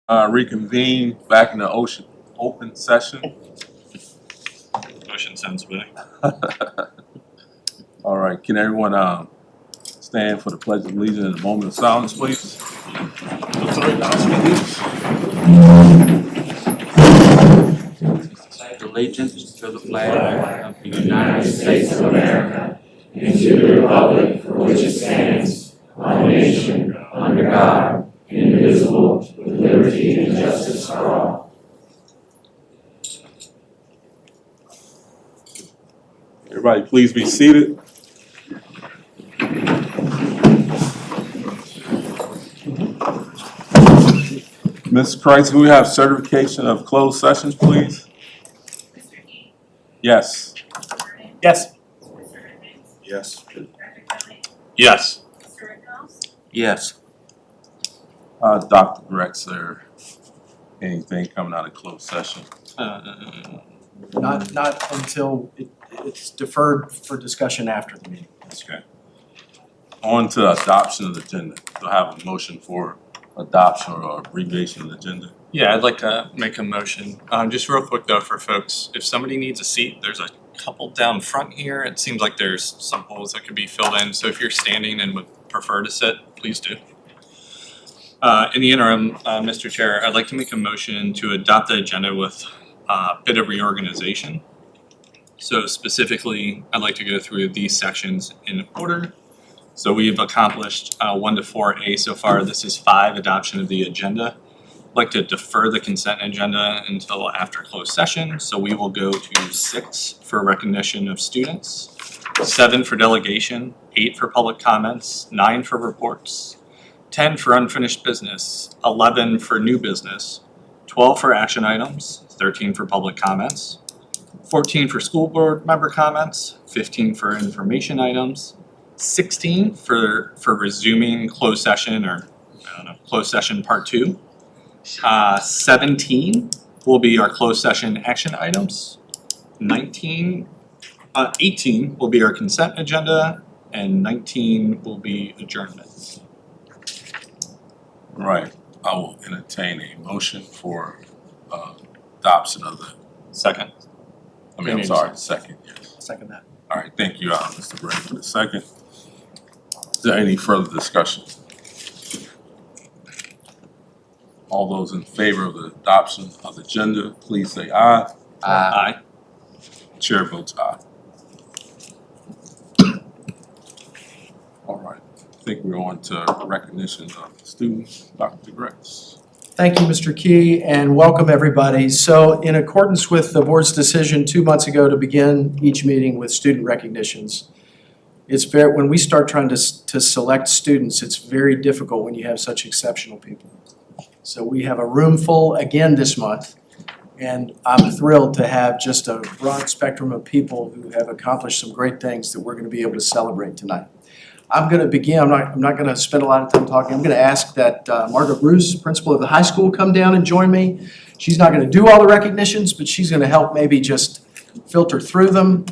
Reconvene back in the open session. Motion sounds good. All right, can everyone stand for the pledge of allegiance in a moment of silence, please? Pledge allegiance to the flag of the United States of America and to the republic for which it stands, one nation, under God, indivisible, with liberty and justice for all. Everybody, please be seated. Ms. Price, can we have certification of closed sessions, please? Yes. Yes. Yes. Yes. Yes. Dr. Drexler, anything coming out of closed session? Not until it's deferred for discussion after the meeting. Okay. On to adoption of the agenda. Do I have a motion for adoption or abbreviation of the agenda? Yeah, I'd like to make a motion. Just real quick though for folks, if somebody needs a seat, there's a couple down front here. It seems like there's some holes that could be filled in. So if you're standing and would prefer to sit, please do. In the interim, Mr. Chair, I'd like to make a motion to adopt the agenda with a bit of reorganization. So specifically, I'd like to go through these sections in order. So we've accomplished 1 to 4A so far. This is 5, adoption of the agenda. I'd like to defer the consent agenda until after closed session. So we will go to 6 for recognition of students, 7 for delegation, 8 for public comments, 9 for reports, 10 for unfinished business, 11 for new business, 12 for action items, 13 for public comments, 14 for school board member comments, 15 for information items, 16 for resuming closed session or closed session part 2. 17 will be our closed session action items. 18 will be our consent agenda, and 19 will be adjournment. Right. I will entertain a motion for adoption of the Second. I'm sorry, second, yes. Second that. All right, thank you, Mr. Bray, for the second. Is there any further discussion? All those in favor of the adoption of the agenda, please say aye. Aye. Chair votes aye. All right, I think we're on to recognition of students. Dr. Grex. Thank you, Mr. Key, and welcome everybody. So in accordance with the board's decision 2 months ago to begin each meeting with student recognitions, it's very, when we start trying to select students, it's very difficult when you have such exceptional people. So we have a room full again this month, and I'm thrilled to have just a broad spectrum of people who have accomplished some great things that we're going to be able to celebrate tonight. I'm going to begin. I'm not going to spend a lot of time talking. I'm going to ask that Margaret Bruce, principal of the high school, come down and join me. She's not going to do all the recognitions, but she's going to help maybe just filter through them.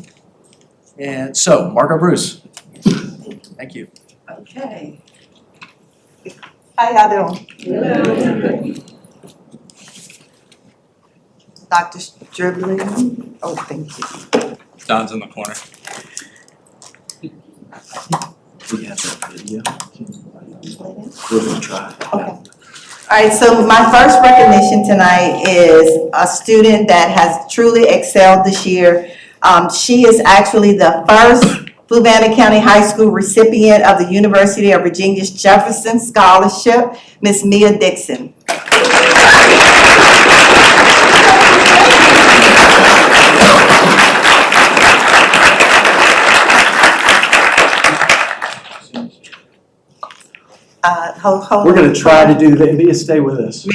And so, Margaret Bruce. Thank you. Okay. How y'all doing? Hello. Dr. Stribley. Oh, thank you. Don's in the corner. We have that video. We're going to try. Okay. All right, so my first recognition tonight is a student that has truly excelled this year. She is actually the first Fluvanna County High School recipient of the University of Virginia's Jefferson Scholarship, Miss Mia Dixon. Hold We're going to try to do that. Mia, stay with us.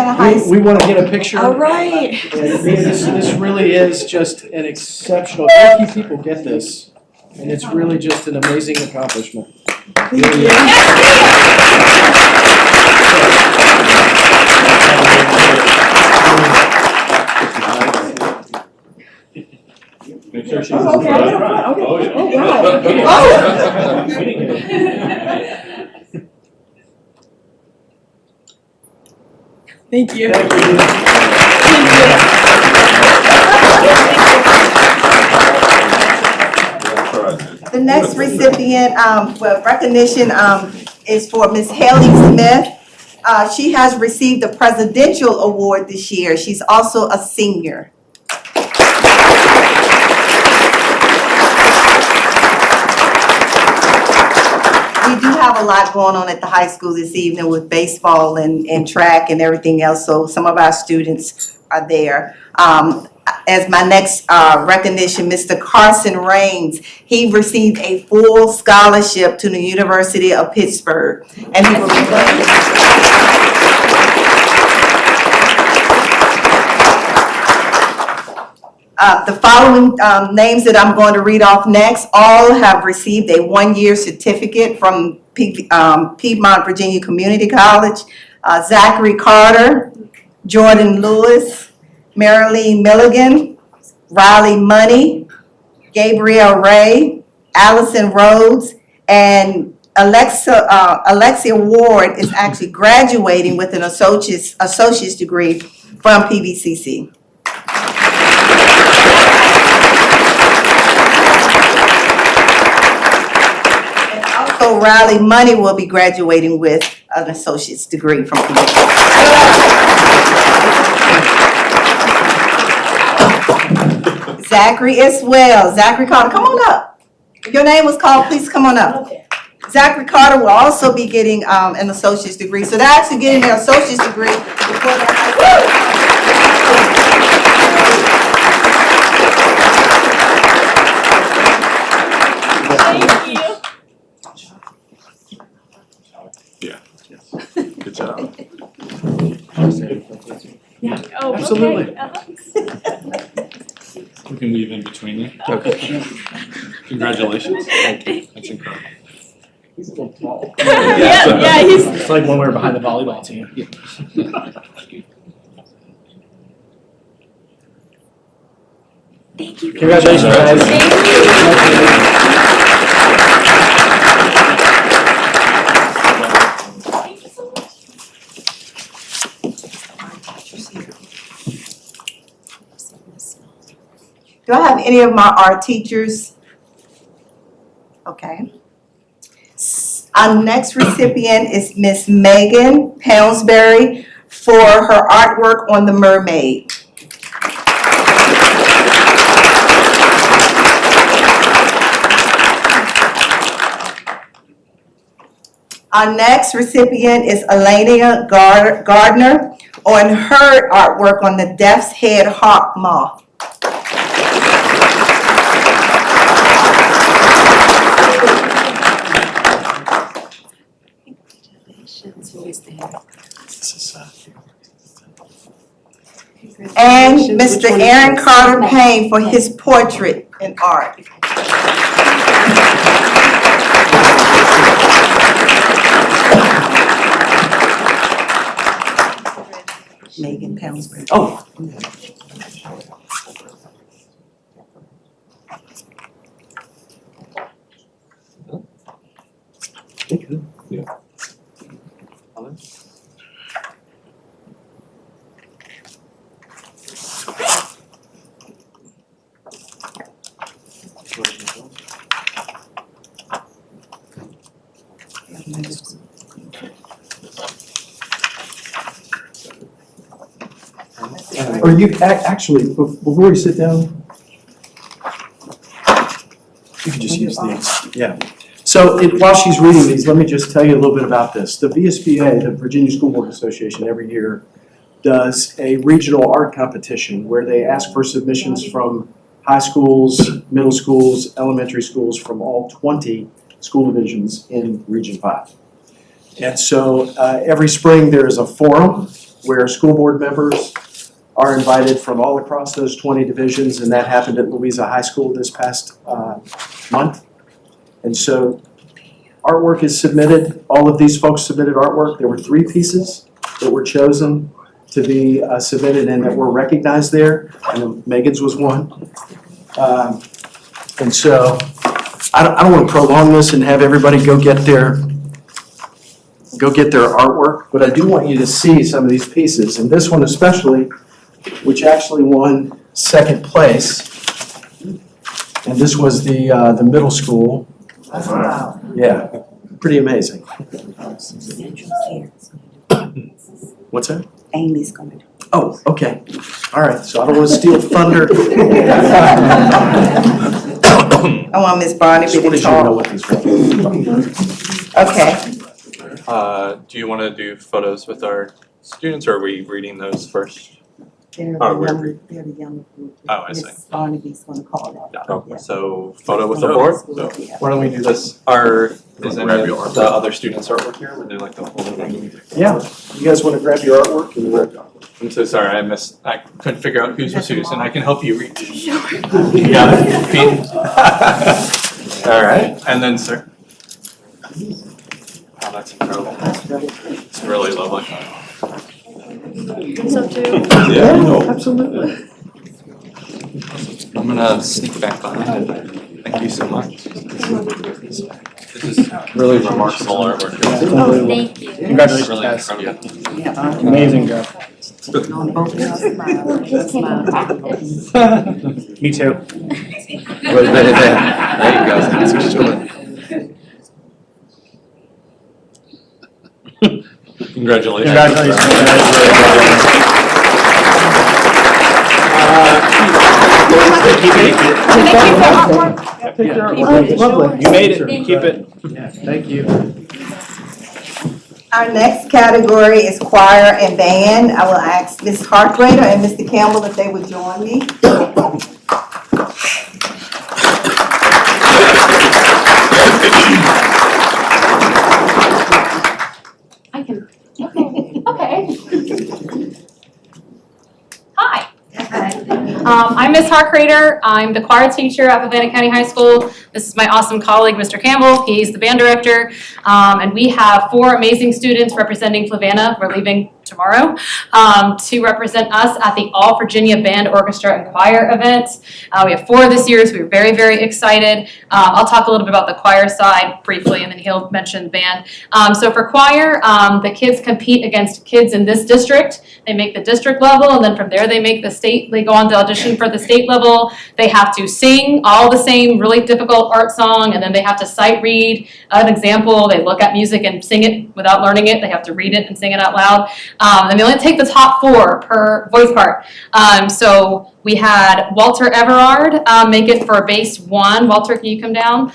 Fluvanna High School. We want to get a picture. All right. And this really is just an exceptional, very few people get this, and it's really just an amazing accomplishment. Make sure she's. Oh, okay, I'm gonna put- okay. Oh, wow. Thank you. The next recipient, for recognition, is for Ms. Haley Smith. She has received the Presidential Award this year. She's also a senior. We do have a lot going on at the high school this evening with baseball and track and everything else, so some of our students are there. As my next recognition, Mr. Carson Raines, he received a full scholarship to the University of Pittsburgh, and he will the following names that I'm going to read off next, all have received a one-year certificate from Piedmont Virginia Community College. Zachary Carter, Jordan Lewis, Marilee Milligan, Riley Money, Gabrielle Ray, Allison Rhodes, and Alexia Ward is actually graduating with an associate's degree from PVCC. So Riley Money will be graduating with an associate's degree from Zachary as well. Zachary Carter, come on up. If your name was called, please come on up. Zachary Carter will also be getting an associate's degree. So they're actually getting their associate's degree before their high school. Good job. Oh, Absolutely. We can weave in between you. Congratulations. That's incredible. He's a little tall. Yeah, he's. It's like when we were behind the volleyball team. Thank you. Congratulations, guys. Do I have any of my art teachers? Okay. Our next recipient is Miss Megan Poundsbury for her artwork on the mermaid. Our next recipient is Elena Gardner on her artwork on the Death's Head Hawk Moth. And Mr. Aaron Carter Payne for his portrait in art. Megan Poundsbury. Oh. Or you, actually, before you sit down, you can just use these, yeah. So while she's reading these, let me just tell you a little bit about this. The VSBA, the Virginia School Board Association, every year does a regional art competition where they ask for submissions from high schools, middle schools, elementary schools from all 20 school divisions in Region 5. And so every spring there is a forum where school board members are invited from all across those 20 divisions, and that happened at Louisa High School this past month. And so artwork is submitted. All of these folks submitted artwork. There were 3 pieces that were chosen to be submitted and that were recognized there, and Megan's was one. And so I don't want to prolong this and have everybody go get their artwork, but I do want you to see some of these pieces, and this one especially, which actually won second place. And this was the middle school. Wow. Yeah, pretty amazing. What's that? Amy's gonna do. Oh, okay. All right, so I don't want to steal thunder. I want Miss Barnaby Just wanted to you to know talk. what these were. Okay. Do you wanna do photos with our students, or are we reading those first? They're Oh, the we're- younger, they're the younger group. Oh, I see. Miss Barnaby's gonna call that. Oh, Yeah. so photo with the board? Yeah. Why don't we do this? Is Grab any your of the other students' artwork here? We'll do like the whole thing. Yeah, you guys want to grab your artwork? And I'm so sorry, I couldn't figure out whose was whose, and I can help you read. You got it? Pete? All right, and then sir. Oh, that's incredible. It's really lovely. Yeah, you know. Absolutely. I'm gonna sneak back behind it. Thank you so much. This is really remarkable artwork. Thank you. Congratulations, Really guys. incredible. Amazing job. Me too. There you go. That's what you're doing. Congratulations. You made it, keep it. Yeah, thank you. Our next category is choir and band. I will ask Ms. Hartgrader and Mr. Campbell if they would join me. I can, okay. Hi. I'm Ms. Harkrader. I'm the choir teacher at Fluvanna County High School. This is my awesome colleague, Mr. Campbell. He's the band director. And we have 4 amazing students representing Fluvanna. We're leaving tomorrow to represent us at the All Virginia Band, Orchestra, and Choir event. We have 4 this year, so we're very, very excited. I'll talk a little bit about the choir side briefly, and then he'll mention band. So for choir, the kids compete against kids in this district. They make the district level, and then from there they make the state. They go on to audition for the state level. They have to sing all the same really difficult art song, and then they have to sight read an example. They look at music and sing it without learning it. They have to read it and sing it out loud. And they only take the top 4 per voice part. So we had Walter Everard make it for bass 1. Walter, can you come down?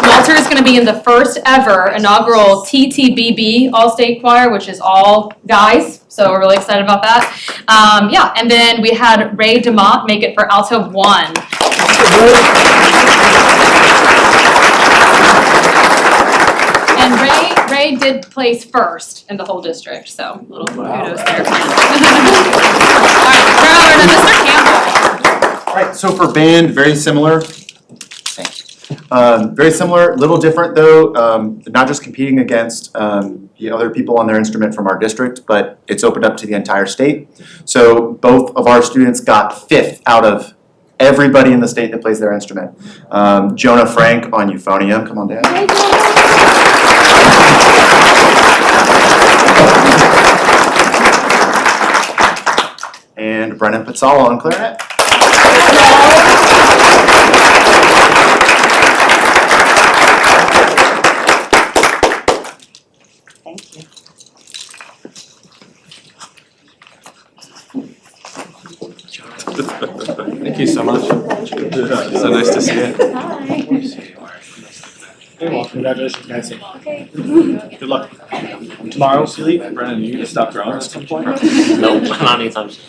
Walter is going to be in the first ever inaugural TTBB All-State Choir, which is all guys. So we're really excited about that. Yeah, and then we had Ray DeMott make it for alto 1. And Ray did place first in the whole district, so little kudos there. All right, turn over to Mr. Campbell. All right, so for band, very similar. Very similar, little different though, not just competing against the other people on their instrument from our district, but it's opened up to the entire state. So both of our students got 5th out of everybody in the state that plays their instrument. Jonah Frank on euphonium, come on down. And Brennan Pizzala on clarinet. Thank you. Thank you so much. So nice to see you. Hi. Congratulations, guys. Okay. Good luck. Tomorrow, you leave? Brennan, you gonna stop drawing at some point? No, not anytime soon.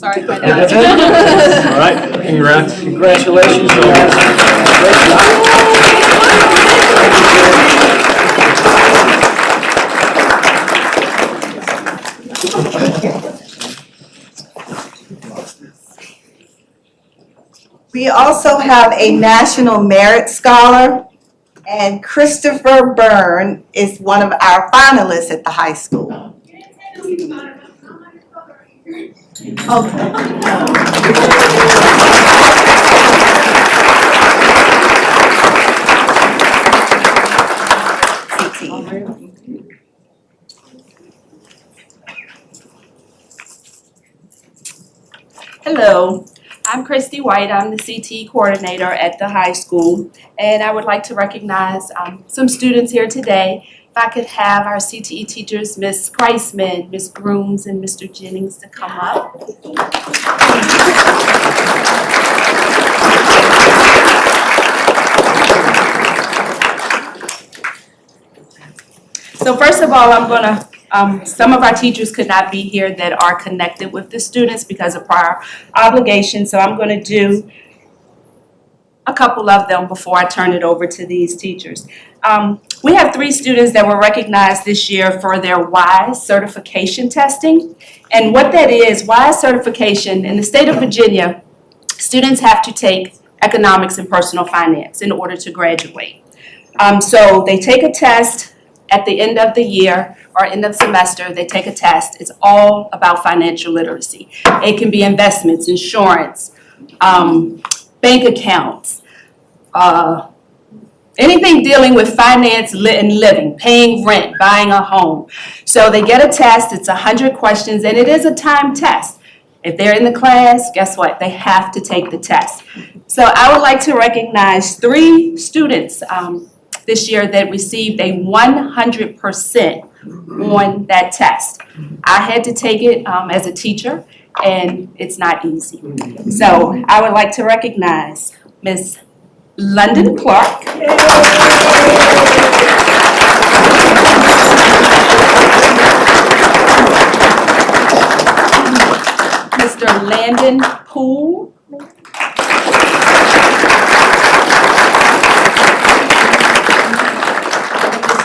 Sorry if I That's it? died. All right, congrats. Congratulations, guys. Great job. We also have a National Merit Scholar, and Christopher Byrne is one of our finalists at the high school. Hello, I'm Christy White. I'm the CTE coordinator at the high school, and I would like to recognize some students here today. If I could have our CTE teachers, Ms. Kreisman, Ms. Grooms, and Mr. Jennings to come up. So first of all, I'm gonna some of our teachers could not be here that are connected with the students because of prior obligations, so I'm gonna do a couple of them before I turn it over to these teachers. We have 3 students that were recognized this year for their WISE certification testing. And what that is, WISE certification, in the state of Virginia, students have to take economics and personal finance in order to graduate. So they take a test at the end of the year or end of semester, they take a test. It's all about financial literacy. It can be investments, insurance, bank accounts, anything dealing with finance and living, paying rent, buying a home. So they get a test, it's 100 questions, and it is a timed test. If they're in the class, guess what? They have to take the test. So I would like to recognize 3 students this year that received a 100% on that test. I had to take it as a teacher, and it's not easy. So I would like to recognize Ms. London Clark. Mr. Landon Poole.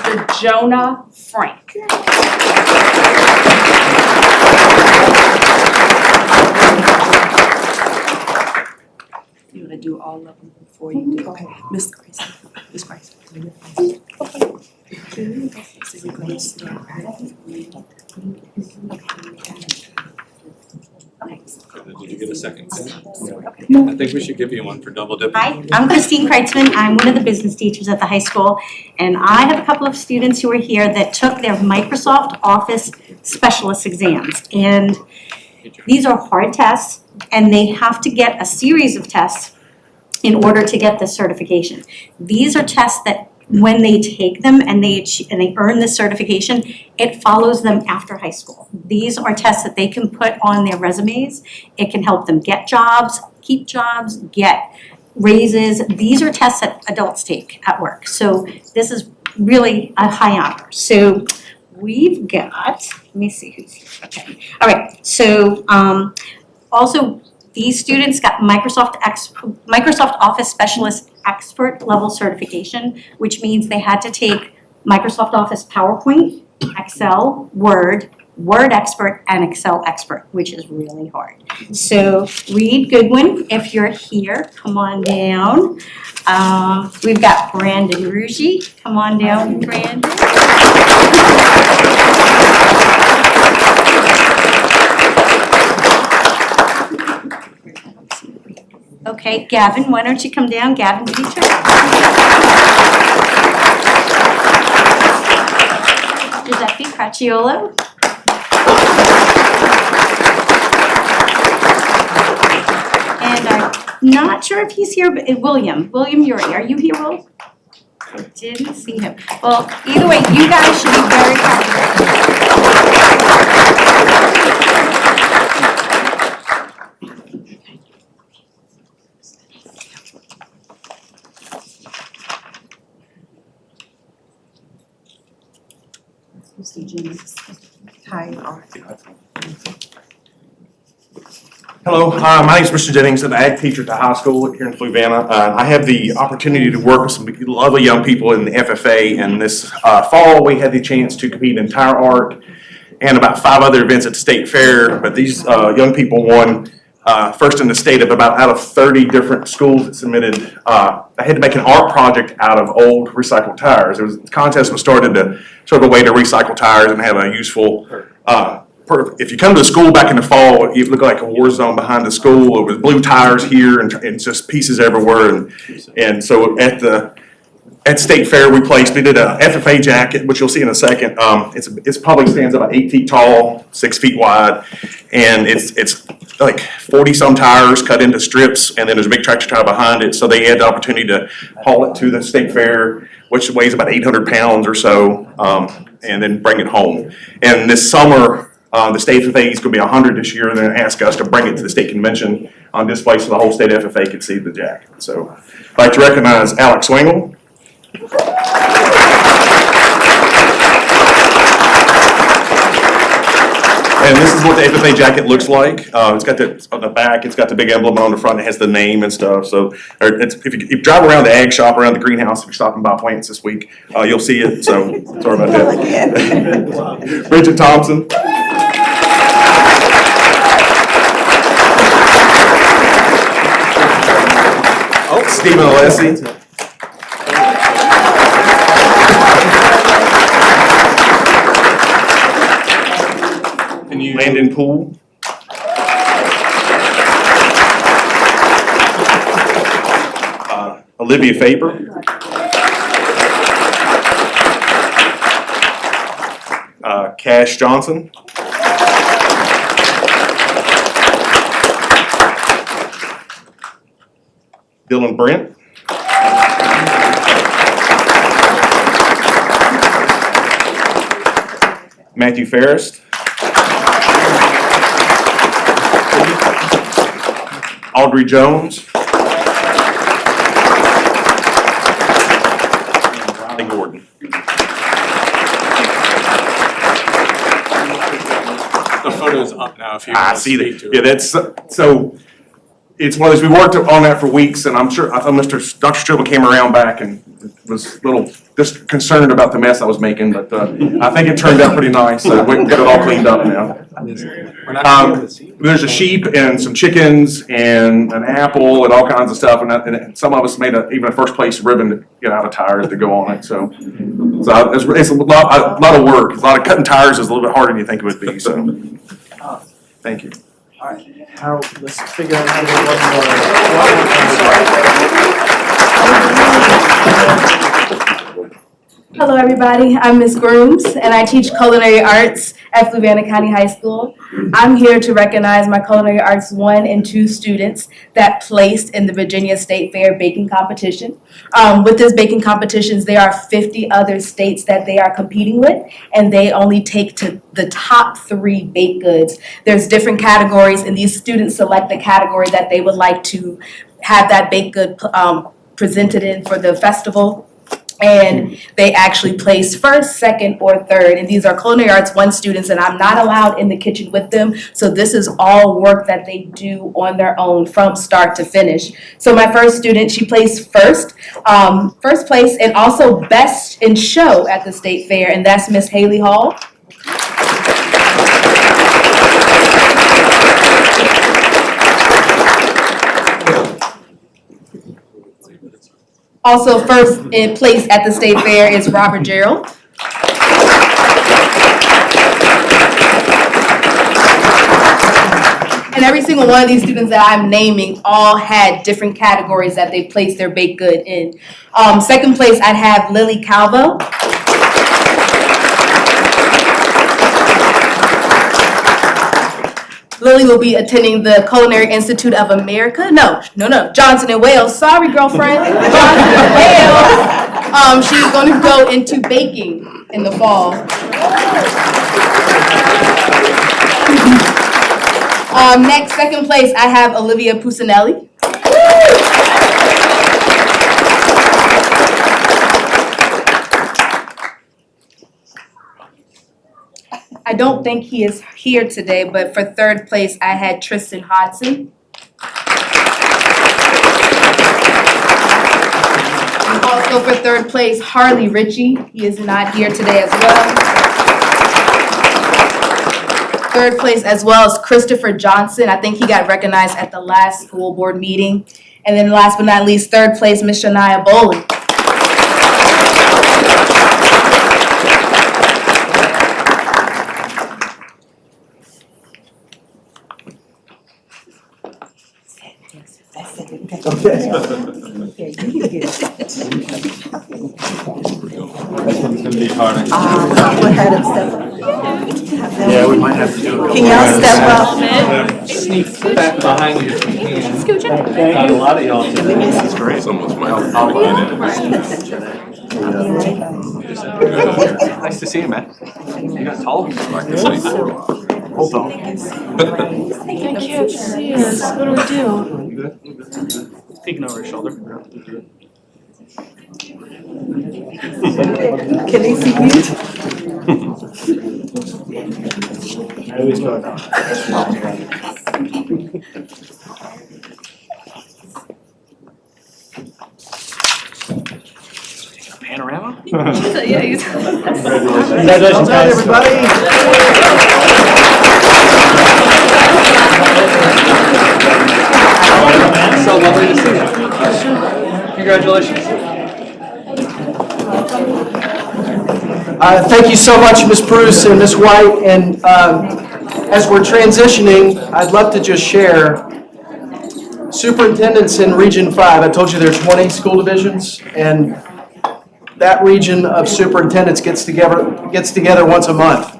Mr. Jonah Frank. You want to do all of them before you do? Okay. Miss Grace. Miss Grace. So you're going to start. Did you get a second? I think we should give you one for double dipping. Hi, I'm Christine Kreitzman. I'm one of the business teachers at the high school. And I have a couple of students who are here that took their Microsoft Office specialist exams. And these are hard tests, and they have to get a series of tests in order to get this certification. These are tests that when they take them and they earn this certification, it follows them after high school. These are tests that they can put on their resumes. It can help them get jobs, keep jobs, get raises. These are tests that adults take at work. So this is really a high honor. So we've got, let me see who's here. Okay. All right. So also these students got Microsoft Office Specialist Expert level certification, which means they had to take Microsoft Office PowerPoint, Excel, Word Expert, and Excel Expert, which is really hard. So Reed Goodwin, if you're here, come on down. We've got Brandon Ruggie. Come on down, Brandon. Okay, Gavin, why don't you come down, Gavin, teacher? Giuseppe Cracciolo. And I'm not sure if he's here, but William, you're here. Are you here, Will? I didn't see him. Well, either way, you guys should be very happy. Mr. Jennings. Hi, Hello, my name is Mr. Jennings. I'm an ag teacher at the high school here in Fluvanna. I have the opportunity to work with some lovely young people in the FFA, and this fall we had the chance to compete in tire art and about 5 other events at the state fair. But these young people won first in the state of about out of 30 different schools that submitted. I had to make an art project out of old recycled tires. The contest was started to sort of a way to recycle tires and have a useful. If you come to the school back in the fall, it looked like a war zone behind the school. It was blue tires here and just pieces everywhere. And so at State Fair, we did a FFA jacket, which you'll see in a second. It's probably stands about 8 feet tall, 6 feet wide, and it's like 40 some tires cut into strips, and then there's a big tractor trailer behind it. So they had the opportunity to haul it to the State Fair, which weighs about 800 pounds or so, and then bring it home. And this summer, the state FFA is going to be 100 this year, and then ask us to bring it to the state convention on display so the whole state FFA can see the jacket. So I'd like to recognize Alex Swingle. And this is what the FFA jacket looks like. It's got on the back, it's got the big emblem on the front, it has the name and stuff. So if you drive around the ag shop, around the greenhouse, if you're stopping by plants this week, you'll see it. So sorry about that. Bridget Thompson. Stephen Alessi. Landon Poole. Olivia Faber. Cash Johnson. Dylan Brent. Matthew Ferris. Audrey Jones. And Gordon. The photo's up now if you I want to see speak that. to Yeah, it. that's so. It's one of those, we worked on that for weeks, and I thought Dr. Stribble came around back and was a little just concerned about the mess I was making, but I think it turned out pretty nice. So we got it all cleaned up now. There's a sheep and some chickens and an apple and all kinds of stuff, and some of us made even a first place ribbon to get out of tires to go on it. So it's a lot of work. A lot of cutting tires is a little bit harder than you think it would be. So thank you. All right, let's figure out how to do one more. Hello, everybody. I'm Ms. Grooms, and I teach culinary arts at Fluvanna County High School. I'm here to recognize my culinary arts 1 and 2 students that placed in the Virginia State Fair baking competition. With this baking competitions, there are 50 other states that they are competing with, and they only take to the top 3 baked goods. There's different categories, and these students select the category that they would like to have that baked good presented in for the festival. And they actually place first, second, or third. And these are culinary arts 1 students, and I'm not allowed in the kitchen with them. So this is all work that they do on their own from start to finish. So my first student, she placed first place, and also best in show at the state fair, and that's Miss Haley Hall. Also first in place at the state fair is Robert Gerald. And every single one of these students that I'm naming all had different categories that they placed their baked good in. Second place, I'd have Lily Calvo. Lily will be attending the Culinary Institute of America. No, Johnson and Wales. Sorry, girlfriend. Johnson and Wales. She's going to go into baking in the fall. Next, second place, I have Olivia Pusinelli. I don't think he is here today, but for third place, I had Tristan Hodson. Also for third place, Harley Ritchie. He is not here today as well. Third place as well as Christopher Johnson. I think he got recognized at the last school board meeting. And then last but not least, third place, Ms. Shania Bowley. Yeah, we might have to do it. Can y'all step up? Sneak back behind you. Got a lot of y'all today. That's great. Someone's might. Nice to see you, man. You got tall. Like I say, Hold on. I can't see us. What do we do? Peeking over your shoulder. Can they see you? Panorama? Congratulations, everybody. So lovely to see you. Congratulations. Thank you so much, Ms. Bruce and Ms. White. And as we're transitioning, I'd love to just share superintendents in Region 5. I told you there are 20 school divisions, and that region of superintendents gets together once a month.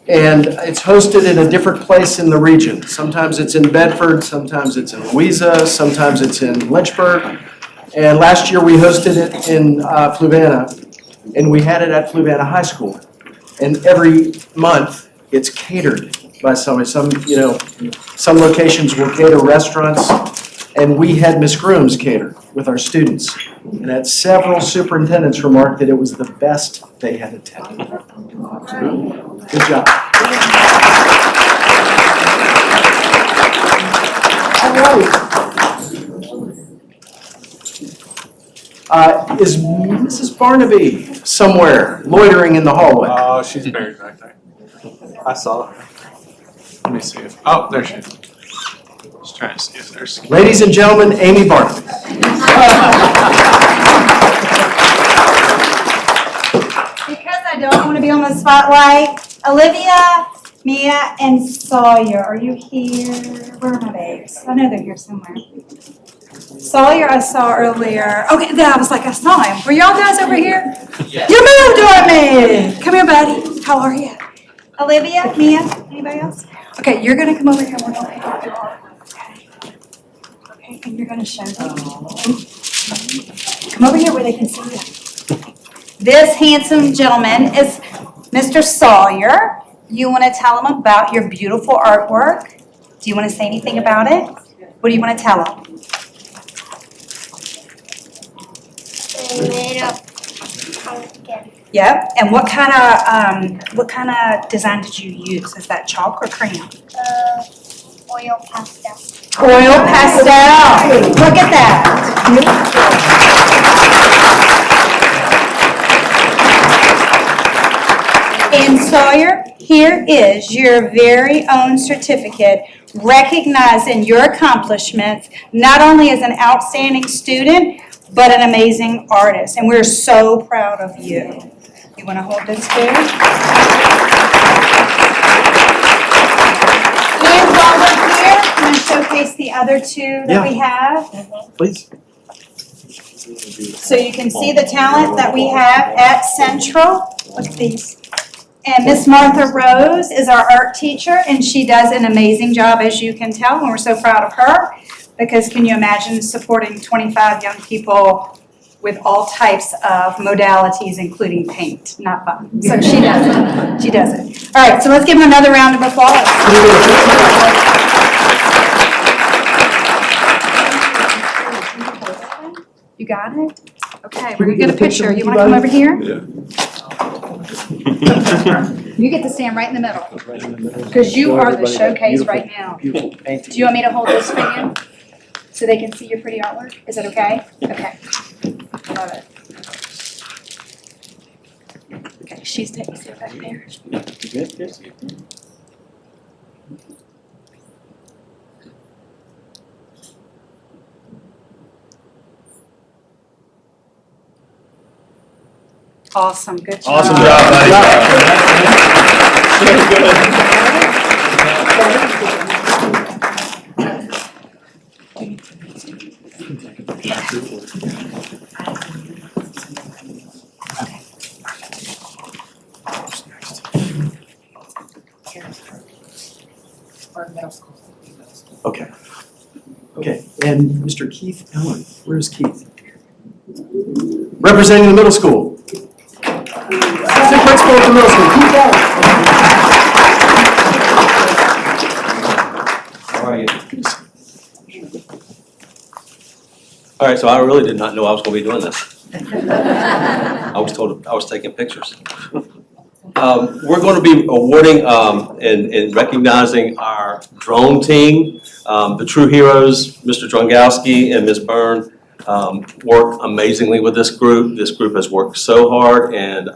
And it's hosted in a different place in the region. Sometimes it's in Bedford, sometimes it's in Louisa, sometimes it's in Lynchburg. And last year we hosted it in Fluvanna, and we had it at Fluvanna High School. And every month it's catered by somebody. Some locations will cater restaurants, and we had Miss Grooms cater with our students. And had several superintendents remark that it was the best they had attended. Good job. All right. Is Mrs. Barnaby somewhere loitering in the hallway? Oh, she's buried back there. I saw her. Let me see if, oh, there she is. Just trying to see if there's. Ladies and gentlemen, Amy Barnaby. Because I don't want to be on the spotlight, Olivia, Mia, and Sawyer, are you here? Where are my babes? I know they're here somewhere. Sawyer I saw earlier. Okay, then I was like, I saw him. Were y'all guys over here? Yeah. You moved on me! Come here, buddy. How are you? Olivia, Mia, anybody else? Okay, you're gonna come over here and we're gonna pick up your artwork, okay? Okay, and you're gonna show them. Come over here where they can see you. This handsome gentleman is Mr. Sawyer. You want to tell him about your beautiful artwork? Do you want to say anything about it? What do you want to tell him? I made a pumpkin. Yep. And what kind of design did you use? Is that chalk or crayon? Oil pastel. Oil pastel. Look at that. And Sawyer, here is your very own certificate recognizing your accomplishments, not only as an outstanding student, but an amazing artist. And we're so proud of you. You want to hold this too? And while we're here, I'm going to showcase the other two that we have. Please. So you can see the talent that we have at Central. Look at these. And Miss Martha Rose is our art teacher, and she does an amazing job, as you can tell, and we're so proud of her. Because can you imagine supporting 25 young people with all types of modalities, including paint? Not fun. So she does it. She does it. All right, so let's give them another round of applause. You got it? Okay, we're gonna get a picture. You wanna come over here? Yeah. You get to stand right in the middle, because you are the showcase right now. Do you want me to hold this for you, so they can see your pretty artwork? Is that okay? Okay. Love it. Okay, she's taking it back there. Awesome, good job. Awesome job, buddy. Okay. Okay, and Mr. Keith Allen, where's Keith? Representing the middle school. Assistant principal at the middle school, Keith Allen. How are you? All right, so I really did not know I was going to be doing this. I was told I was taking pictures. We're going to be awarding and recognizing our drone team. The true heroes, Mr. Drongowski and Ms. Byrne, work amazingly with this group. This group has worked so hard, and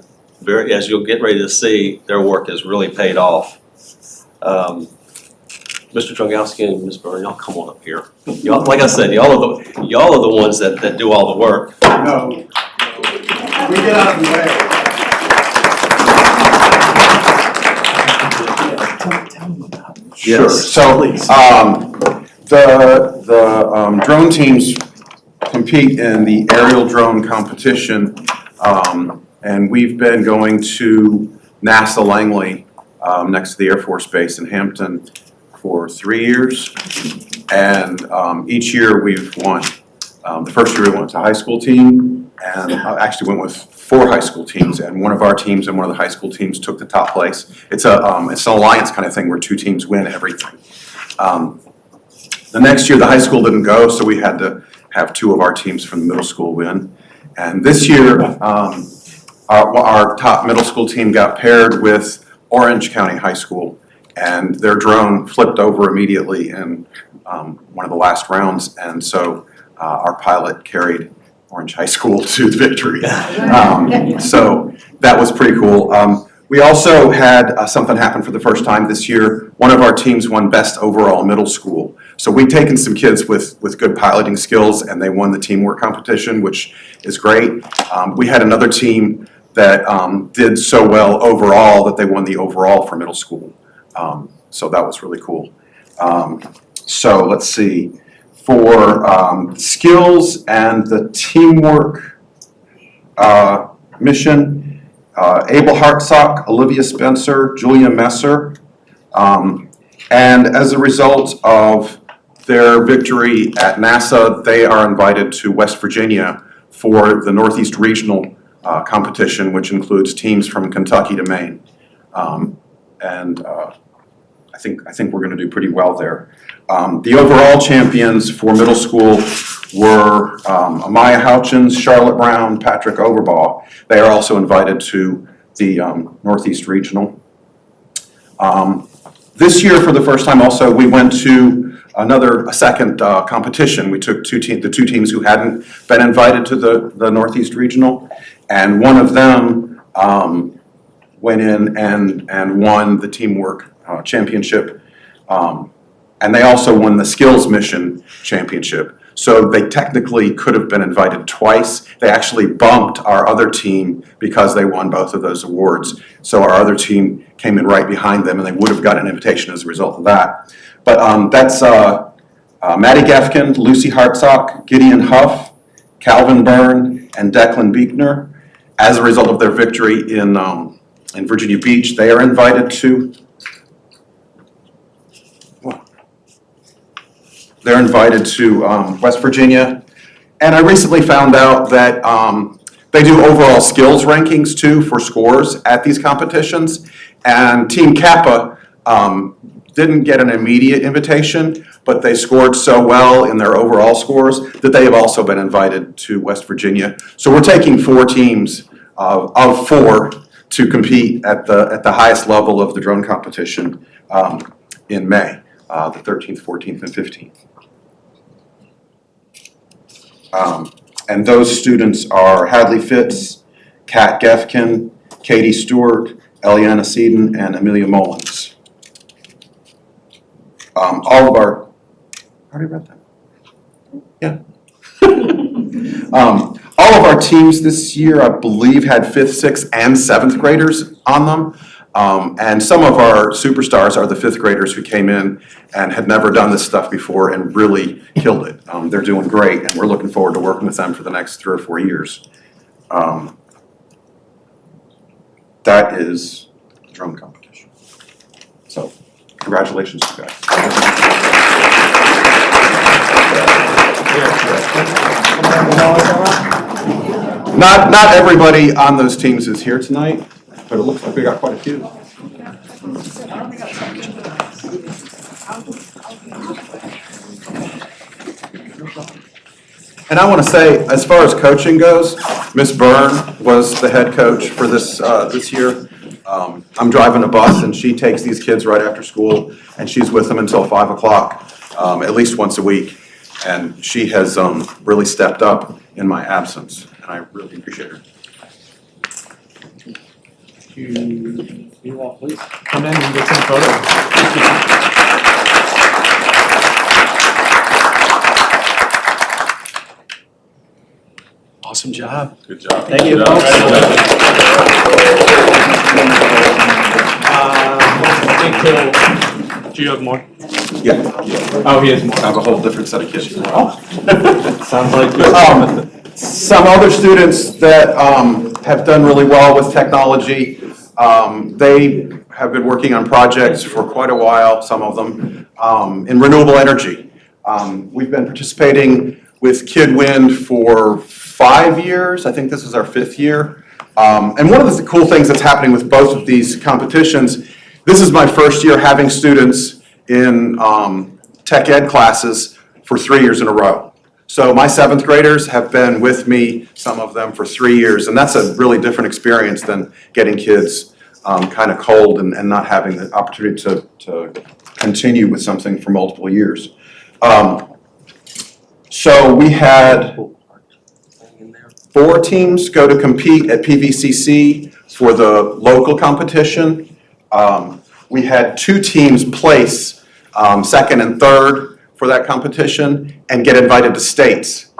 as you'll get ready to see, their work has really paid off. Mr. Drongowski and Ms. Byrne, y'all come on up here. Y'all, like I said, y'all are the ones that do all the work. No. We get out of the way. Sure. So, the drone teams compete in the aerial drone competition, and we've been going to NASA Langley, next to the Air Force Base in Hampton, for 3 years, and each year we've won. The first year we went to a high school team, and I actually went with 4 high school teams, and one of our teams and one of the high school teams took the top place. It's an alliance kind of thing where 2 teams win everything. The next year the high school didn't go, so we had to have 2 of our teams from the middle school win. And this year, our top middle school team got paired with Orange County High School, and their drone flipped over immediately in one of the last rounds, and so our pilot carried Orange High School to the victory. So that was pretty cool. We also had something happen for the first time this year. One of our teams won Best Overall Middle School. So we've taken some kids with good piloting skills, and they won the teamwork competition, which is great. We had another team that did so well overall that they won the overall for middle school. So that was really cool. So let's see. For skills and the teamwork mission, Abel Hartsock, Olivia Spencer, Julia Messer, and as a result of their victory at NASA, they are invited to West Virginia for the Northeast Regional competition, which includes teams from Kentucky to Maine. I think we're going to do pretty well there. The overall champions for middle school were Amaya Houchins, Charlotte Brown, Patrick Overbaugh. They are also invited to the Northeast Regional. This year, for the first time also, we went to a second competition. We took the 2 teams who hadn't been invited to the Northeast Regional, and one of them went in and won the teamwork championship. And they also won the skills mission championship. So they technically could have been invited twice. They actually bumped our other team because they won both of those awards. So our other team came in right behind them, and they would have got an invitation as a result of that. But that's Maddie Gefkin, Lucy Hartsock, Gideon Huff, Calvin Byrne, and Declan Beekner. As a result of their victory in Virginia Beach, they are invited to West Virginia. And I recently found out that they do overall skills rankings too for scores at these competitions. And Team Kappa didn't get an immediate invitation, but they scored so well in their overall scores that they have also been invited to West Virginia. So we're taking 4 teams of 4 to compete at the highest level of the drone competition in May, the 13th, 14th, and 15th. And those students are Hadley Fitz, Kat Gefkin, Katie Stewart, Eliana Seaton, and Amelia Mullins. All of our, I already read that. Yeah. All of our teams this year, I believe, had 5th, 6th, and 7th graders on them. And some of our superstars are the 5th graders who came in and had never done this stuff before and really killed it. They're doing great, and we're looking forward to working with them for the next 3 or 4 years. That is the drone competition. So, congratulations, you guys. Not everybody on those teams is here tonight, but it looks like we got quite a few. And I want to say, as far as coaching goes, Miss Byrne was the head coach for this year. I'm driving a bus, and she takes these kids right after school, and she's with them until 5 o'clock, at least once a week. And she has really stepped up in my absence, and I really appreciate her. You all please come in and get some photos. Awesome job. Good job. Thank you, folks. Do you have more? Yeah. Oh, he has more. I have a whole different set of kids. Sounds like Some other students that have done really well with technology, they have been working on projects for quite a while, some of them, in renewable energy. We've been participating with KidWind for 5 years. I think this is our 5th year. And one of the cool things that's happening with both of these competitions, this is my first year having students in tech ed classes for 3 years in a row. So my 7th graders have been with me, some of them, for 3 years, and that's a really different experience than getting kids kind of cold and not having the opportunity to continue with something for multiple years. So we had 4 teams go to compete at PVCC for the local competition. We had 2 teams place 2nd and 3rd for that competition and get invited to states.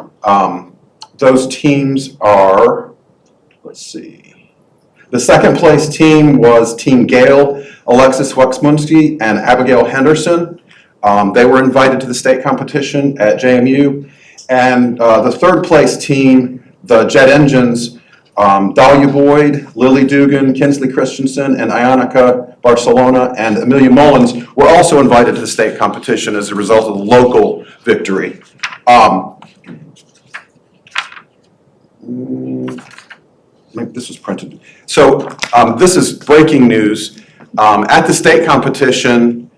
Those teams are, let's see. The 2nd place team was Team Gale, Alexis Wexmunski and Abigail Henderson. They were invited to the state competition at JMU. And the 3rd place team, the Jet Engines, Dahlia Boyd, Lily Dugan, Kinsley Christensen, and Ionica Barcelona and Amelia Mullins were also invited to the state competition as a result of the local victory. This was printed. So this is breaking news. At the state competition,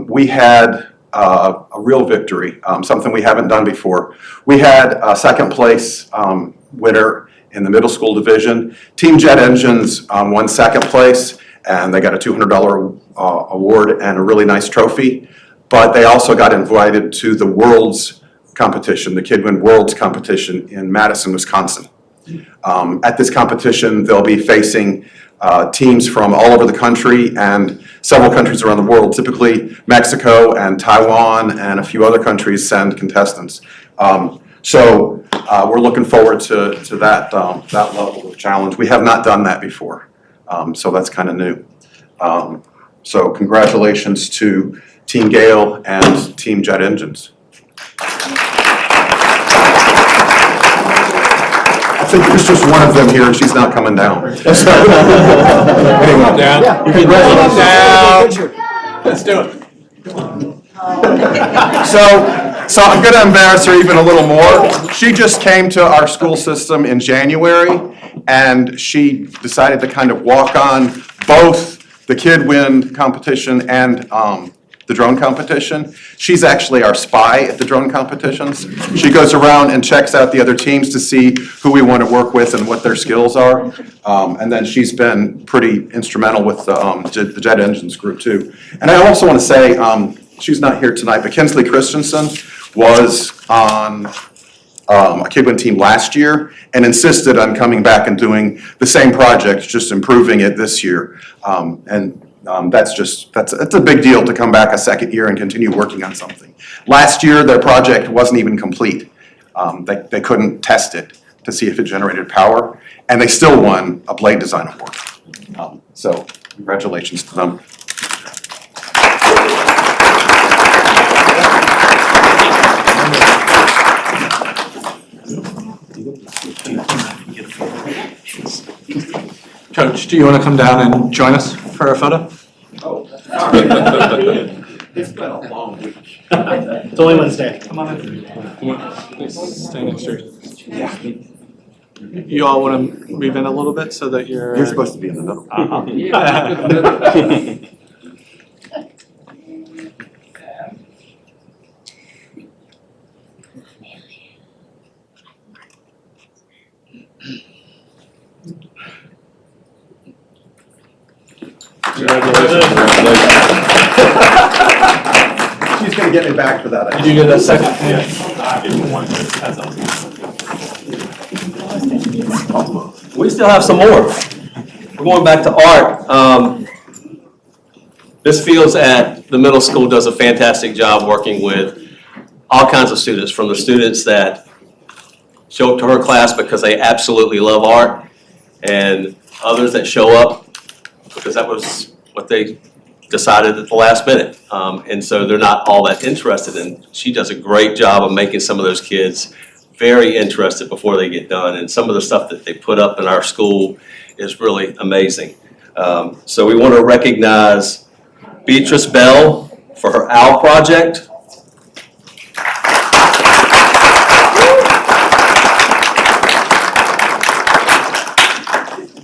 we had a real victory, something we haven't done before. We had a 2nd place winner in the middle school division. Team Jet Engines won 2nd place, and they got a $200 award and a really nice trophy. But they also got invited to the Worlds competition, the KidWind Worlds competition in Madison, Wisconsin. At this competition, they'll be facing teams from all over the country and several countries around the world. Typically, Mexico and Taiwan and a few other countries send contestants. So we're looking forward to that level of challenge. We have not done that before, so that's kind of new. So congratulations to Team Gale and Team Jet Engines. I think there's just one of them here, and she's not coming down. Anyway, down. Congratulations. Down. Let's do it. So I'm going to embarrass her even a little more. She just came to our school system in January, and she decided to kind of walk on both the KidWind competition and the drone competition. She's actually our spy at the drone competitions. She goes around and checks out the other teams to see who we want to work with and what their skills are. And then she's been pretty instrumental with the Jet Engines group too. And I also want to say, she's not here tonight, but Kinsley Christensen was on a Kidwin team last year and insisted on coming back and doing the same project, just improving it this year. That's a big deal to come back a second year and continue working on something. Last year, their project wasn't even complete. They couldn't test it to see if it generated power, and they still won a blade design award. So congratulations to them. Coach, do you want to come down and join us for a photo? Oh, it's been a long week. It's only Wednesday. Come on in. Come on. Stay next to you. Yeah. You all want to move in a little bit so that you're... You're supposed to be in the middle. She's gonna get me back for that. Did you get a second? We still have some more. We're going back to art. This Fields at the middle school does a fantastic job working with all kinds of students, from the students that show up to her class because they absolutely love art, and others that show up because that was what they decided at the last minute. And so they're not all that interested, and she does a great job of making some of those kids very interested before they get done. And some of the stuff that they put up in our school is really amazing. So we want to recognize Beatrice Bell for her OWL project.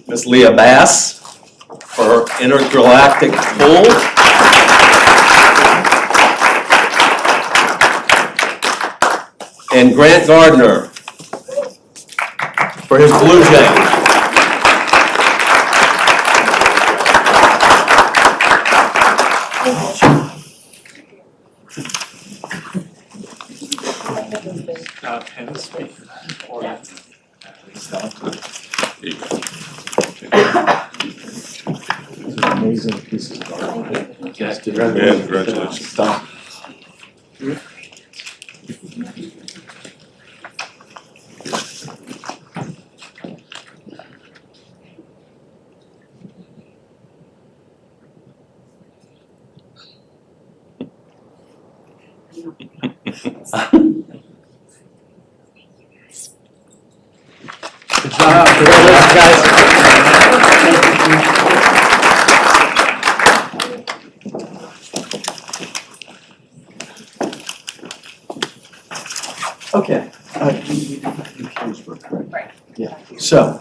Miss Leah Bass for her intergalactic pool. And Grant Gardner for his Blue Jay. Pens or Amazing pieces of art. Yeah, congratulations. Stop. Good job. Congratulations, guys. Okay. Yeah. So,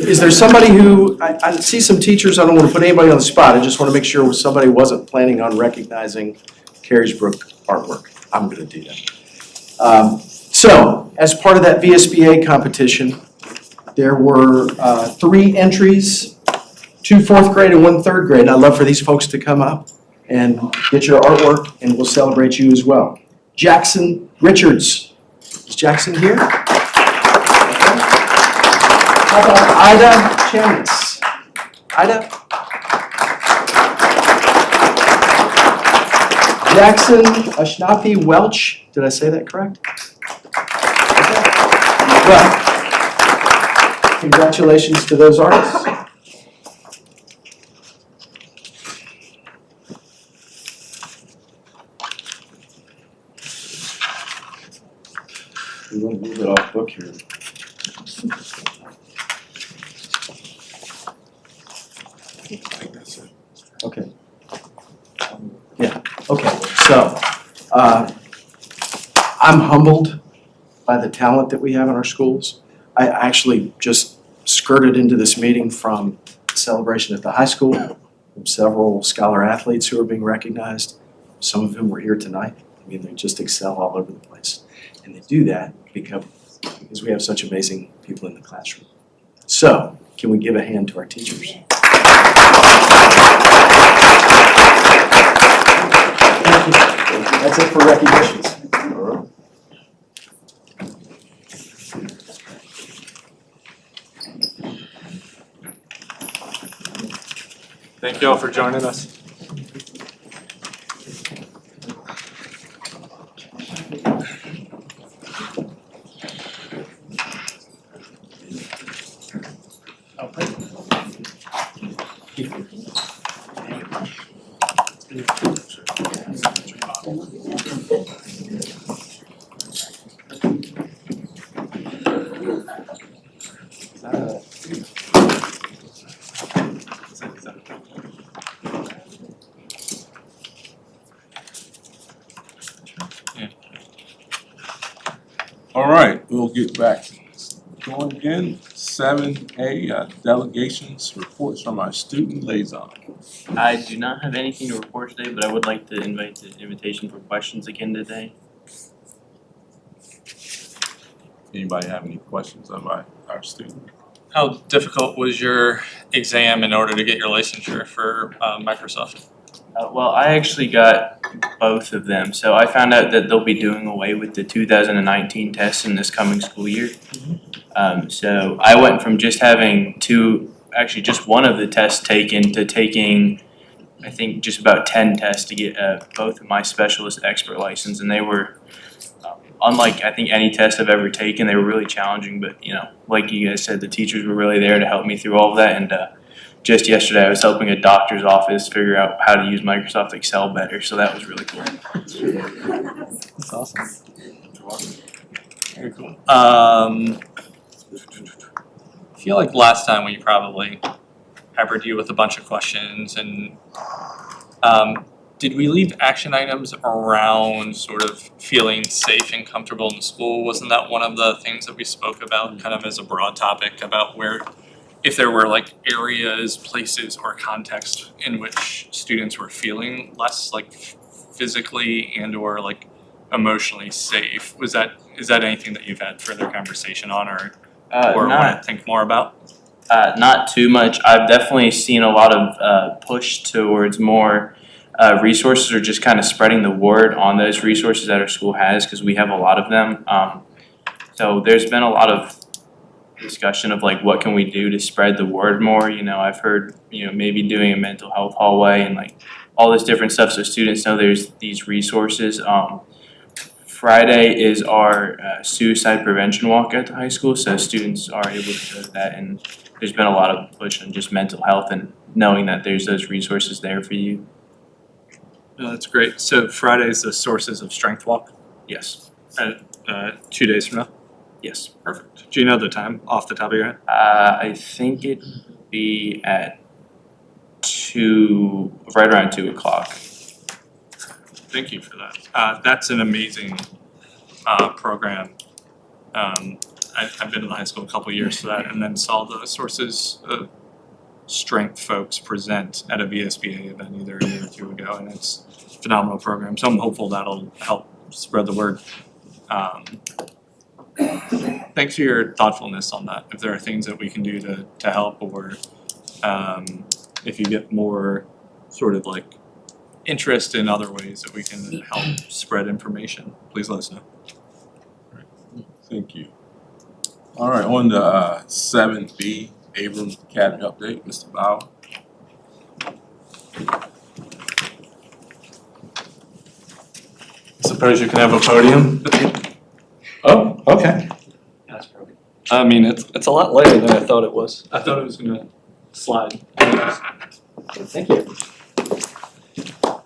is there somebody who, I see some teachers, I don't want to put anybody on the spot, I just want to make sure somebody wasn't planning on recognizing Carriesbrook artwork. I'm going to do that. So, as part of that VSBA competition, there were 3 entries, 2 4th grade and 1 3rd grade. And I'd love for these folks to come up and get your artwork, and we'll celebrate you as well. Jackson Richards. Is Jackson here? How about Ida Chance? Ida? Jackson Ashnafi Welch. Did I say that correct? Okay. Well, congratulations to those artists. We want to move it off book here. Okay. Yeah, okay, so, I'm humbled by the talent that we have in our schools. I actually just skirted into this meeting from celebration at the high school, from several scholar athletes who are being recognized. Some of whom were here tonight. I mean, they just excel all over the place. And they do that because we have such amazing people in the classroom. So, can we give a hand to our teachers? Thank you. That's it for recognitions. Thank you all for joining us. All right, we'll get back going again. 7A, delegations, reports from our student liaison. I do not have anything to report today, but I would like to invite the invitation for questions again today. Anybody have any questions about our student? How difficult was your exam in order to get your licensure for Microsoft? Well, I actually got both of them. So I found out that they'll be doing away with the 2019 tests in this coming school year. So I went from just having just one of the tests taken to taking, I think, just about 10 tests to get both of my specialist expert license. And they were, unlike I think any test I've ever taken, they were really challenging. But, like you guys said, the teachers were really there to help me through all of that. And just yesterday, I was helping a doctor's office figure out how to use Microsoft Excel better, so that was really cool. That's awesome. Very cool. I feel like last time we probably peppered you with a bunch of questions, and did we leave action items around sort of feeling safe and comfortable in the school? Wasn't that one of the things that we spoke about kind of as a broad topic about where if there were like areas, places, or context in which students were feeling less like physically and or like emotionally safe? Is that anything that you've had further conversation on or want to think more about? Not too much. I've definitely seen a lot of push towards more resources or just kind of spreading the word on those resources that our school has because we have a lot of them. So there's been a lot of discussion of like what can we do to spread the word more. I've heard maybe doing a mental health hallway and like all this different stuff so students know there's these resources. Friday is our suicide prevention walk at the high school, so students are able to go to that, and there's been a lot of push on just mental health and knowing that there's those resources there for you. No, that's great. So Friday is the Sources of Strength walk? Yes. 2 days from now? Yes. Perfect. Do you know the time off the top of your head? I think it'd be at right around 2 o'clock. Thank you for that. That's an amazing program. I've been to the high school a couple of years for that and then saw the Sources of Strength folks present at a VSBA event either a year or two ago, and it's a phenomenal program. So I'm hopeful that'll help spread the word. Thanks for your thoughtfulness on that. If there are things that we can do to help, or if you get more sort of like interest in other ways that we can help spread information, please let us know. Thank you. All right, on to 7B, Abrams Academy update, Mr. Bauer. Suppose you can have a podium. Oh, okay. That's perfect. I mean, it's a lot lighter than I thought it was. I thought it was gonna slide. Thank you. All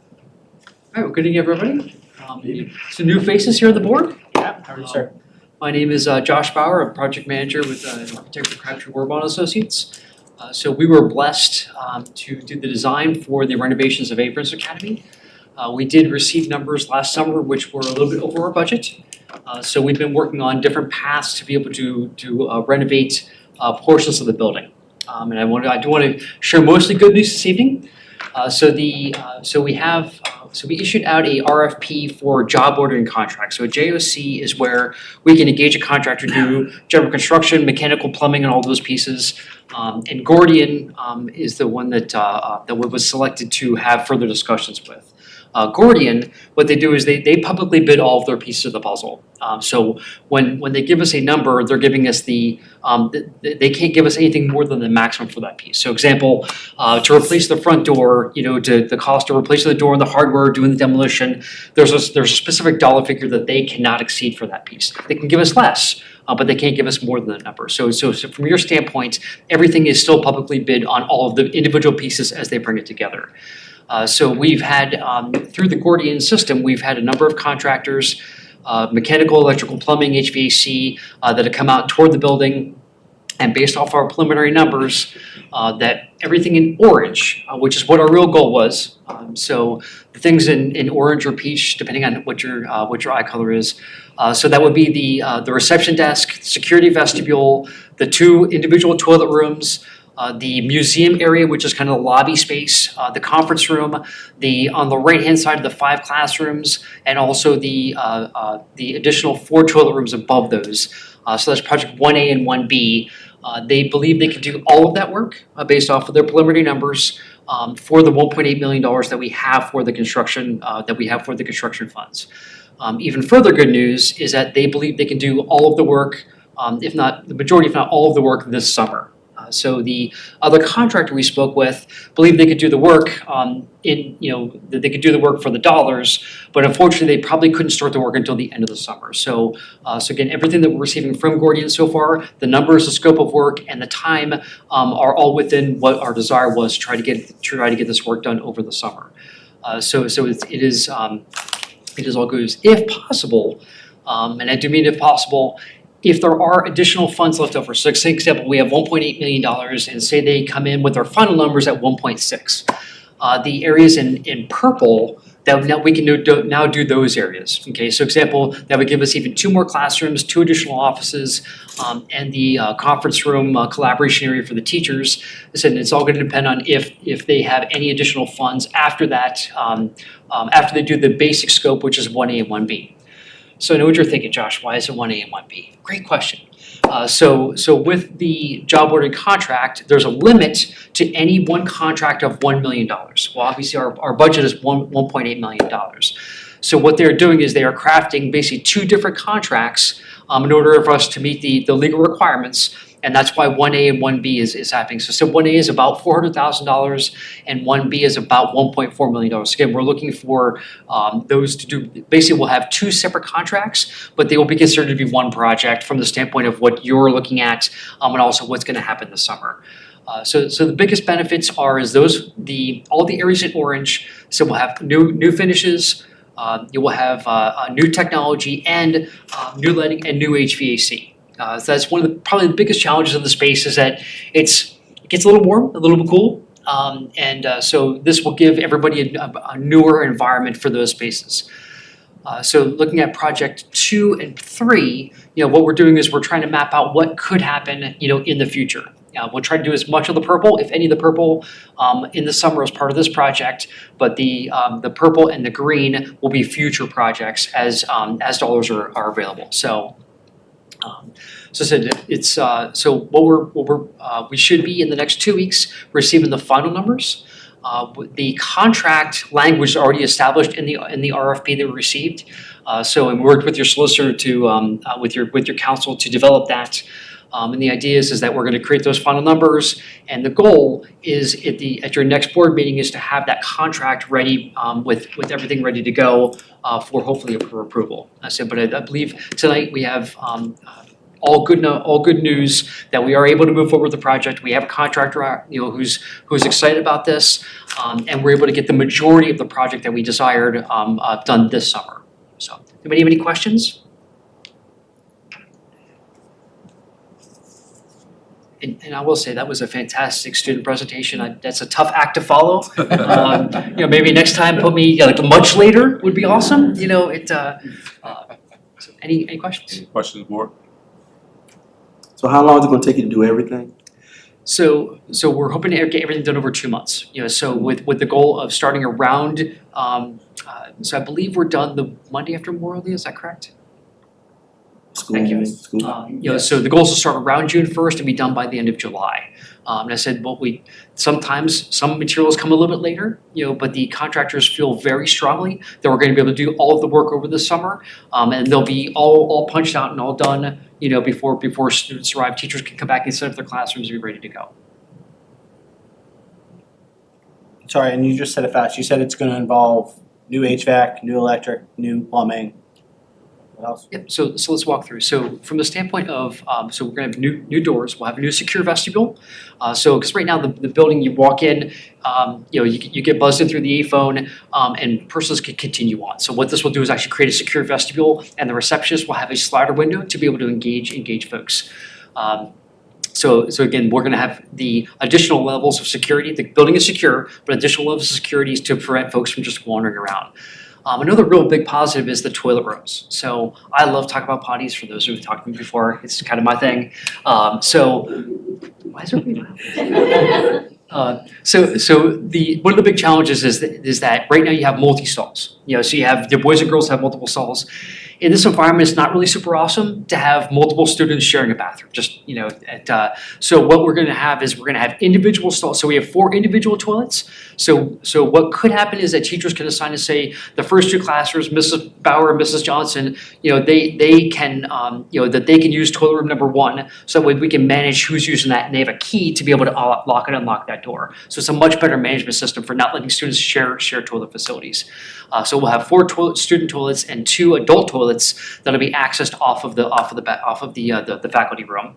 right, well, good evening, everybody. Some new faces here on the board. Yeah, how are you, sir? My name is Josh Bauer. I'm project manager with architect for Crabtree Warbon Associates. So we were blessed to do the design for the renovations of Abrams Academy. We did receive numbers last summer which were a little bit over our budget. So we've been working on different paths to be able to renovate portions of the building. And I do want to share mostly good news this evening. So we issued out a RFP for job ordering contracts. So a JOC is where we can engage a contractor to do general construction, mechanical, plumbing, and all those pieces. And Gordian is the one that was selected to have further discussions with. Gordian, what they do is they publicly bid all of their pieces of the puzzle. So when they give us a number, they're giving us they can't give us anything more than the maximum for that piece. So example, to replace the front door, the cost of replacing the door and the hardware, doing the demolition, there's a specific dollar figure that they cannot exceed for that piece. They can give us less, but they can't give us more than that number. So from your standpoint, everything is still publicly bid on all of the individual pieces as they bring it together. So we've had, through the Gordian system, we've had a number of contractors, mechanical, electrical, plumbing, HVAC, that have come out toward the building. And based off our preliminary numbers, that everything in orange, which is what our real goal was. So the things in orange or peach, depending on what your eye color is. So that would be the reception desk, security vestibule, the 2 individual toilet rooms, the museum area, which is kind of the lobby space, the conference room, on the right-hand side of the 5 classrooms, and also the additional 4 toilet rooms above those. So that's project 1A and 1B. They believe they can do all of that work based off of their preliminary numbers for the $1.8 million that we have for the construction funds. Even further good news is that they believe they can do all of the work, if not the majority, if not all of the work this summer. So the other contractor we spoke with believed they could do the work that they could do the work for the dollars, but unfortunately they probably couldn't start the work until the end of the summer. So again, everything that we're receiving from Gordian so far, the numbers, the scope of work, and the time are all within what our desire was to try to get this work done over the summer. So it is all good news. If possible, and I do mean if possible, if there are additional funds left over, so for example, we have $1.8 million and say they come in with their final numbers at 1.6. The areas in purple, that now we can now do those areas. Okay, so example, that would give us even 2 more classrooms, 2 additional offices, and the conference room collaboration area for the teachers. I said it's all going to depend on if they have any additional funds after that, after they do the basic scope, which is 1A and 1B. So I know what you're thinking, Josh, why is it 1A and 1B? Great question. So with the job ordering contract, there's a limit to any one contract of $1 million. Well, obviously our budget is $1.8 million. So what they're doing is they are crafting basically 2 different contracts in order for us to meet the legal requirements. And that's why 1A and 1B is happening. So 1A is about $400,000 and 1B is about $1.4 million. Again, we're looking for those to do, basically we'll have 2 separate contracts, but they will be considered to be one project from the standpoint of what you're looking at and also what's going to happen this summer. So the biggest benefits are all the areas in orange. So we'll have new finishes, you will have new technology and new lighting and new HVAC. So that's one of probably the biggest challenges of the space is that it gets a little warm, a little bit cool. So this will give everybody a newer environment for those spaces. So looking at project 2 and 3, what we're doing is we're trying to map out what could happen, in the future. We'll try to do as much of the purple, if any of the purple, in the summer as part of this project, but the purple and the green will be future projects as dollars are available. So I said it's so we should be in the next 2 weeks receiving the final numbers. The contract language is already established in the RFP that we received. So we worked with your solicitor to with your counsel to develop that. And the idea is that we're going to create those final numbers, and the goal is at your next board meeting is to have that contract ready with everything ready to go for hopefully for approval. But I believe tonight we have all good news that we are able to move forward with the project. We have a contractor who's excited about this, and we're able to get the majority of the project that we desired done this summer. So, anybody have any questions? And I will say that was a fantastic student presentation. That's a tough act to follow. Maybe next time put me like much later would be awesome. So any questions? Any questions, board? So how long is it gonna take you to do everything? So we're hoping to get everything done over 2 months, so with the goal of starting around, so I believe we're done the Monday after Memorial Day, is that correct? Thank you. So the goal is to start around June 1st and be done by the end of July. And I said, sometimes some materials come a little bit later, but the contractors feel very strongly that we're going to be able to do all of the work over the summer. And they'll be all punched out and all done, before students arrive. Teachers can come back and set up their classrooms and be ready to go. Sorry, and you just said it fast. You said it's going to involve new HVAC, new electric, new plumbing. What else? Yep, so let's walk through. So from the standpoint of, so we're gonna have new doors, we'll have a new secure vestibule. Because right now the building, you walk in, you get buzzed in through the A-phone, and persons can continue on. So what this will do is actually create a secure vestibule, and the receptionist will have a slider window to be able to engage folks. So again, we're gonna have the additional levels of security. The building is secure, but additional levels of security is to prevent folks from just wandering around. Another real big positive is the toilet rooms. So I love talking about potties. For those who've talked to me before, it's kind of my thing. Why is everybody laughing? One of the big challenges is that right now you have multi-stalls. So you have the boys and girls have multiple stalls. In this environment, it's not really super awesome to have multiple students sharing a bathroom. So what we're going to have is we're going to have individual stalls. So we have 4 individual toilets. So what could happen is that teachers can assign to say the first 2 classrooms, Mrs. Bauer and Mrs. Johnson, they can that they can use toilet room number 1. So that way we can manage who's using that, and they have a key to be able to lock and unlock that door. So it's a much better management system for not letting students share toilet facilities. So we'll have 4 student toilets and 2 adult toilets that'll be accessed off of the faculty room.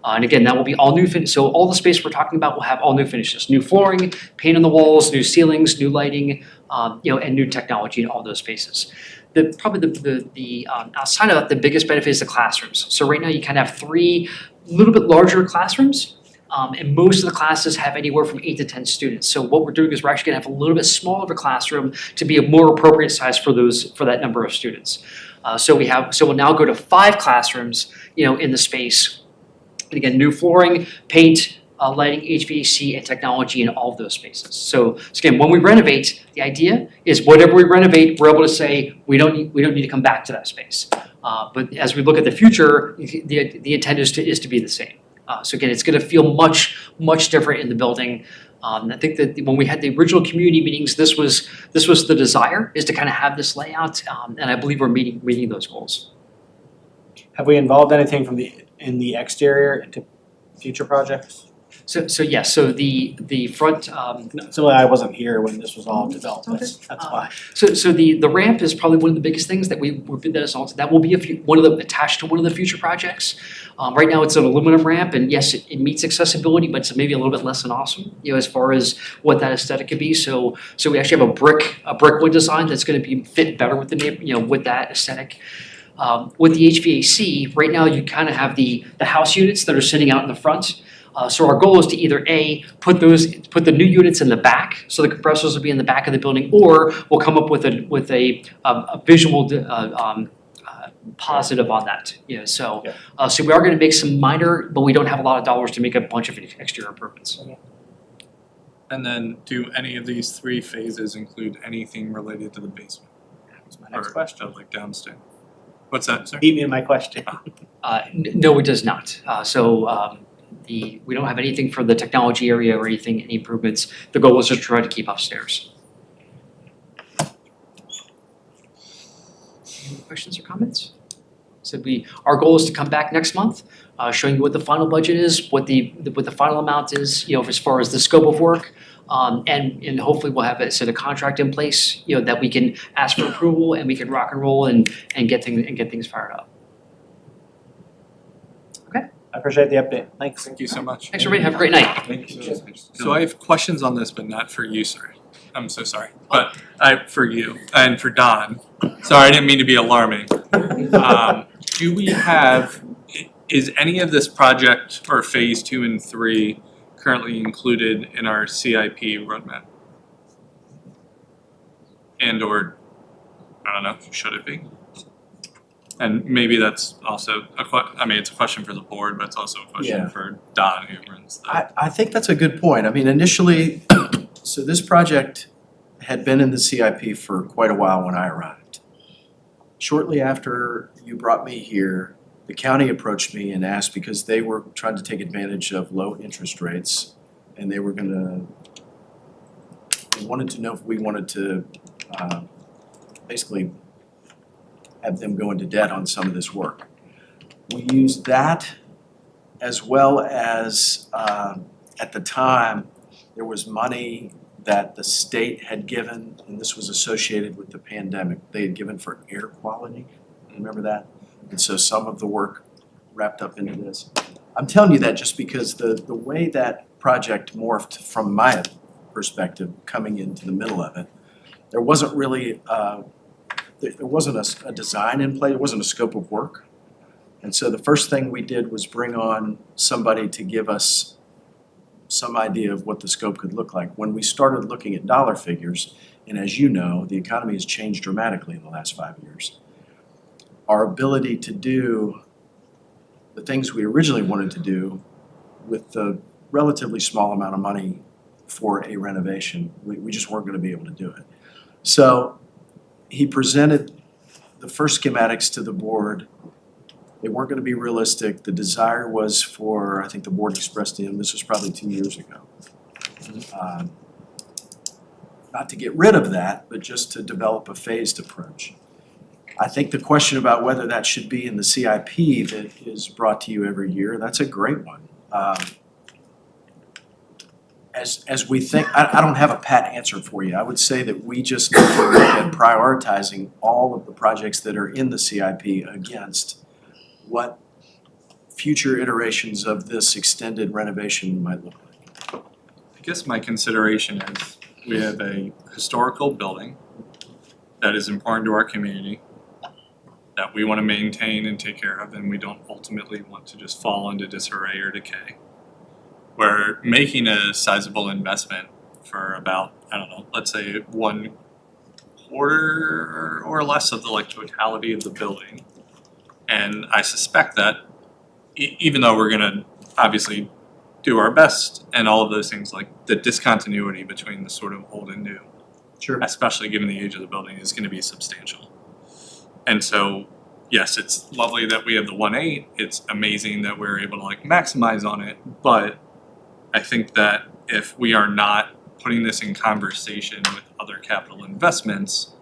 And again, that will be all new so all the space we're talking about will have all new finishes, new flooring, paint on the walls, new ceilings, new lighting, and new technology in all those spaces. Probably outside of that, the biggest benefit is the classrooms. So right now you kind of have 3 little bit larger classrooms. And most of the classes have anywhere from 8 to 10 students. So what we're doing is we're actually gonna have a little bit smaller of a classroom to be a more appropriate size for that number of students. So we'll now go to 5 classrooms, in the space. And again, new flooring, paint, lighting, HVAC, and technology in all of those spaces. So again, when we renovate, the idea is whatever we renovate, we're able to say we don't need to come back to that space. But as we look at the future, the intent is to be the same. So again, it's going to feel much different in the building. I think that when we had the original community meetings, this was the desire, is to kind of have this layout, and I believe we're meeting those goals. Have we involved anything in the exterior into future projects? So yes, so the front. So I wasn't here when this was all developed. That's why. So the ramp is probably one of the biggest things that that will be attached to one of the future projects. Right now it's an aluminum ramp, and yes, it meets accessibility, but it's maybe a little bit less than awesome, as far as what that aesthetic could be. So we actually have a brick wood design that's going to fit better with with that aesthetic. With the HVAC, right now you kind of have the house units that are sitting out in the front. So our goal is to either put the new units in the back, so the compressors will be in the back of the building, or we'll come up with a visual positive on that. So we are going to make some minor, but we don't have a lot of dollars to make a bunch of exterior improvements. And then, do any of these 3 phases include anything related to the basement? That was my next question. Like downstairs? What's that, sir? Beat me in my question. No, it does not. We don't have anything for the technology area or any improvements. The goal is just to try to keep upstairs. Any questions or comments? So our goal is to come back next month, showing you what the final budget is, what the final amount is, as far as the scope of work, and hopefully we'll have a contract in place, that we can ask for approval and we can rock and roll and get things fired up. I appreciate the update. Thanks. Thank you so much. Thanks, everybody. Have a great night. Thank you. So I have questions on this, but not for you, sir. I'm so sorry. But for you and for Don. Sorry, I didn't mean to be alarming. Is any of this project or phase 2 and 3 currently included in our CIP roadmap? And or, I don't know, should it be? And maybe that's also it's a question for the board, but it's also a question Yeah. for Don, who runs the. I think that's a good point. I mean, initially, so this project had been in the CIP for quite a while when I arrived. Shortly after you brought me here, the county approached me and asked, because they were trying to take advantage of low interest rates, and they wanted to know if we wanted to basically have them go into debt on some of this work. We used that, as well as at the time, there was money that the state had given, and this was associated with the pandemic. They had given for air quality, remember that? And so some of the work wrapped up into this. I'm telling you that just because the way that project morphed from my perspective, coming into the middle of it, there wasn't really there wasn't a design in play, there wasn't a scope of work. And so the first thing we did was bring on somebody to give us some idea of what the scope could look like. When we started looking at dollar figures, and as you know, the economy has changed dramatically in the last 5 years. Our ability to do the things we originally wanted to do with the relatively small amount of money for a renovation, we just weren't going to be able to do it. So he presented the first schematics to the board. They weren't going to be realistic. The desire was for, I think the board expressed to him, this was probably 2 years ago. Not to get rid of that, but just to develop a phased approach. I think the question about whether that should be in the CIP that is brought to you every year, that's a great one. As we think, I don't have a pat answer for you. I would say that we just need to look at prioritizing all of the projects that are in the CIP against what future iterations of this extended renovation might look like. I guess my consideration is we have a historical building that is important to our community, that we want to maintain and take care of, and we don't ultimately want to just fall into disarray or decay. We're making a sizable investment for about, I don't know, let's say 1/4 or less of the totality of the building. And I suspect that even though we're gonna obviously do our best and all of those things, like the discontinuity between the sort of old and new, Sure. especially given the age of the building, is gonna be substantial. And so, yes, it's lovely that we have the 1.8, it's amazing that we're able to maximize on it, but I think that if we are not putting this in conversation with other capital investments,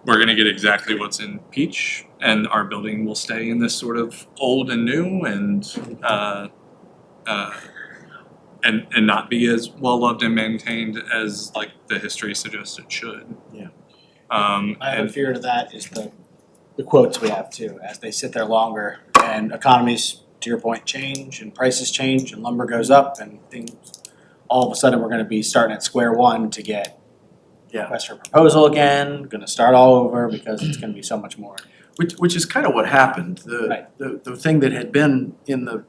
we're gonna get exactly what's in Peach, and our building will stay in this sort of old and new and not be as well loved and maintained as the history suggests it should. Yeah. I have a fear to that is the quotes we have too, as they sit there longer and economies, to your point, change and prices change and lumber goes up and things, all of a sudden we're gonna be starting at square one to get request for proposal again, gonna start all over because it's gonna be so much more. Which is kind of what happened. The thing that had been in the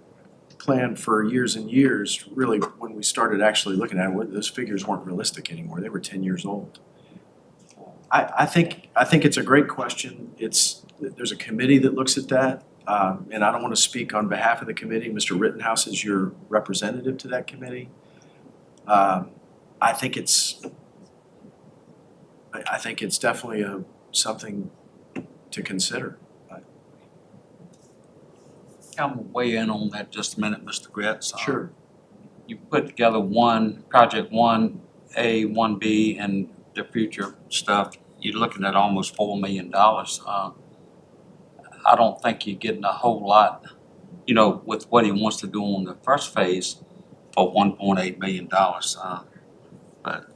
plan for years and years, really, when we started actually looking at it, those figures weren't realistic anymore. They were 10 years old. I think it's a great question. There's a committee that looks at that, and I don't want to speak on behalf of the committee. Mr. Rittenhouse is your representative to that committee. I think it's definitely something to consider. I'm gonna weigh in on that just a minute, Mr. Gretz. Sure. You put together project 1A, 1B, and the future stuff, you're looking at almost $4 million. I don't think you're getting a whole lot, with what he wants to do on the first phase for $1.8 million. But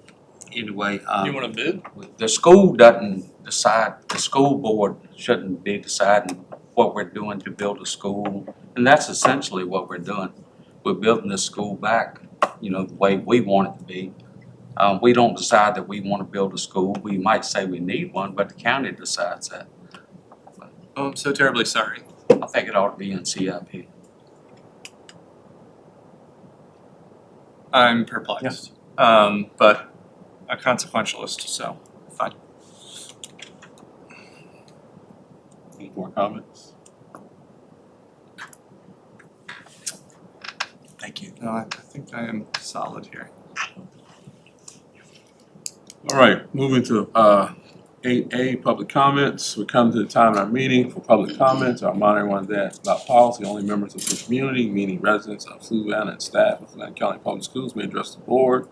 anyway. You wanna bid? The school doesn't decide, the school board shouldn't be deciding what we're doing to build a school. And that's essentially what we're doing. We're building the school back, the way we want it to be. We don't decide that we want to build a school. We might say we need one, but the county decides that. Oh, I'm so terribly sorry. I think it ought to be in CIP. I'm perplexed. But a consequentialist, so fine. more comments? Thank you. No, I think I am solid here. All right, moving to 8A, public comments. We come to the time in our meeting for public comments. Our monitoring one that about policy, only members of the community, meaning residents of Fluvanna and staff of Fluvanna County Public Schools may address the board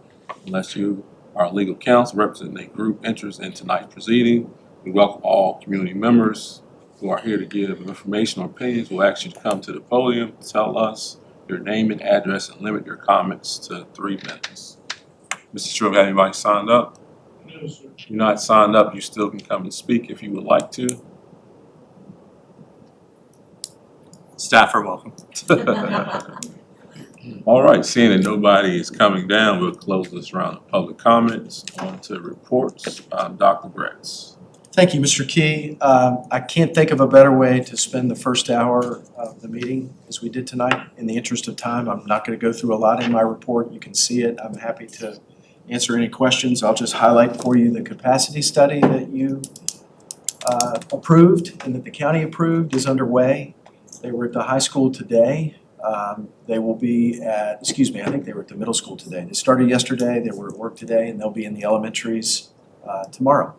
unless you are a legal counsel representing a group interest in tonight's proceeding. We welcome all community members who are here to give information or opinions. We'll ask you to come to the podium, tell us your name and address, and limit your comments to 3 minutes. Mr. Stewart, have anybody signed up? No, sir. If you're not signed up, you still can come and speak if you would like to. Staff are welcome. All right, seeing that nobody is coming down, we'll close this round of public comments. On to reports. Dr. Gretz. Thank you, Mr. Key. I can't think of a better way to spend the first hour of the meeting as we did tonight. In the interest of time, I'm not going to go through a lot in my report. You can see it. I'm happy to answer any questions. I'll just highlight for you the capacity study that you approved and that the county approved is underway. They were at the high school today. They will be at, I think they were at the middle school today. They started yesterday, they were at work today, and they'll be in the elementaries tomorrow.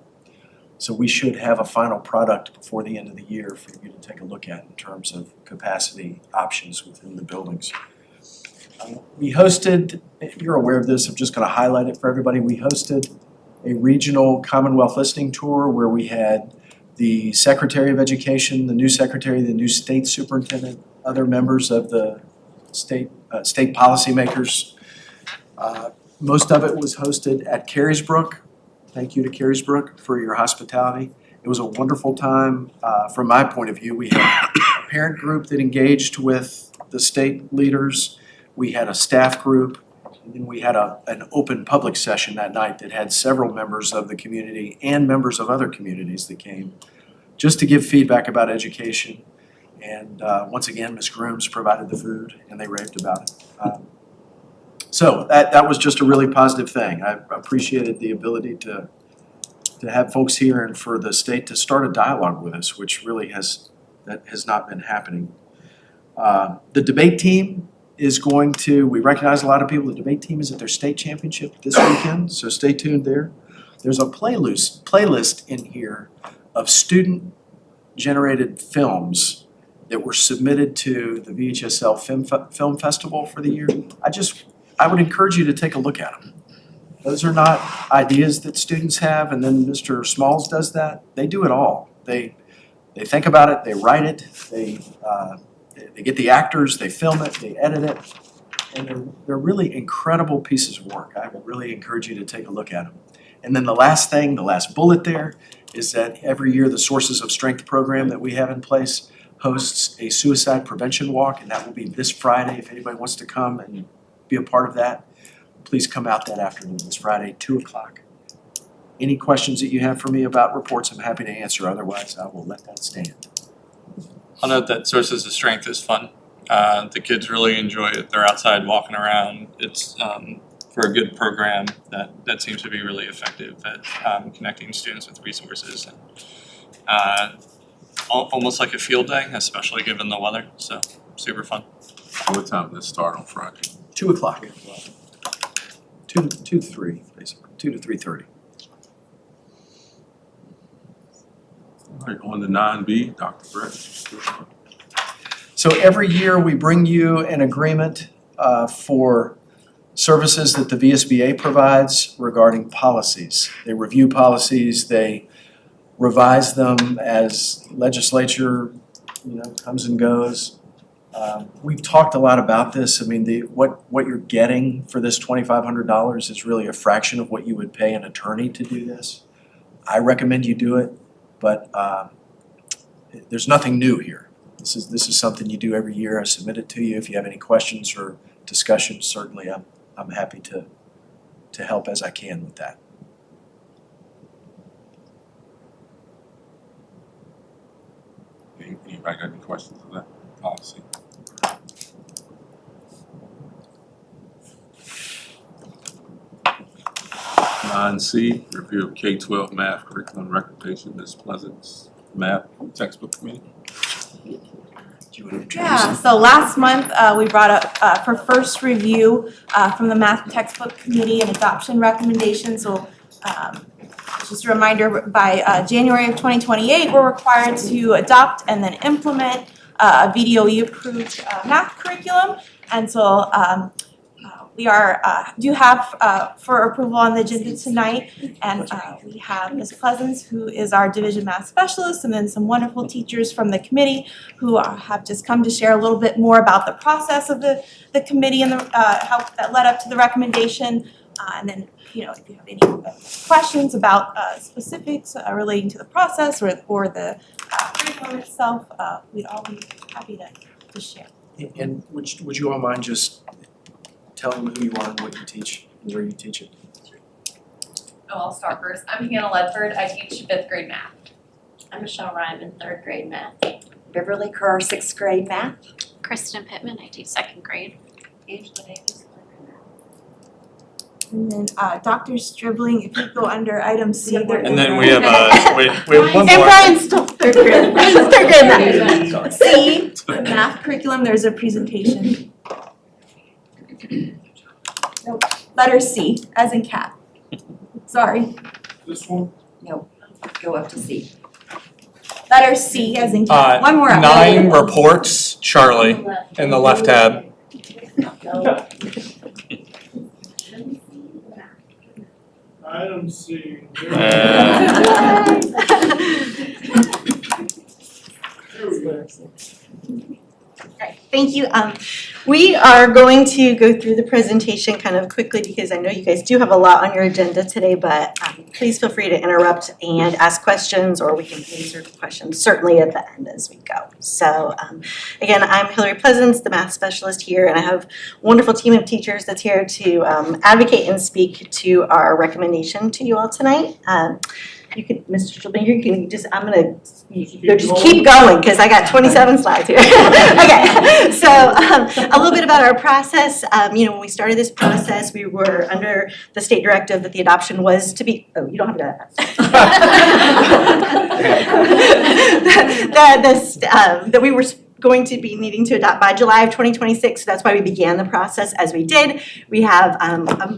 So we should have a final product before the end of the year for you to take a look at in terms of capacity options within the buildings. We hosted, if you're aware of this, I'm just going to highlight it for everybody. We hosted a regional Commonwealth listening tour where we had the Secretary of Education, the new Secretary, the new State Superintendent, other members of the state policymakers. Most of it was hosted at Carysbrook. Thank you to Carysbrook for your hospitality. It was a wonderful time. From my point of view, we had a parent group that engaged with the state leaders. We had a staff group, and then we had an open public session that night that had several members of the community and members of other communities that came just to give feedback about education. And once again, Ms. Grooms provided the food, and they raved about it. So that was just a really positive thing. I appreciated the ability to have folks here and for the state to start a dialogue with us, which really has not been happening. The debate team is going to, we recognize a lot of people, the debate team is at their state championship this weekend, so stay tuned there. There's a playlist in here of student-generated films that were submitted to the VHSL Film Festival for the year. I would encourage you to take a look at them. Those are not ideas that students have, and then Mr. Smalls does that. They do it all. They think about it, they write it, they get the actors, they film it, they edit it, and they're really incredible pieces of work. I would really encourage you to take a look at them. And then the last bullet there, is that every year the Sources of Strength program that we have in place hosts a suicide prevention walk, and that will be this Friday. If anybody wants to come and be a part of that, please come out that afternoon, this Friday, 2 o'clock. Any questions that you have for me about reports, I'm happy to answer. Otherwise, I will let that stand. I'll note that Sources of Strength is fun. The kids really enjoy it. They're outside walking around. It's for a good program that seems to be really effective at connecting students with resources. And, almost like a field day, especially given the weather. So super fun. What time does it start on Friday? 2 o'clock. 2 to 3, basically. 2 to 3:30. All right, on to 9B, Dr. Brett. So every year we bring you an agreement for services that the VSBA provides regarding policies. They review policies, they revise them as legislature, comes and goes. We've talked a lot about this. I mean, what you're getting for this $2,500 is really a fraction of what you would pay an attorney to do this. I recommend you do it, but there's nothing new here. This is something you do every year. I submit it to you. If you have any questions or discussions, certainly I'm happy to help as I can with that. Anybody got any questions on that policy? C, review of K-12 math curriculum recommendation, Ms. Pleasant's math textbook committee. Yeah, so last month, we brought up for first review from the math textbook committee and adoption recommendations. So just a reminder, by January of 2028, we're required to adopt and then implement a VDOE approved math curriculum. And so we do have for approval on the agenda tonight, and we have Ms. Pleasance, who is our division math specialist, and then some wonderful teachers from the committee who have just come to share a little bit more about the process of the committee and how that led up to the recommendation. And then, if you have any questions about specifics relating to the process or the curriculum itself, we'd all be happy to share. And would you all mind just telling me who you are and what you teach and where you teach it? Oh, I'll start first. I'm Hannah Ledford. I teach 5th grade math. I'm Michelle Ryman, 3rd grade math. Beverly Kerr, 6th grade math. Kristen Pittman. I teach 2nd grade. Angela Davis. And then Dr. Stribling, if you go under item C. And then we have we have one And more. Brian's still 3rd grade. Brian's 3rd grade math. C, the math curriculum, there's a presentation. Nope, letter C, as in cat. Sorry. This one? No, go up to C. Letter C, as in cat. One more. 9 reports, Charlie, in the left tab. Item C. Thank you. We are going to go through the presentation kind of quickly because I know you guys do have a lot on your agenda today, but please feel free to interrupt and ask questions, or we can answer questions certainly at the end as we go. So again, I'm Hillary Pleasance, the math specialist here, and I have a wonderful team of teachers that's here to advocate and speak to our recommendation to you all tonight. You could, Mr. Stribling, you can just, just keep going because I got 27 slides here. Okay, so a little bit about our process. When we started this process, we were under the state directive that the adoption was to be, you don't have to. That we were going to be needing to adopt by July of 2026. So that's why we began the process as we did. We have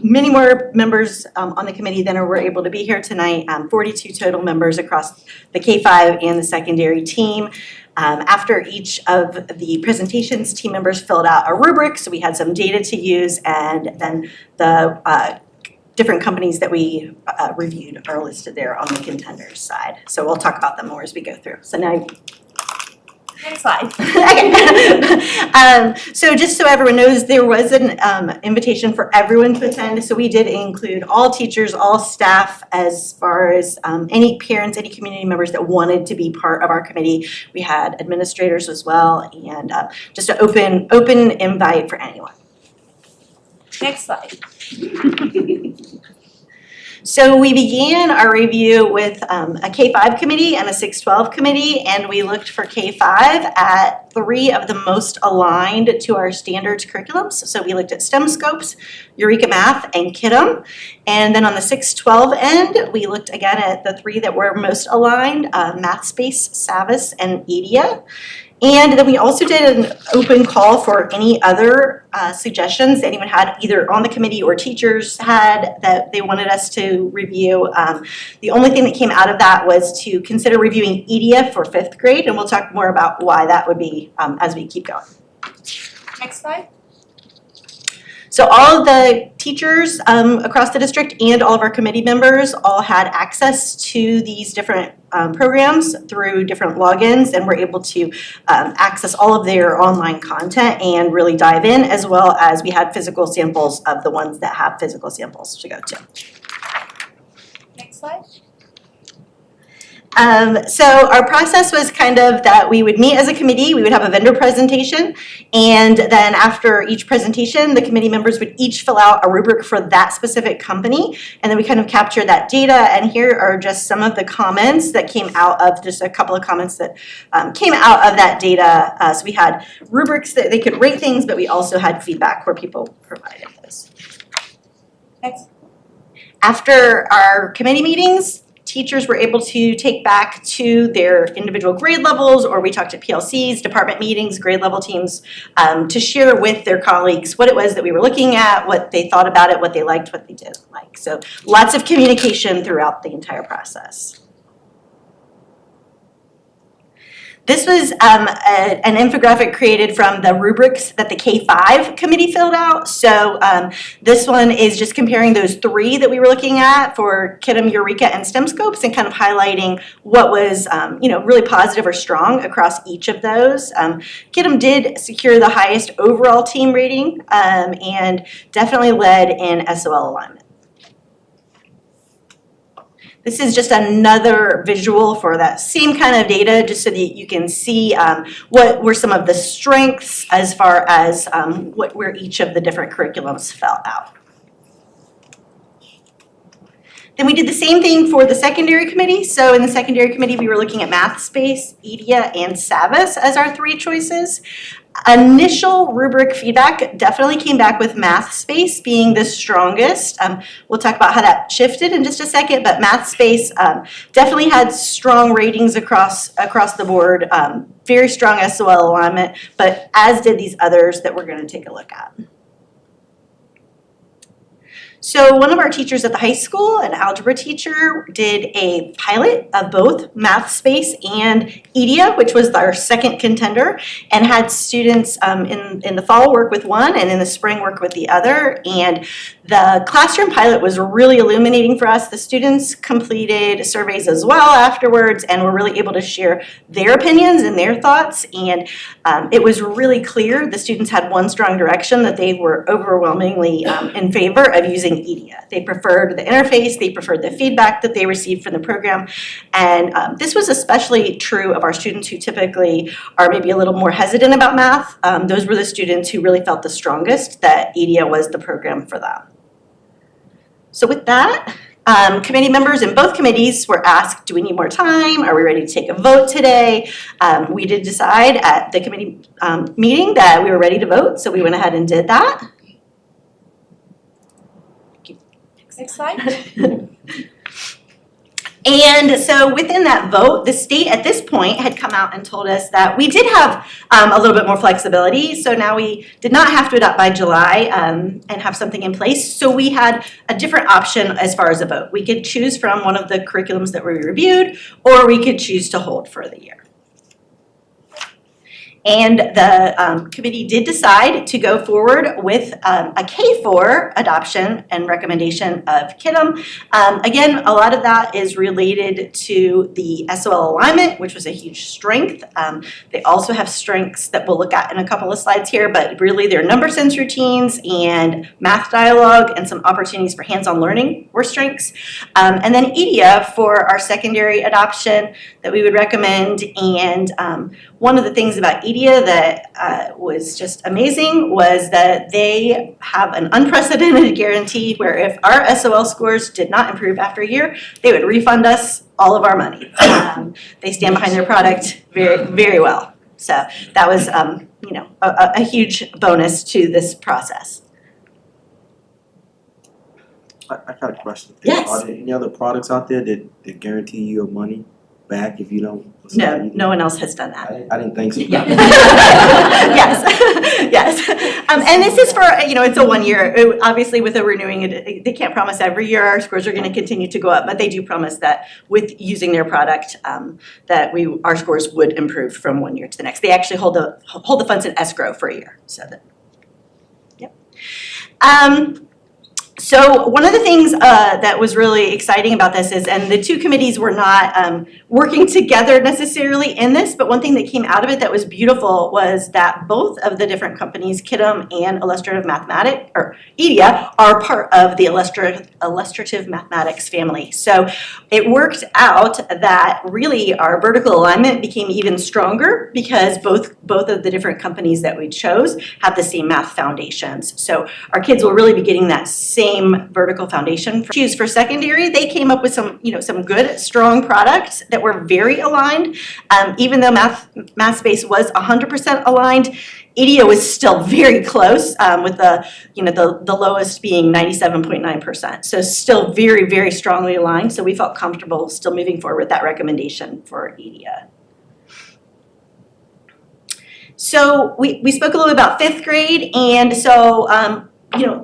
many more members on the committee than were able to be here tonight, 42 total members across the K-5 and the secondary team. After each of the presentations, team members filled out a rubric, so we had some data to use, and then the different companies that we reviewed are listed there on the contenders side. So we'll talk about them more as we go through. So now Next slide. Okay. So just so everyone knows, there was an invitation for everyone to attend. So we did include all teachers, all staff, as far as any parents, any community members that wanted to be part of our committee. We had administrators as well, and just an open invite for anyone. Next slide. So we began our review with a K-5 committee and a 612 committee, and we looked for K-5 at 3 of the most aligned to our standards curriculums. So we looked at STEM Scopes, Eureka Math, and KIDM. And then on the 612 end, we looked again at the 3 that were most aligned, MathSpace, Savvis, and EDIA. And then we also did an open call for any other suggestions that anyone had, either on the committee or teachers had, that they wanted us to review. The only thing that came out of that was to consider reviewing EDIA for 5th grade, and we'll talk more about why that would be as we keep going. Next slide. So all of the teachers across the district and all of our committee members all had access to these different programs through different logins, and were able to access all of their online content and really dive in, as well as we had physical samples of the ones that have physical samples to go to. Next slide. So our process was kind of that we would meet as a committee, we would have a vendor presentation, and then after each presentation, the committee members would each fill out a rubric for that specific company, and then we kind of captured that data, and here are just some of the comments that came out of, just a couple of comments that came out of that data. So we had rubrics that they could rate things, but we also had feedback where people provided those. Next. After our committee meetings, teachers were able to take back to their individual grade levels, or we talked at PLCs, department meetings, grade level teams, to share with their colleagues what it was that we were looking at, what they thought about it, what they liked, what they didn't like. So lots of communication throughout the entire process. This was an infographic created from the rubrics that the K-5 committee filled out. So this one is just comparing those three that we were looking at for KIDM, Eureka, and STEM scopes, and kind of highlighting what was really positive or strong across each of those. KIDM did secure the highest overall team rating and definitely led in SOL alignment. This is just another visual for that same kind of data, just so that you can see what were some of the strengths as far as where each of the different curriculums fell out. Then we did the same thing for the secondary committee. So in the secondary committee, we were looking at MathSpace, EDIA, and Savvis as our three choices. Initial rubric feedback definitely came back with MathSpace being the strongest. We'll talk about how that shifted in just a second, but MathSpace definitely had strong ratings across the board, very strong SOL alignment, but as did these others that we're going to take a look at. So one of our teachers at the high school, an algebra teacher, did a pilot of both MathSpace and EDIA, which was our second contender, and had students in the fall work with one and in the spring work with the other. And the classroom pilot was really illuminating for us. The students completed surveys as well afterwards and were really able to share their opinions and their thoughts. And it was really clear the students had one strong direction, that they were overwhelmingly in favor of using EDIA. They preferred the interface, they preferred the feedback that they received from the program. And this was especially true of our students who typically are maybe a little more hesitant about math. Those were the students who really felt the strongest that EDIA was the program for them. So with that, committee members in both committees were asked, do we need more time? Are we ready to take a vote today? We did decide at the committee meeting that we were ready to vote, so we went ahead and did that. Next slide. And so within that vote, the state at this point had come out and told us that we did have a little bit more flexibility. So now we did not have to adopt by July and have something in place. So we had a different option as far as a vote. We could choose from one of the curriculums that we reviewed, or we could choose to hold for the year. And the committee did decide to go forward with a K4 adoption and recommendation of KIDM. Again, a lot of that is related to the SOL alignment, which was a huge strength. They also have strengths that we'll look at in a couple of slides here, but really their number sense routines and math dialogue and some opportunities for hands-on learning were strengths. And then EDIA for our secondary adoption that we would recommend. And one of the things about EDIA that was just amazing was that they have an unprecedented guarantee where if our SOL scores did not improve after a year, they would refund us all of our money. They stand behind their product very, very well. So that was, a huge bonus to this process. I got a question. Yes. Are there any other products out there that guarantee you your money back if you don't? No, no one else has done that. I didn't think so. Yeah. yes. And this is for, it's a 1 year. Obviously, with a renewing, they can't promise every year our scores are going to continue to go up, but they do promise that with using their product, that our scores would improve from 1 year to the next. They actually hold the funds in escrow for a year. So that, yep. So one of the things that was really exciting about this is, and the two committees were not working together necessarily in this, but one thing that came out of it that was beautiful was that both of the different companies, KIDM and Illustrative Mathematics, or EDIA, are part of the illustrative mathematics family. So it worked out that really our vertical alignment became even stronger because both of the different companies that we chose have the same math foundations. So our kids will really be getting that same vertical foundation. For secondary, they came up with some good, strong products that were very aligned. Even though MathSpace was 100% aligned, EDIA was still very close, with the lowest being 97.9%. So still very, very strongly aligned. So we felt comfortable still moving forward with that recommendation for EDIA. So we spoke a little bit about 5th grade, and so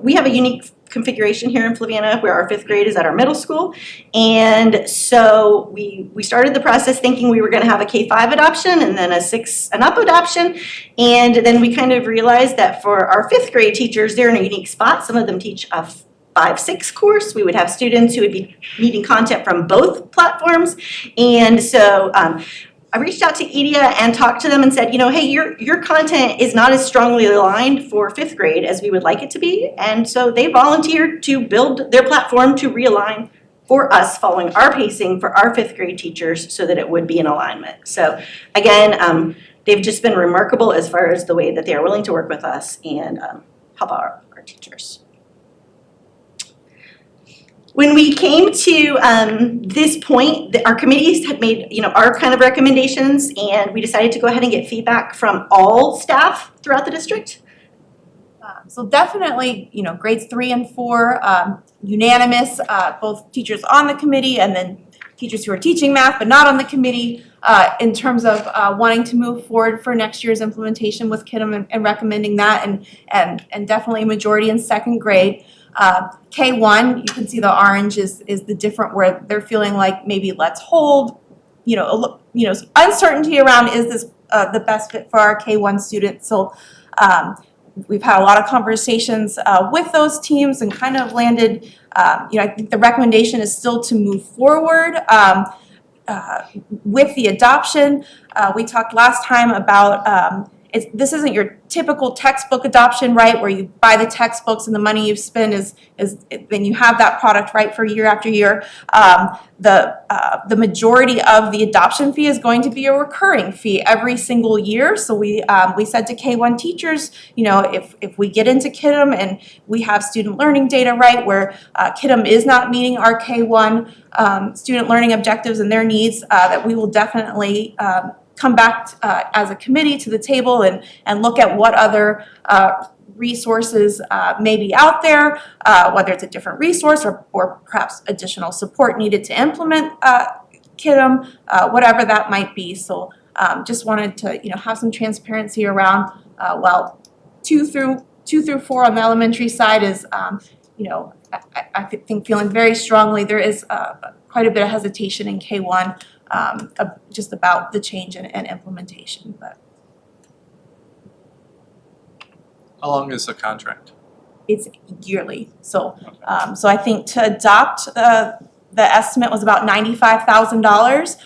we have a unique configuration here in Fluvanna where our 5th grade is at our middle school, and so we started the process thinking we were going to have a K-5 adoption and then a 6 and up adoption, and then we kind of realized that for our 5th grade teachers, they're in a unique spot. Some of them teach a 5-6 course. We would have students who would be needing content from both platforms, and so I reached out to EDIA and talked to them and said, hey, your content is not as strongly aligned for 5th grade as we would like it to be. And so they volunteered to build their platform to realign for us, following our pacing for our 5th grade teachers so that it would be in alignment. So again, they've just been remarkable as far as the way that they are willing to work with us and help our teachers. When we came to this point, our committees had made our kind of recommendations, and we decided to go ahead and get feedback from all staff throughout the district. So definitely, grades 3 and 4, unanimous, both teachers on the committee and then teachers who are teaching math but not on the committee, in terms of wanting to move forward for next year's implementation with KIDM and recommending that, and definitely a majority in 2nd grade. K1, you can see the orange is the different, where they're feeling like maybe let's hold, uncertainty around, is this the best fit for our K1 students. So we've had a lot of conversations with those teams and kind of landed, I think the recommendation is still to move forward with the adoption. We talked last time about this isn't your typical textbook adoption, right, where you buy the textbooks and the money you spend is then you have that product, right, for year after year. The majority of the adoption fee is going to be a recurring fee every single year. So we said to K1 teachers, if we get into KIDM and we have student learning data, right, where KIDM is not meeting our K1 student learning objectives and their needs, that we will definitely come back as a committee to the table and look at what other resources may be out there, whether it's a different resource or perhaps additional support needed to implement KIDM, whatever that might be. So just wanted to have some transparency around, well, 2 through 4 on the elementary side is, I think feeling very strongly there is quite a bit of hesitation in K1. Just about the change and implementation, but How long is the contract? it's yearly. So, so I think to adopt, the estimate was about $95,000.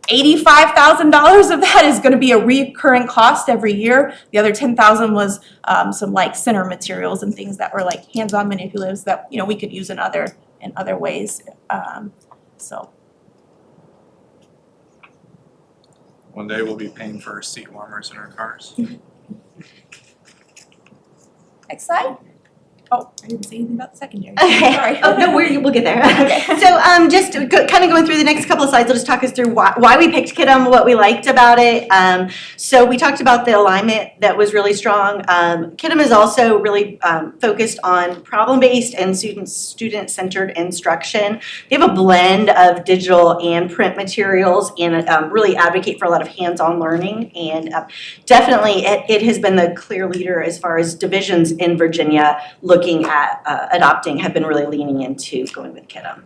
$85,000 of that is going to be a recurring cost every year. The other $10,000 was some like center materials and things that were like hands-on manipulatives that we could use in other ways. So. One day we'll be paying for seat warmers in our cars. Next slide. Oh, I didn't say anything about the secondary. Okay. Sorry. Oh, no, we'll get there. Okay. So just kind of going through the next couple of slides, I'll just talk us through why we picked KIDM, what we liked about it. So we talked about the alignment that was really strong. KIDM is also really focused on problem-based and student-centered instruction. They have a blend of digital and print materials and really advocate for a lot of hands-on learning. And definitely it has been the clear leader as far as divisions in Virginia looking at adopting, have been really leaning into going with KIDM.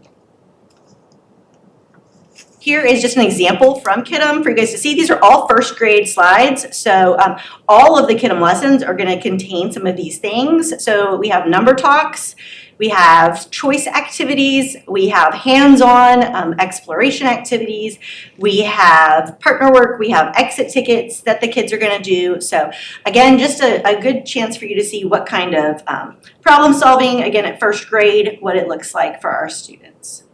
Here is just an example from KIDM for you guys to see. These are all 1st grade slides. So all of the KIDM lessons are going to contain some of these things. So we have number talks, we have choice activities, we have hands-on exploration activities, we have partner work, we have exit tickets that the kids are going to do. So again, just a good chance for you to see what kind of problem solving, again at 1st grade, what it looks like for our students.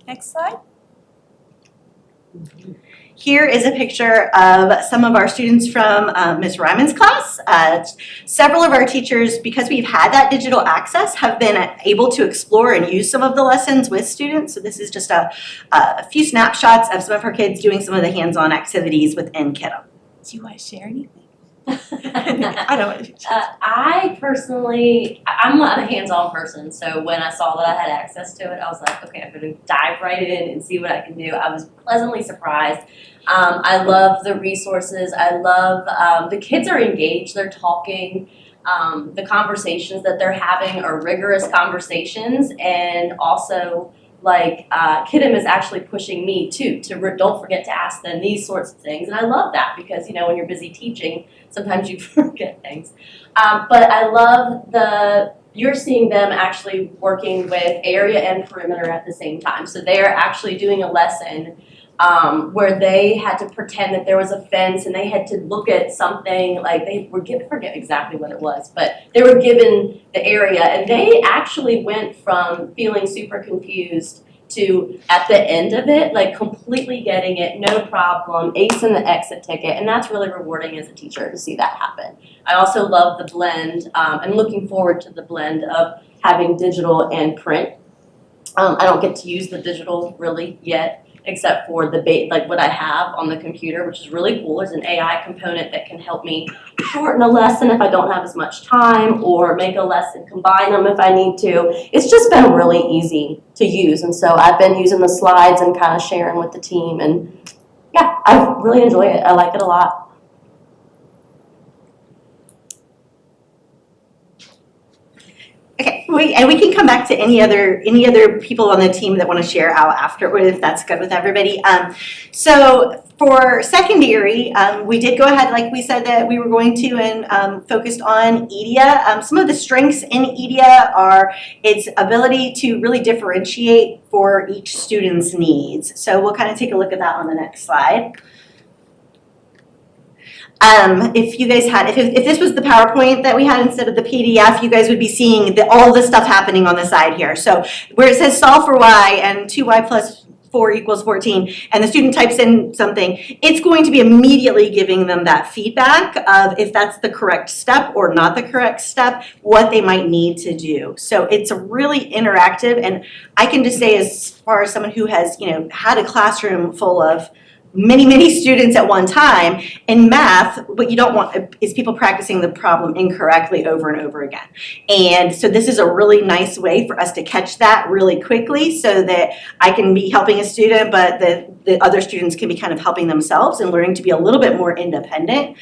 Next slide. Here is a picture of some of our students from Ms. Ryman's class. Several of our teachers, because we've had that digital access, have been able to explore and use some of the lessons with students. So this is just a few snapshots of some of her kids doing some of the hands-on activities within KIDM. Do you want to share anything? I know. I personally, I'm not a hands-on person, so when I saw that I had access to it, I was like, okay, I'm gonna dive right in and see what I can do. I was pleasantly surprised. I love the resources. I love the kids are engaged. They're talking. The conversations that they're having are rigorous conversations, and also like Kidem is actually pushing me too to don't forget to ask them these sorts of things, and I love that because when you're busy teaching, sometimes you forget things. But I love you're seeing them actually working with area and perimeter at the same time. So they are actually doing a lesson where they had to pretend that there was a fence and they had to look at something, like they were given, forget exactly what it was, but they were given the area and they actually went from feeling super confused to, at the end of it, like completely getting it, no problem, acing the exit ticket, and that's really rewarding as a teacher to see that happen. I also love the blend, and looking forward to the blend of having digital and print. I don't get to use the digital really yet, except for like what I have on the computer, which is really cool. There's an AI component that can help me shorten a lesson if I don't have as much time, or make a lesson, combine them if I need to. It's just been really easy to use, and so I've been using the slides and kind of sharing with the team, and yeah, I really enjoy it. I like it a lot. Okay, and we can come back to any other people on the team that want to share out afterward, if that's good with everybody. So for secondary, we did go ahead, like we said that we were going to, and focused on EDIA. Some of the strengths in EDIA are its ability to really differentiate for each student's needs. So we'll kind of take a look at that on the next slide. If you guys had, if this was the PowerPoint that we had instead of the PDF, you guys would be seeing all this stuff happening on the side here. So where it says solve for y and 2y plus 4 equals 14, and the student types in something, it's going to be immediately giving them that feedback of if that's the correct step or not the correct step, what they might need to do. So it's really interactive, and I can just say, as far as someone who has, had a classroom full of many students at one time, in math, what you don't want is people practicing the problem incorrectly over and over again. And so this is a really nice way for us to catch that really quickly, so that I can be helping a student, but the other students can be kind of helping themselves and learning to be a little bit more independent.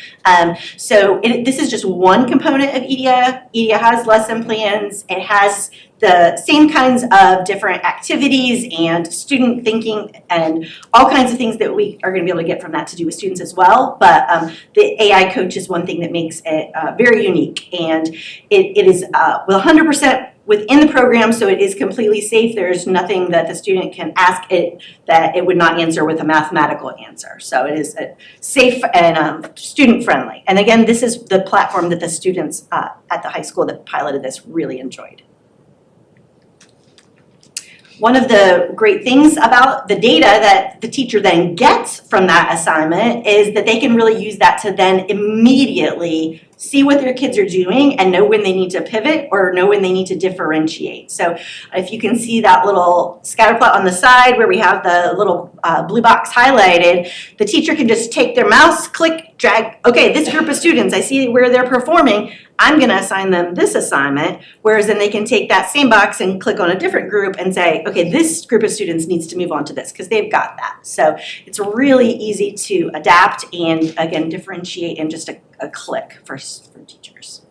So this is just one component of EDIA. EDIA has lesson plans. It has the same kinds of different activities and student thinking and all kinds of things that we are going to be able to get from that to do with students as well. But the AI coach is one thing that makes it very unique, and it is 100% within the program, so it is completely safe. There's nothing that the student can ask it that it would not answer with a mathematical answer. So it is safe and student friendly. And again, this is the platform that the students at the high school that piloted this really enjoyed. One of the great things about the data that the teacher then gets from that assignment is that they can really use that to then immediately see what their kids are doing and know when they need to pivot or know when they need to differentiate. So if you can see that little scatter plot on the side where we have the little blue box highlighted, the teacher can just take their mouse, click, drag, okay, this group of students, I see where they're performing, I'm gonna assign them this assignment, whereas then they can take that same box and click on a different group and say, okay, this group of students needs to move on to this, because they've got that. So it's really easy to adapt and, again, differentiate in just a click for teachers.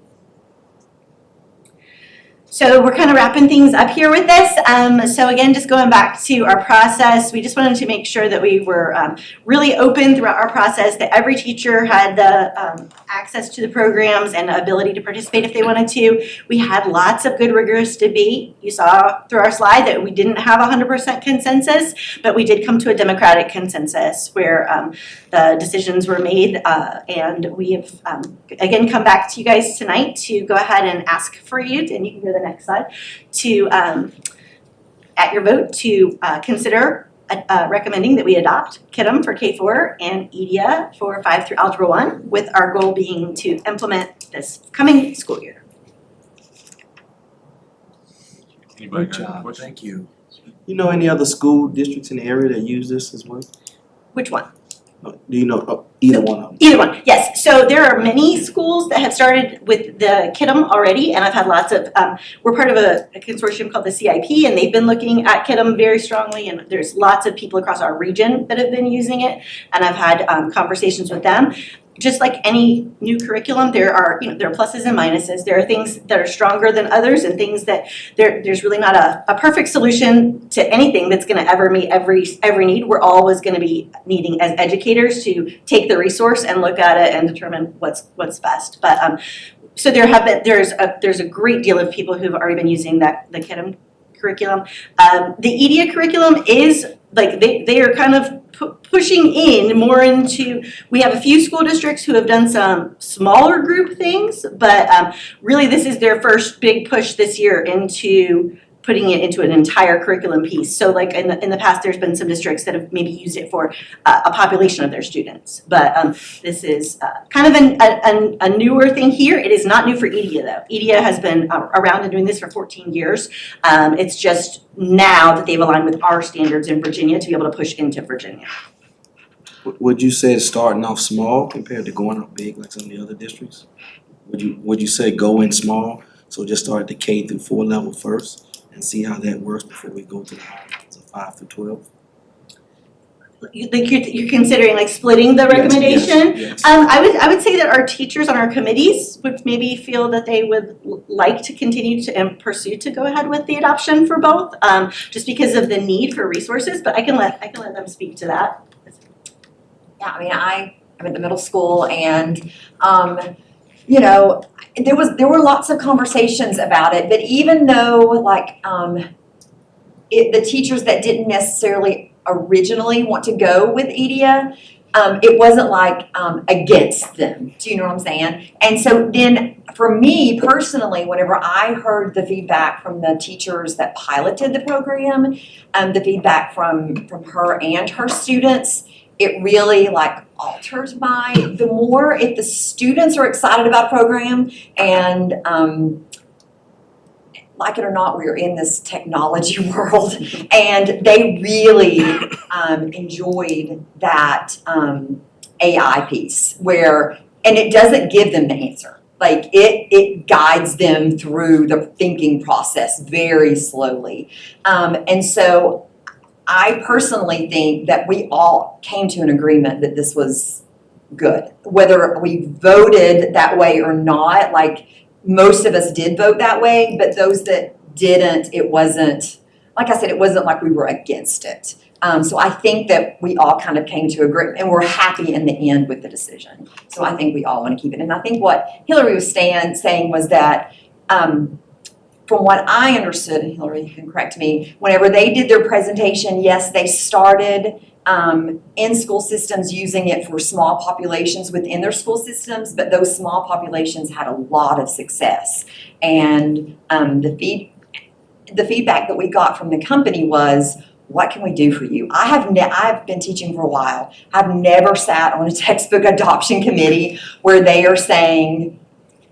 So we're kind of wrapping things up here with this. So again, just going back to our process, we just wanted to make sure that we were really open throughout our process, that every teacher had the access to the programs and the ability to participate if they wanted to. We had lots of good rigorous debate. You saw through our slide that we didn't have 100% consensus, but we did come to a democratic consensus where the decisions were made, and we have again come back to you guys tonight to go ahead and ask for you, and you can go to the next slide, to at your vote to consider recommending that we adopt KIDM for K4 and EDIA for 5 through Algebra 1, with our goal being to implement this coming school year. Anybody Good got any job, questions? thank you. You know any other school districts in the area that use this as well? Which one? Do you know either one of them? Either one, yes. So there are many schools that have started with the KIDM already, and I've had lots of, we're part of a consortium called the CIP, and they've been looking at KIDM very strongly, and there's lots of people across our region that have been using it, and I've had conversations with them. Just like any new curriculum, there are pluses and minuses. There are things that are stronger than others, and things that there's really not a perfect solution to anything that's going to ever meet every need. We're always going to be needing as educators to take the resource and look at it and determine what's best. But so there's a great deal of people who've already been using the KIDM curriculum. The EDIA curriculum is like they are kind of pushing in more into, we have a few school districts who have done some smaller group things, but really this is their first big push this year into putting it into an entire curriculum piece. So like in the past, there's been some districts that have maybe used it for a population of their students. But this is kind of a newer thing here. It is not new for EDIA though. EDIA has been around and doing this for 14 years. It's just now that they've aligned with our standards in Virginia to be able to push into Virginia. Would you say it's starting off small compared to going up big like some of the other districts? Would you say go in small, so just start at the K through 4 level first and see how that works before we go to the higher levels of 5 through 12? You're considering like splitting the recommendation? Yes. I would say that our teachers on our committees would maybe feel that they would like to continue to and pursue to go ahead with the adoption for both, just because of the need for resources, but I can let them speak to that. Yeah, I mean, I'm at the middle school, and you know, there were lots of conversations about it, but even though like the teachers that didn't necessarily originally want to go with EDIA, it wasn't like against them. Do you know what I'm saying? And so then for me personally, whenever I heard the feedback from the teachers that piloted the program, the feedback from her and her students, it really like alters the more if the students are excited about a program and like it or not, we're in this technology world, and they really enjoyed that AI piece where, and it doesn't give them the answer. Like it guides them through the thinking process very slowly. And so I personally think that we all came to an agreement that this was good. Whether we voted that way or not, like most of us did vote that way, but those that didn't, it wasn't, like I said, it wasn't like we were against it. So I think that we all kind of came to agreement and we're happy in the end with the decision. So I think we all want to keep it. And I think what Hillary was saying was that from what I understood, and Hillary, you can correct me, whenever they did their presentation, yes, they started in school systems using it for small populations within their school systems, but those small populations had a lot of success. And the feedback that we got from the company was, what can we do for you? I've been teaching for a while. I've never sat on a textbook adoption committee where they are saying,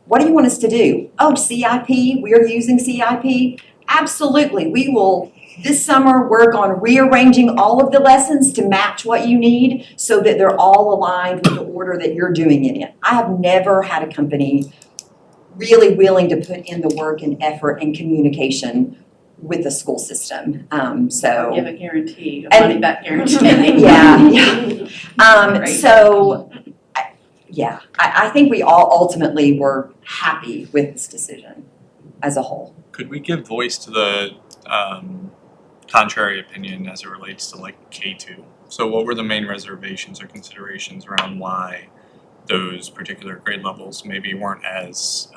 what do you want us to do? Oh, CIP, we are using CIP. Absolutely, we will, this summer, work on rearranging all of the lessons to match what you need so that they're all aligned with the order that you're doing it in. I have never had a company really willing to put in the work and effort and communication with the school system. So Give a guarantee, a money back guarantee. Yeah. I think we all ultimately were happy with this decision as a whole. Could we give voice to the contrary opinion as it relates to like K2? So what were the main reservations or considerations around why those particular grade levels maybe weren't as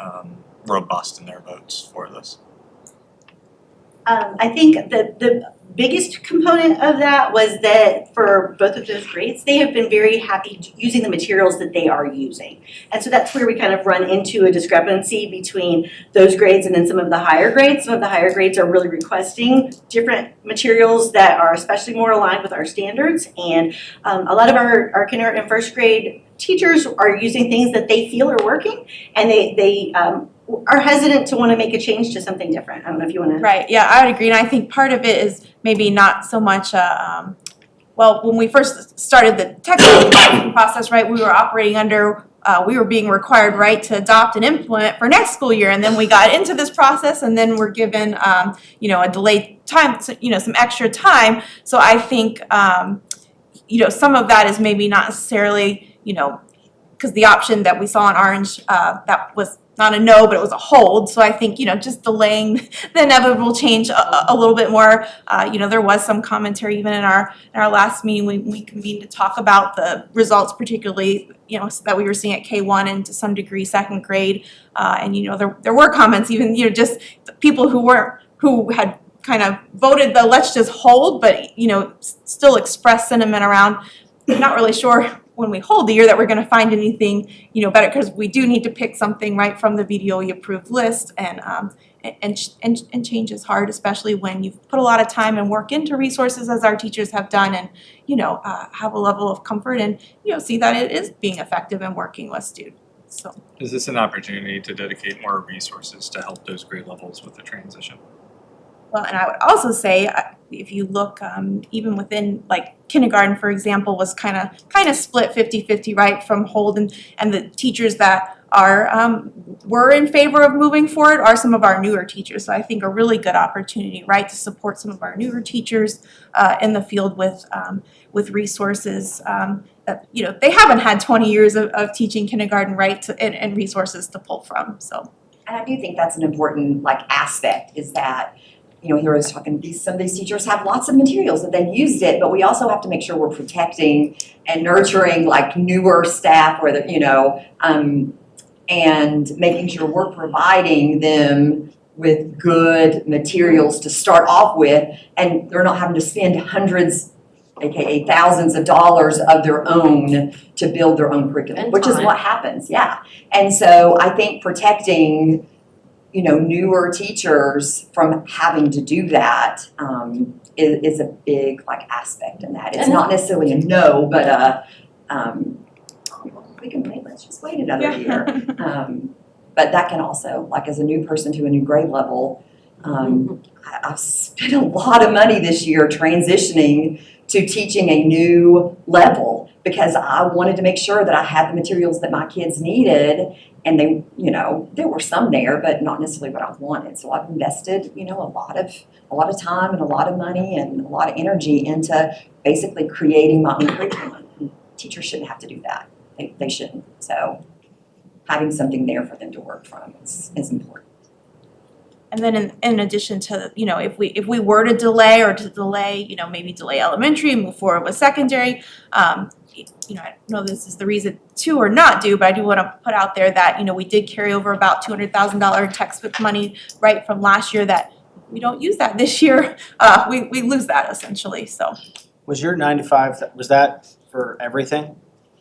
robust in their votes for this? I think the biggest component of that was that for both of those grades, they have been very happy using the materials that they are using. And so that's where we kind of run into a discrepancy between those grades and then some of the higher grades. Some of the higher grades are really requesting different materials that are especially more aligned with our standards. And a lot of our kindergarten and first grade teachers are using things that they feel are working, and they are hesitant to want to make a change to something different. I don't know if you want to. Right, yeah, I would agree, and I think part of it is maybe not so much well, when we first started the tech process, right, we were operating under, we were being required, right, to adopt and implement for next school year. And then we got into this process and then we're given, you know, a delayed time, so, you know, some extra time. So I think, you know, some of that is maybe not necessarily, you know, because the option that we saw in Orange, that was not a no, but it was a hold. So I think, you know, just delaying the inevitable change a little bit more. You know, there was some commentary even in our last meeting. We convened to talk about the results, particularly, you know, that we were seeing at K1 and to some degree second grade. And, you know, there were comments, even, you know, just people who had kind of voted the let's just hold, but, you know, still expressed sentiment around, not really sure when we hold the year that we're going to find anything, you know, better, because we do need to pick something right from the VDOE approved list, and change is hard, especially when you've put a lot of time and work into resources as our teachers have done, and, you know, have a level of comfort and, you know, see that it is being effective and working with students. So Is this an opportunity to dedicate more resources to help those grade levels with the transition? well, and I would also say, if you look, even within, like, kindergarten, for example, was kind of split 50-50, right, from hold, and the teachers that are, were in favor of moving forward are some of our newer teachers. So I think a really good opportunity, right, to support some of our newer teachers in the field with resources that, you know, they haven't had 20 years of teaching kindergarten, right, and resources to pull from, so. And I do think that's an important, like, aspect, is that, you know, here I was talking, some of these teachers have lots of materials that they've used it, but we also have to make sure we're protecting and nurturing, like, newer staff, where you know, and making sure we're providing them with good materials to start off with, and they're not having to spend hundreds, aka thousands of dollars of their own to build their own curriculum, And which is time. what happens, yeah. And so I think protecting, you know, newer teachers from having to do that is a big, like, aspect in that. It's And- not necessarily a no, but we can wait, let's just wait another year. But that can also, like, as a new person to a new grade level, I've spent a lot of money this year transitioning to teaching a new level, because I wanted to make sure that I had the materials that my kids needed, and they, you know, there were some there, but not necessarily what I wanted. So I've invested, you know, a lot of time and a lot of money and a lot of energy into basically creating my own curriculum. And teachers shouldn't have to do that. They shouldn't. So having something there for them to work from is important. And then in addition to, you know, if we were to delay, you know, maybe delay elementary, move forward with secondary, you know, I don't know this is the reason to or not do, but I do want to put out there that, you know, we did carry over about $200,000 textbook money, right, from last year, that we don't use that this year. We lose that essentially, so. Was your 95, was that for everything?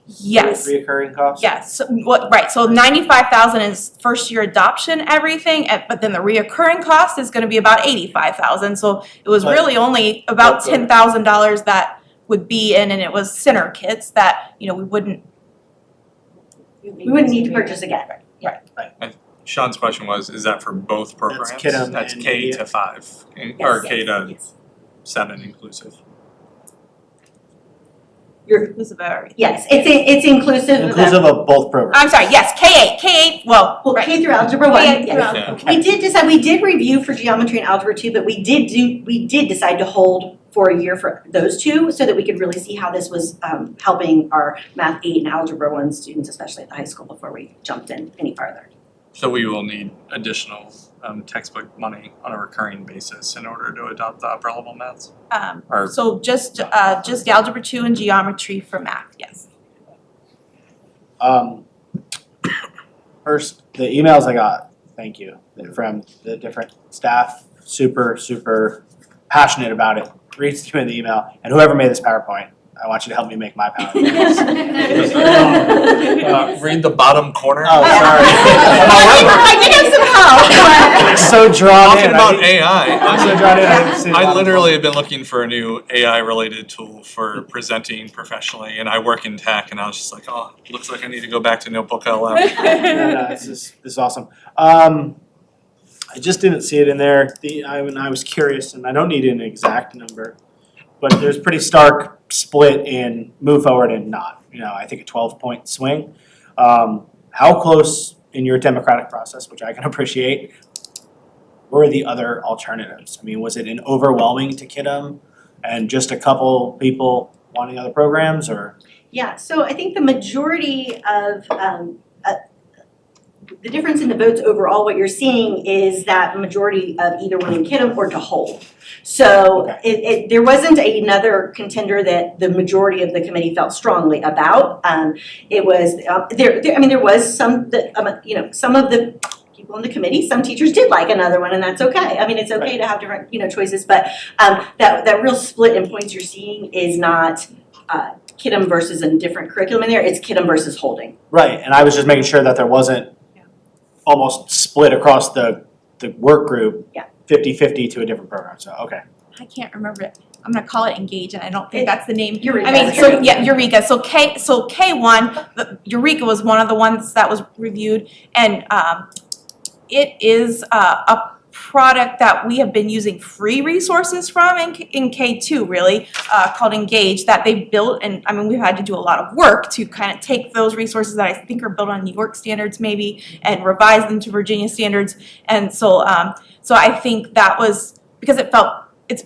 Yes. Reoccurring costs? Yes, so right, so 95,000 is first year adoption, everything, but then the reoccurring cost is gonna be about 85,000, so it was really only about $10,000 that would be in, and it was center kits that, you know, we wouldn't need to purchase again. Sean's question was, is that for both programs? Kidem That's and K media. to 5, or Yes, K to yes. 7 inclusive. inclusive of everything. Yes, it's inclusive of Inclusive of both programs. I'm sorry, yes, K8, well, Well, right. K through Algebra 1, K through yes. Algebra. We did decide, we did review for geometry and algebra 2, but we did decide to hold for a year for those two, so that we could really see how this was helping our math 8 and algebra 1 students, especially at the high school, before we jumped in any farther. So we will need additional textbook money on a recurring basis in order to adopt the upper level maths? Or- So just algebra 2 and geometry for math, yes. First, the emails I got, thank you, from the different staff, super passionate about it. Reads through in the email, and whoever made this PowerPoint, I want you to help me make my PowerPoint. Read the bottom corner. Oh, sorry. I did have some help. It's so drawn in. Talking about AI, I'm so drawn in. I didn't see the I bottom literally have been looking for a new AI related tool for presenting professionally, and I work in tech, and I was just like, oh, looks like I need to go back to Notebook LM. No, this is awesome. I just didn't see it in there. I was curious, and I don't need an exact number, but there's pretty stark split in move forward and not, I think a 12-point swing. How close in your democratic process, which I can appreciate, were the other alternatives? I mean, was it an overwhelming to Kidham and just a couple people wanting other programs, or? Yeah, so I think the majority of, the difference in the votes overall, what you're seeing is that majority of either one in Kidham or to hold. So there wasn't another contender that the majority of the committee felt strongly about. It was, there was some, some of the people in the committee, some teachers did like another one, and that's okay. I mean, it's okay to have different, choices, but that real split in points you're seeing is not Kidham versus a different curriculum in there, it's Kidham versus holding. Right, and I was just making sure that there wasn't almost split across the work group, 50-50 to a differnt program, so, okay. I can't remember it. I'm gonna call it Engage, and I don't think that's the name. Eureka. I mean, so yeah, Eureka. So K1, Eureka was one of the ones that was reviewed, and it is a product that we have been using free resources from in K2 really, called Engage, that they built, and I mean we've had to do a lot of work to kind of take those resources that I think are built on New York standards maybe and revise them to Virginia standards, and so I think that was because it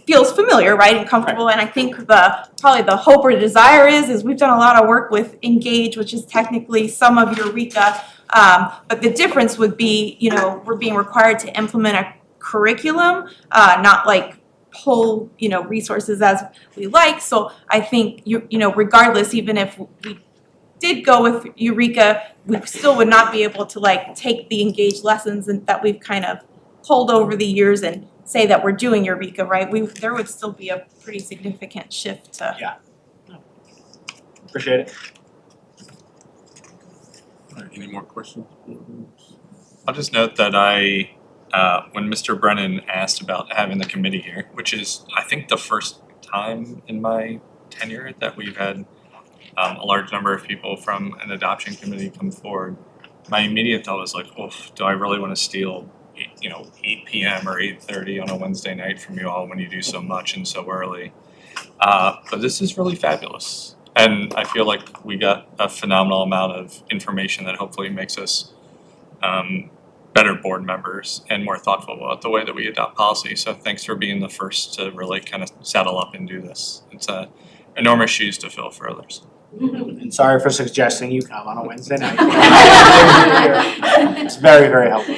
feels familiar, right, and comfortable, and I think probably the hope or desire is we've done a lot of work with Engage, which is technically some of Eureka, but the difference would be, we're being required to implement a curriculum, not like pull, resources as we like. So I think, regardless, even if we did go with Eureka, we still would not be able to like take the Engage lessons that we've kind of pulled over the years and say that we're doing Eureka, right? There would still be a pretty significant shift to. Yeah. Appreciate it. All right, any more questions? I'll just note that when Mr. Brennan asked about having the committee here, which is, I think, the first time in my tenure that we've had a large number of people from an adoption committee come forward, my immediate thought was like, oof, do I really want to steal 8 p.m. or 8:30 on a Wednesday night from you all when you do so much and so early? But this is really fabulous. And I feel like we got a phenomenal amount of information that hopefully makes us better board members and more thoughtful about the way that we adopt policy. So thanks for being the first to really kind of saddle up and do this. It's enormous shoes to fill for others. And sorry for suggesting you come on a Wednesday night. It's very, very helpful.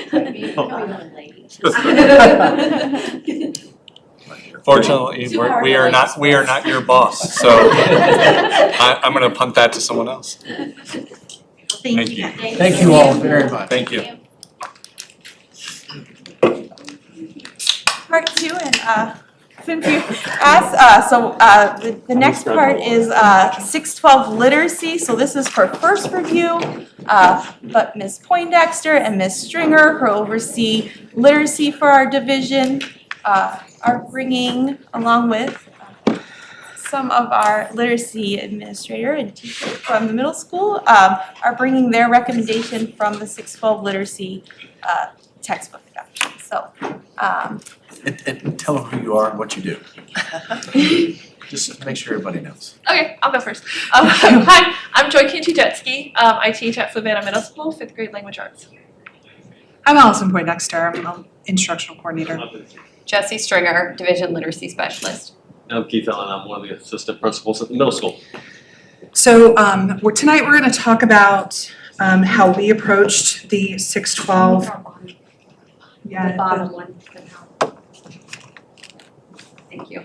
Fortunately, we are not your boss, so I'm going to punt that to someone else. Thank you. Thank you all very much. Thank you. Part 2, and since you asked, the next part is 612 literacy. So this is for first review, but Ms. Poindexter and Ms. Stringer, who oversee literacy for our division, are bringing, along with some of our literacy administrator and teacher from the middle school, are bringing their recommendation from the 612 literacy textbook adoption. So. And tell them who you are and what you do. Just to make sure everybody knows. Okay, I'll go first. Hi, I'm Joy Kanchijetsky. I teach at Fluvanna Middle School, 5th grade language arts. I'm Allison Poindexter. I'm an instructional coordinator. Jessie Stringer, division literacy specialist. I'm Keith Allen. I'm one of the assistant principals at the middle school. So tonight we're going to talk about how we approached the 612. Yeah, the bottom one. Thank you.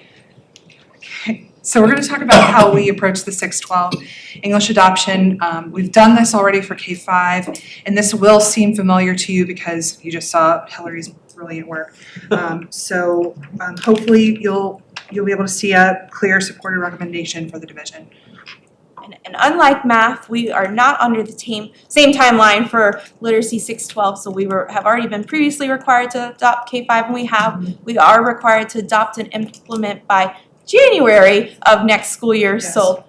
Okay, so we're going to talk about how we approach the 612 English adoption. We've done this already for K5, and this will seem familiar to you because you just saw Hillary's brilliant work. So hopefully you'll be able to see a clear supported recommendation for the division. And unlike math, we are not under the same timeline for literacy 612. So we have already been previously required to adopt K5, and we are required to adopt and implement by January of next school year. Yes. So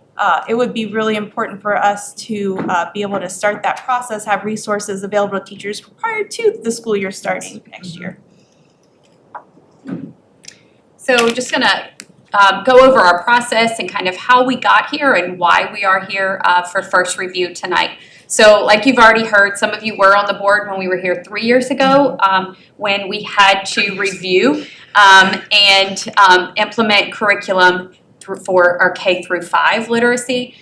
it would be really important for us to be able to start that process, have resources available to teachers prior to the school year starting next year. So just gonna go over our process and kind of how we got here and why we are here for first review tonight. So like you've already heard, some of you were on the board when we were here 3 years ago, when we had to review and implement curriculum for our K through 5 literacy.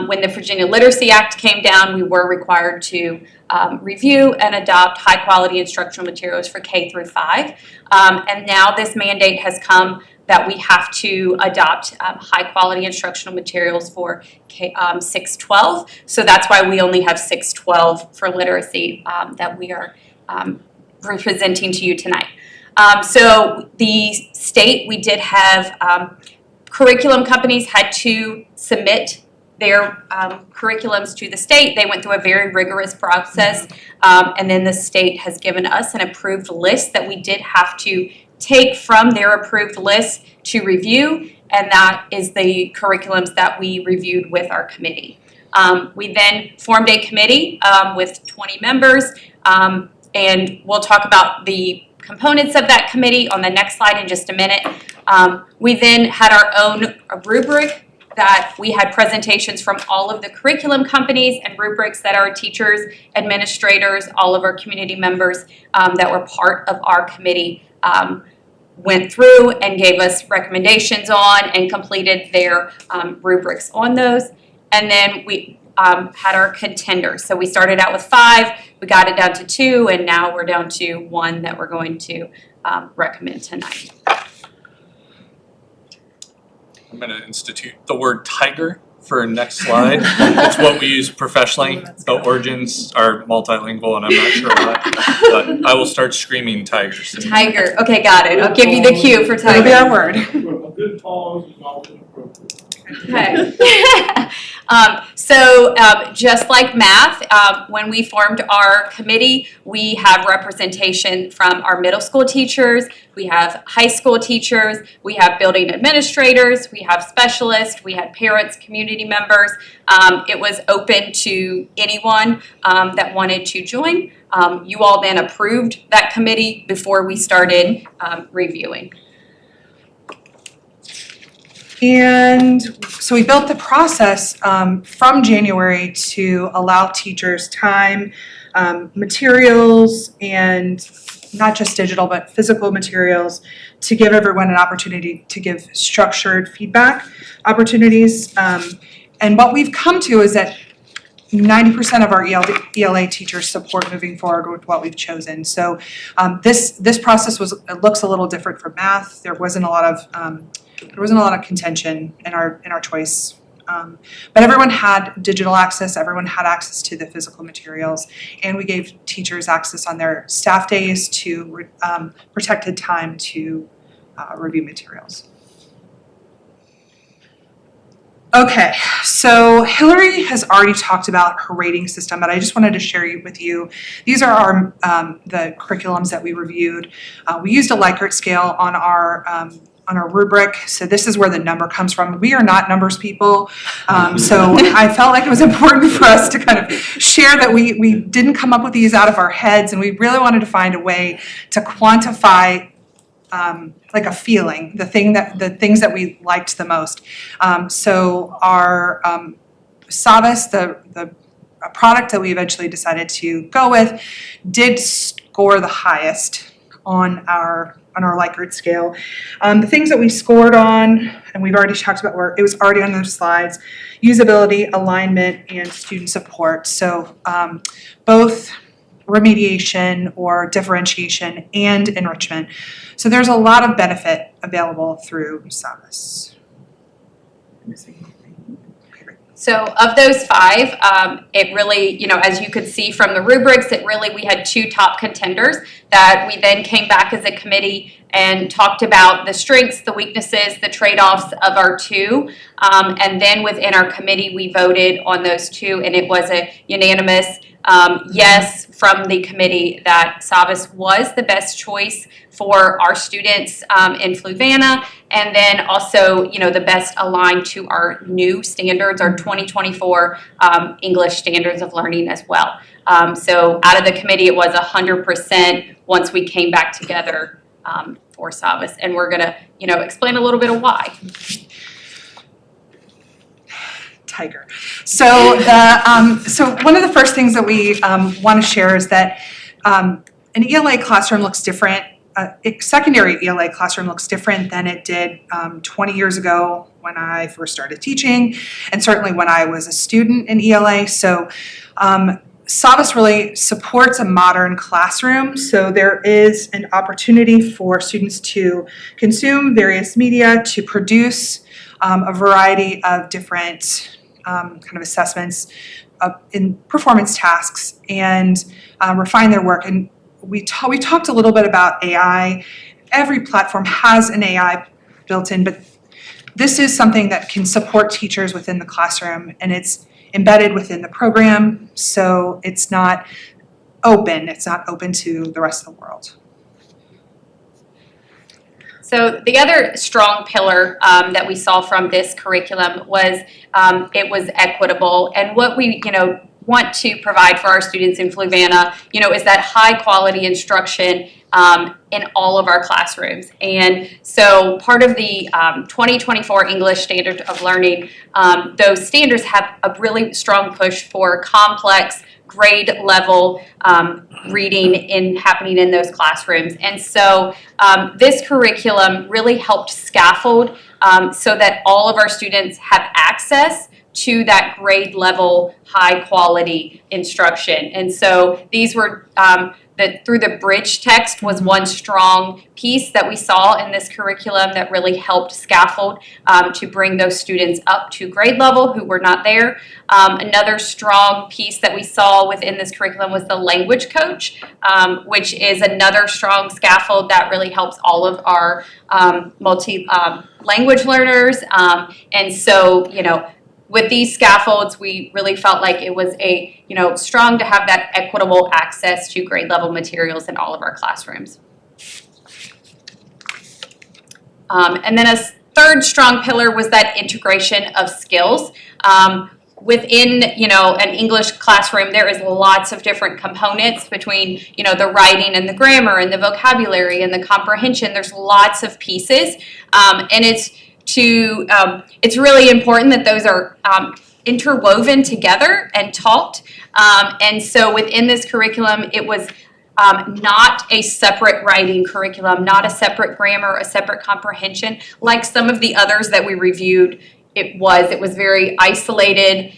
When the Virginia Literacy Act came down, we were required to review and adopt high quality instructional materials for K through 5. And now this mandate has come that we have to adopt high quality instructional materials for 612. So that's why we only have 612 for literacy that we are presenting to you tonight. So the state, we did have curriculum companies had to submit their curriculums to the state. They went through a very rigorous process, and then the state has given us an approved list that we did have to take from their approved list to review, and that is the curriculums that we reviewed with our committee. We then formed a committee with 20 members, and we'll talk about the components of that committee on the next slide in just a minute. We then had our own rubric that we had presentations from all of the curriculum companies and rubrics that our teachers, administrators, all of our community members that were part of our committee went through and gave us recommendations on and completed their rubrics on those. And then we had our contenders. So we started out with 5, we got it down to 2, and now we're down to 1 that we're going to recommend tonight. I'm going to institute the word tiger for next slide. It's what we use professionally. The origins are multilingual, and I'm not sure why, but I will start screaming tigers. Tiger. Okay, got it. I'll give you the cue for tiger. That'll be our word. A good pause is often appropriate. Okay. So just like math, when we formed our committee, we have representation from our middle school teachers, we have high school teachers, we have building administrators, we have specialists, we had parents, community members. It was open to anyone that wanted to join. You all then approved that committee before we started reviewing. And so we built the process from January to allow teachers time, materials, and not just digital, but physical materials to give everyone an opportunity to give structured feedback opportunities. And what we've come to is that 90% of our ELA teachers support moving forward with what we've chosen. So this process looks a little different from math. There wasn't a lot of contention in our choice. But everyone had digital access, everyone had access to the physical materials, and we gave teachers access on their staff days to protected time to review materials. Okay, so Hillary has already talked about her rating system, but I just wanted to share with you. These are our the curriculums that we reviewed. We used a Likert scale on our rubric, so this is where the number comes from. We are not numbers people, so I felt like it was important for us to kind of share that we didn't come up with these out of our heads, and we really wanted to find a way to quantify like a feeling, the things that we liked the most. So our Savas, the product that we eventually decided to go with, did score the highest on our Likert scale. The things that we scored on, and we've already talked about, it was already on those slides: usability, alignment, and student support. So both remediation or differentiation and enrichment. So there's a lot of benefit available through Savas. So of those 5, it really, as you could see from the rubrics, we had 2 top contenders that we then came back as a committee and talked about the strengths, the weaknesses, the trade-offs of our 2. And then within our committee, we voted on those 2, and it was a unanimous yes from the committee that Savas was the best choice for our students in Fluvanna, and then also, the best aligned to our new standards, our 2024 English standards of learning as well. So out of the committee, it was 100% once we came back together for Savas, and we're gonna, explain a little bit of why. Tiger. So so one of the first things that we want to share is that an ELA classroom looks different. Secondary ELA classroom looks different than it did 20 years ago when I first started teaching, and certainly when I was a student in ELA. So Savas really supports a modern classroom, so there is an opportunity for students to consume various media, to produce a variety of different kind of assessments in performance tasks and refine their work. And we talked a little bit about AI. Every platform has an AI built in, but this is something that can support teachers within the classroom, and it's embedded within the program, so it's not open to the rest of the world. So the other strong pillar that we saw from this curriculum was it was equitable, and what we want to provide for our students in Fluvanna, is that high quality instruction in all of our classrooms. And so part of the 2024 English Standard of Learning, those standards have a really strong push for complex grade level reading happening in those classrooms. And so this curriculum really helped scaffold so that all of our students have access to that grade level high quality instruction. And so these were through the bridge text was one strong piece that we saw in this curriculum that really helped scaffold to bring those students up to grade level who were not there. Another strong piece that we saw within this curriculum was the language coach, which is another strong scaffold that really helps all of our multi-language learners. And so, with these scaffolds, we really felt like it was strong to have that equitable access to grade level materials in all of our classrooms. And then a third strong pillar was that integration of skills. Within, an English classroom, there is lots of different components between, the writing and the grammar and the vocabulary and the comprehension. There's lots of pieces, and it's really important that those are interwoven together and taught. And so within this curriculum, it was not a separate writing curriculum, not a separate grammar, a separate comprehension, like some of the others that we reviewed. It was very isolated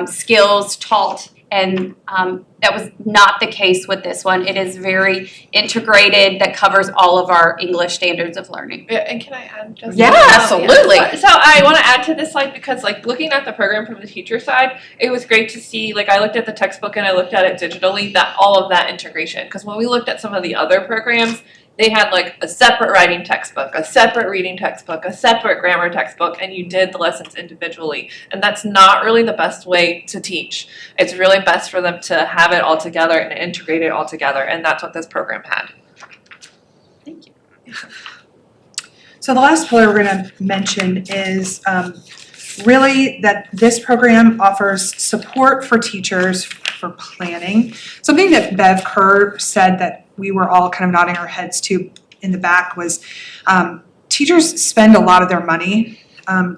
skills taught, and that was not the case with this one. It is very integrated, that covers all of our English standards of learning. Yeah, and can I add just Yeah, absolutely. So I want to add to this slide because looking at the program from the teacher side, it was great to see, I looked at the textbook and I looked at it digitally, that all of that integration. Because when we looked at some of the other programs, they had a separate writing textbook, a separate reading textbook, a separate grammar textbook, and you did the lessons individually. And that's not really the best way to teach. It's really best for them to have it all together and integrate it all together, and that's what this program had. Thank you. So the last pillar we're going to mention is really that this program offers support for teachers for planning. Something that Bev Kerr said that we were all kind of nodding our heads to in the back was teachers spend a lot of their money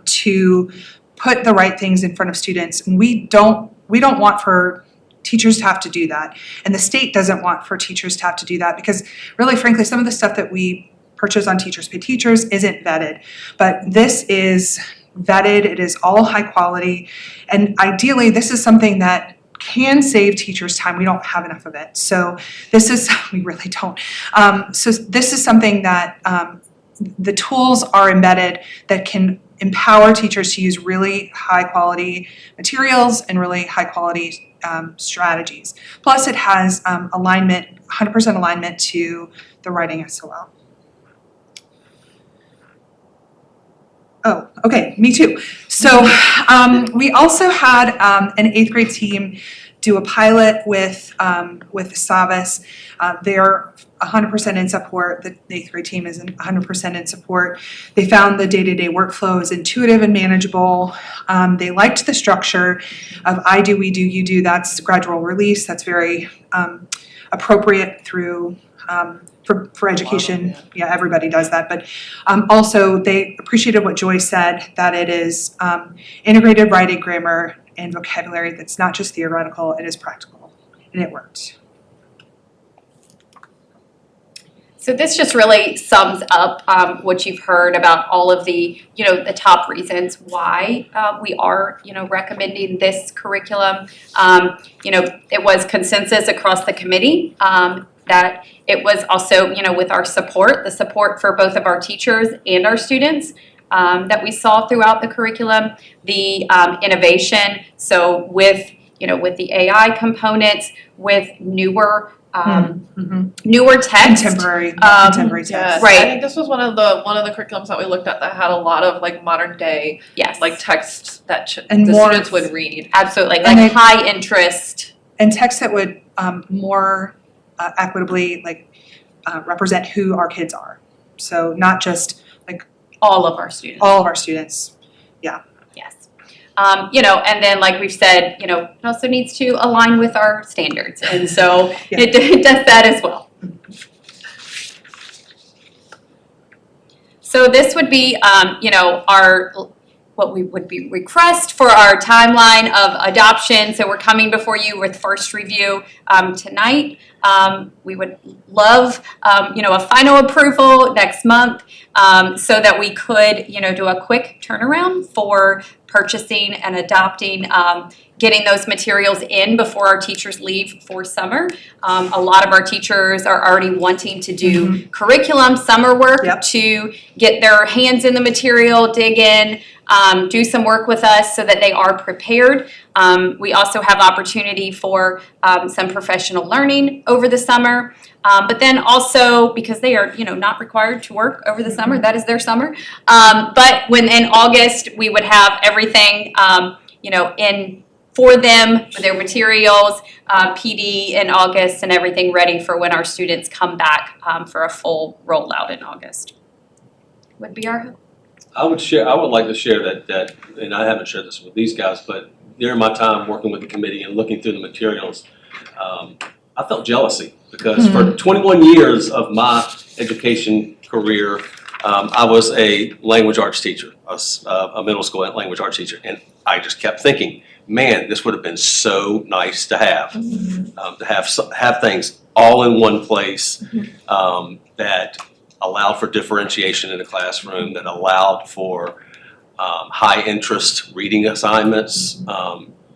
to put the right things in front of students, and we don't want for teachers to have to do that, and the state doesn't want for teachers to have to do that, because really frankly some of the stuff that we purchase on Teachers Pay Teachers isn't vetted, but this is vetted. It is all high quality, and ideally this is something that can save teachers time. We don't have enough of it. So we really don't. So this is something that the tools are embedded that can empower teachers to use really high quality materials and really high quality strategies. Plus it has alignment, 100% alignment to the writing SOL. Oh, okay, me too. So we also had an 8th grade team do a pilot with Savas. They're 100% in support. The 8th grade team is 100% in support. They found the day-to-day workflows intuitive and manageable. They liked the structure of I do, we do, you do. That's gradual release. That's very appropriate through for education. Yeah, everybody does that, but also they appreciated what Joy said, that it is integrated writing, grammar, and vocabulary that's not just theoretical, it is practical, and it worked. So this just really sums up what you've heard about all of the, the top reasons why we are, recommending this curriculum. It was consensus across the committee that it was also, with our support, the support for both of our teachers and our students that we saw throughout the curriculum, the innovation. So with the AI components, with newer text, contemporary text. Yes, right. I think this was one of the curriculums that we looked at that had a lot of like modern day, like texts that And the more- students would read. Absolutely, And like they- high interest. And text that would more equitably represent who our kids are. So not just all of our students. All of our students, yeah. Yes. And then like we've said, it also needs to align with our standards. And so it does that as well. So this would be, what we would be request for our timeline of adoption. So we're coming before you with first review tonight. We would love, a final approval next month so that we could, do a quick turnaround for purchasing and adopting, getting those materials in before our teachers leave for summer. A lot of our teachers are already wanting to do curriculum, summer work to get their hands in the material, dig in, do some work with us so that they are prepared. We also have opportunity for some professional learning over the summer. But then also, because they are, not required to work over the summer, that is their summer. But when in August, we would have everything, in for them, for their materials, PD in August, and everything ready for when our students come back for a full rollout in August. Would be our hope. I would like to share that, and I haven't shared this with these guys, but during my time working with the committee and looking through the materials, I felt jealousy because for 21 years of my education career, I was a language arts teacher, a middle school language arts teacher, and I just kept thinking, man, this would have been so nice to have, have things all in one place that allowed for differentiation in the classroom, that allowed for high interest reading assignments.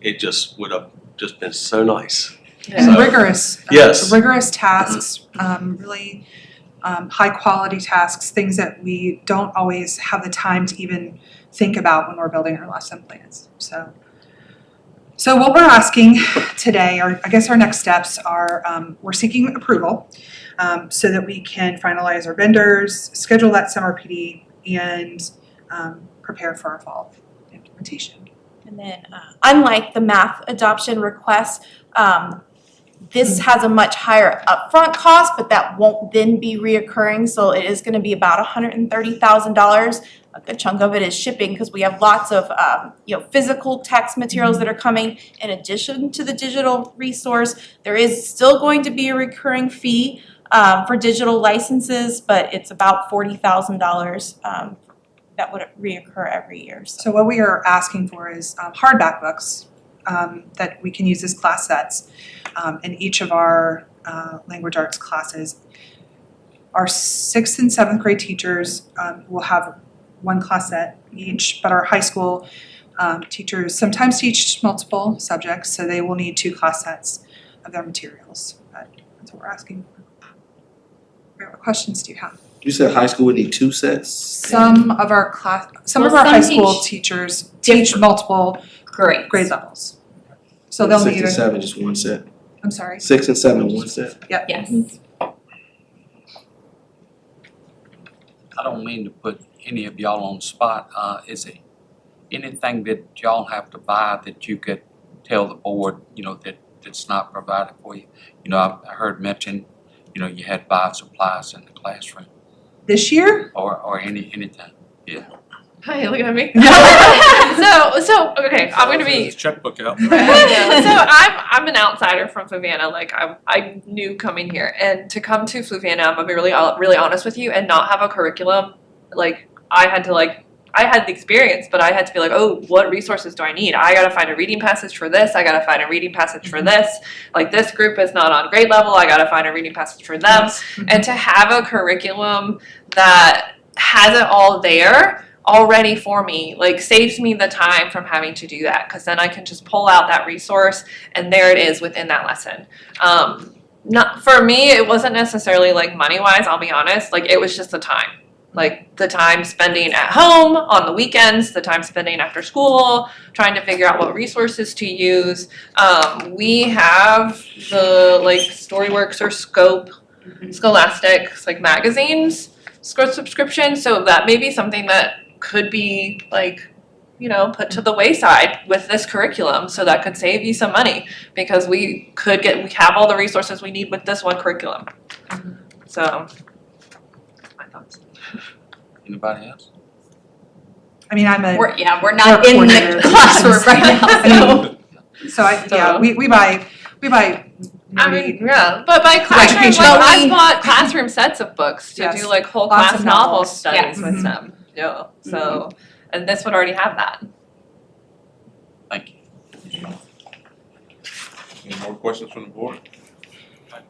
It just would have just been so nice. And rigorous. Yes. Rigorous tasks, really high quality tasks, things that we don't always have the time to even think about when we're building our lesson plans. So what we're asking today, or I guess our next steps are, we're seeking approval so that we can finalize our vendors, schedule that summer PD, and prepare for our fall implementation. And then, unlike the math adoption request, this has a much higher upfront cost, but that won't then be reoccurring. So it is going to be about $130,000. A good chunk of it is shipping because we have lots of physical text materials that are coming in addition to the digital resource. There is still going to be a recurring fee for digital licenses, but it's about $40,000 that would reoccur every year. So what we are asking for is hardback books that we can use as class sets in each of our language arts classes. Our 6th and 7th grade teachers will have one class set each, but our high school teachers sometimes teach multiple subjects, so they will need 2 class sets of their materials. But that's what we're asking for. What questions do you have? You said high school would need 2 sets? Some of our high school teachers teach multiple grade levels. So they'll 6 need and 7, just 1 set. I'm sorry. 6 and 7, 1 set. Yep. Yes. I don't mean to put any of y'all on the spot. Is it anything that y'all have to buy that you could tell the board, that's not provided for you? I heard mention, you had to buy supplies in the classroom. This year? Or anytime, yeah. Hi, looking at me? So okay, I'm gonna be. His checkbook out. So I'm an outsider from Fluvanna. Like I knew coming here, and to come to Fluvanna, I'm gonna be really honest with you, and not have a curriculum. Like I had the experience, but I had to be like, oh, what resources do I need? I gotta find a reading passage for this. I gotta find a reading passage for this. Like this group is not on grade level. I gotta find a reading passage for them. And to have a curriculum that has it all there already for me, like saves me the time from having to do that, because then I can just pull out that resource and there it is within that lesson. Not for me, it wasn't necessarily like money wise, I'll be honest. Like it was just the time. Like the time spending at home on the weekends, the time spending after school, trying to figure out what resources to use. We have the like Storyworks or Scope, Scholastics, like magazines, subscription. So that may be something that could be like, you know, put to the wayside with this curriculum. So that could save you some money, because we have all the resources we need with this one curriculum. So my thoughts. Anybody else? I mean, We're not in the classroom right now, so. We buy I mean, yeah, but by classroom, education like books. I bought classroom sets of books to Yes. do like whole Lots class of novel novels. studies Yes. with Mhm. them. Yeah, so, and this would already have that. Thank you. Any more questions from the board?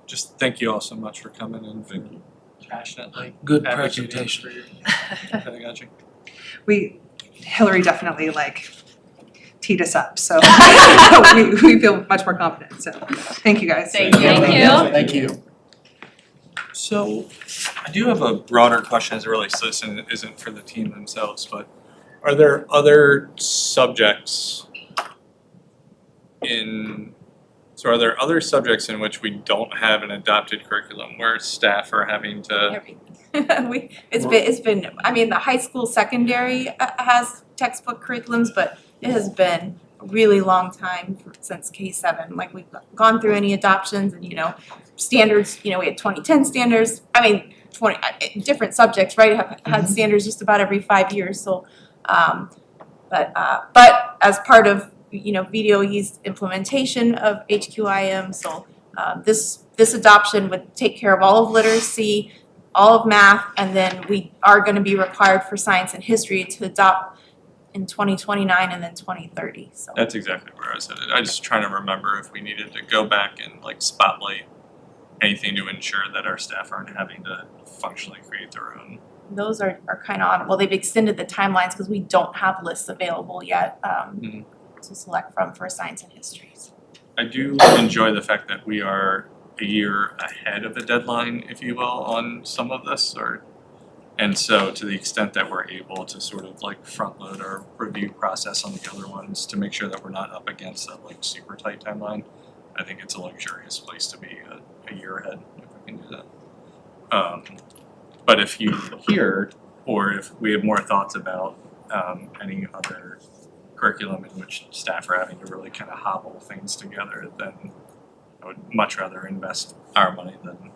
Just thank you all so much for coming and passionately. Good advocating presentation. for your pedagogy. Hillary definitely like teed us up, so we feel much more confident, so thank you guys. Thank you. Thank you. So I do have a broader question as it relates to this, and it isn't for the team themselves, but are there other subjects in which we don't have an adopted curriculum where staff are having to? It's been, I mean, the high school secondary has textbook curriculums, but it has been a really long time since K-7. Like we've gone through any adoptions and, you know, standards, you know, we had 2010 standards. I mean, different subjects, right, have had standards just about every 5 years. So, but as part of, you know, VDOE's implementation of HQIM, so this adoption would take care of all of literacy, all of math, and then we are going to be required for science and history to adopt in 2029 and then 2030. So That's exactly where I was headed. I just trying to remember if we needed to go back and like spotlight anything to ensure that our staff aren't having to functionally create their own. those are kind of on, well, they've extended the timelines because we don't have lists available yet to select from for science and history. I do enjoy the fact that we are a year ahead of the deadline, if you will, on some of this, and so to the extent that we're able to sort of like front load our review process on the other ones to make sure that we're not up against that like super tight timeline, I think it's a luxurious place to be a year ahead if we can do that. But if you hear, or if we have more thoughts about any other curriculum in which staff are having to really kind of hobble things together, then I would much rather invest our money than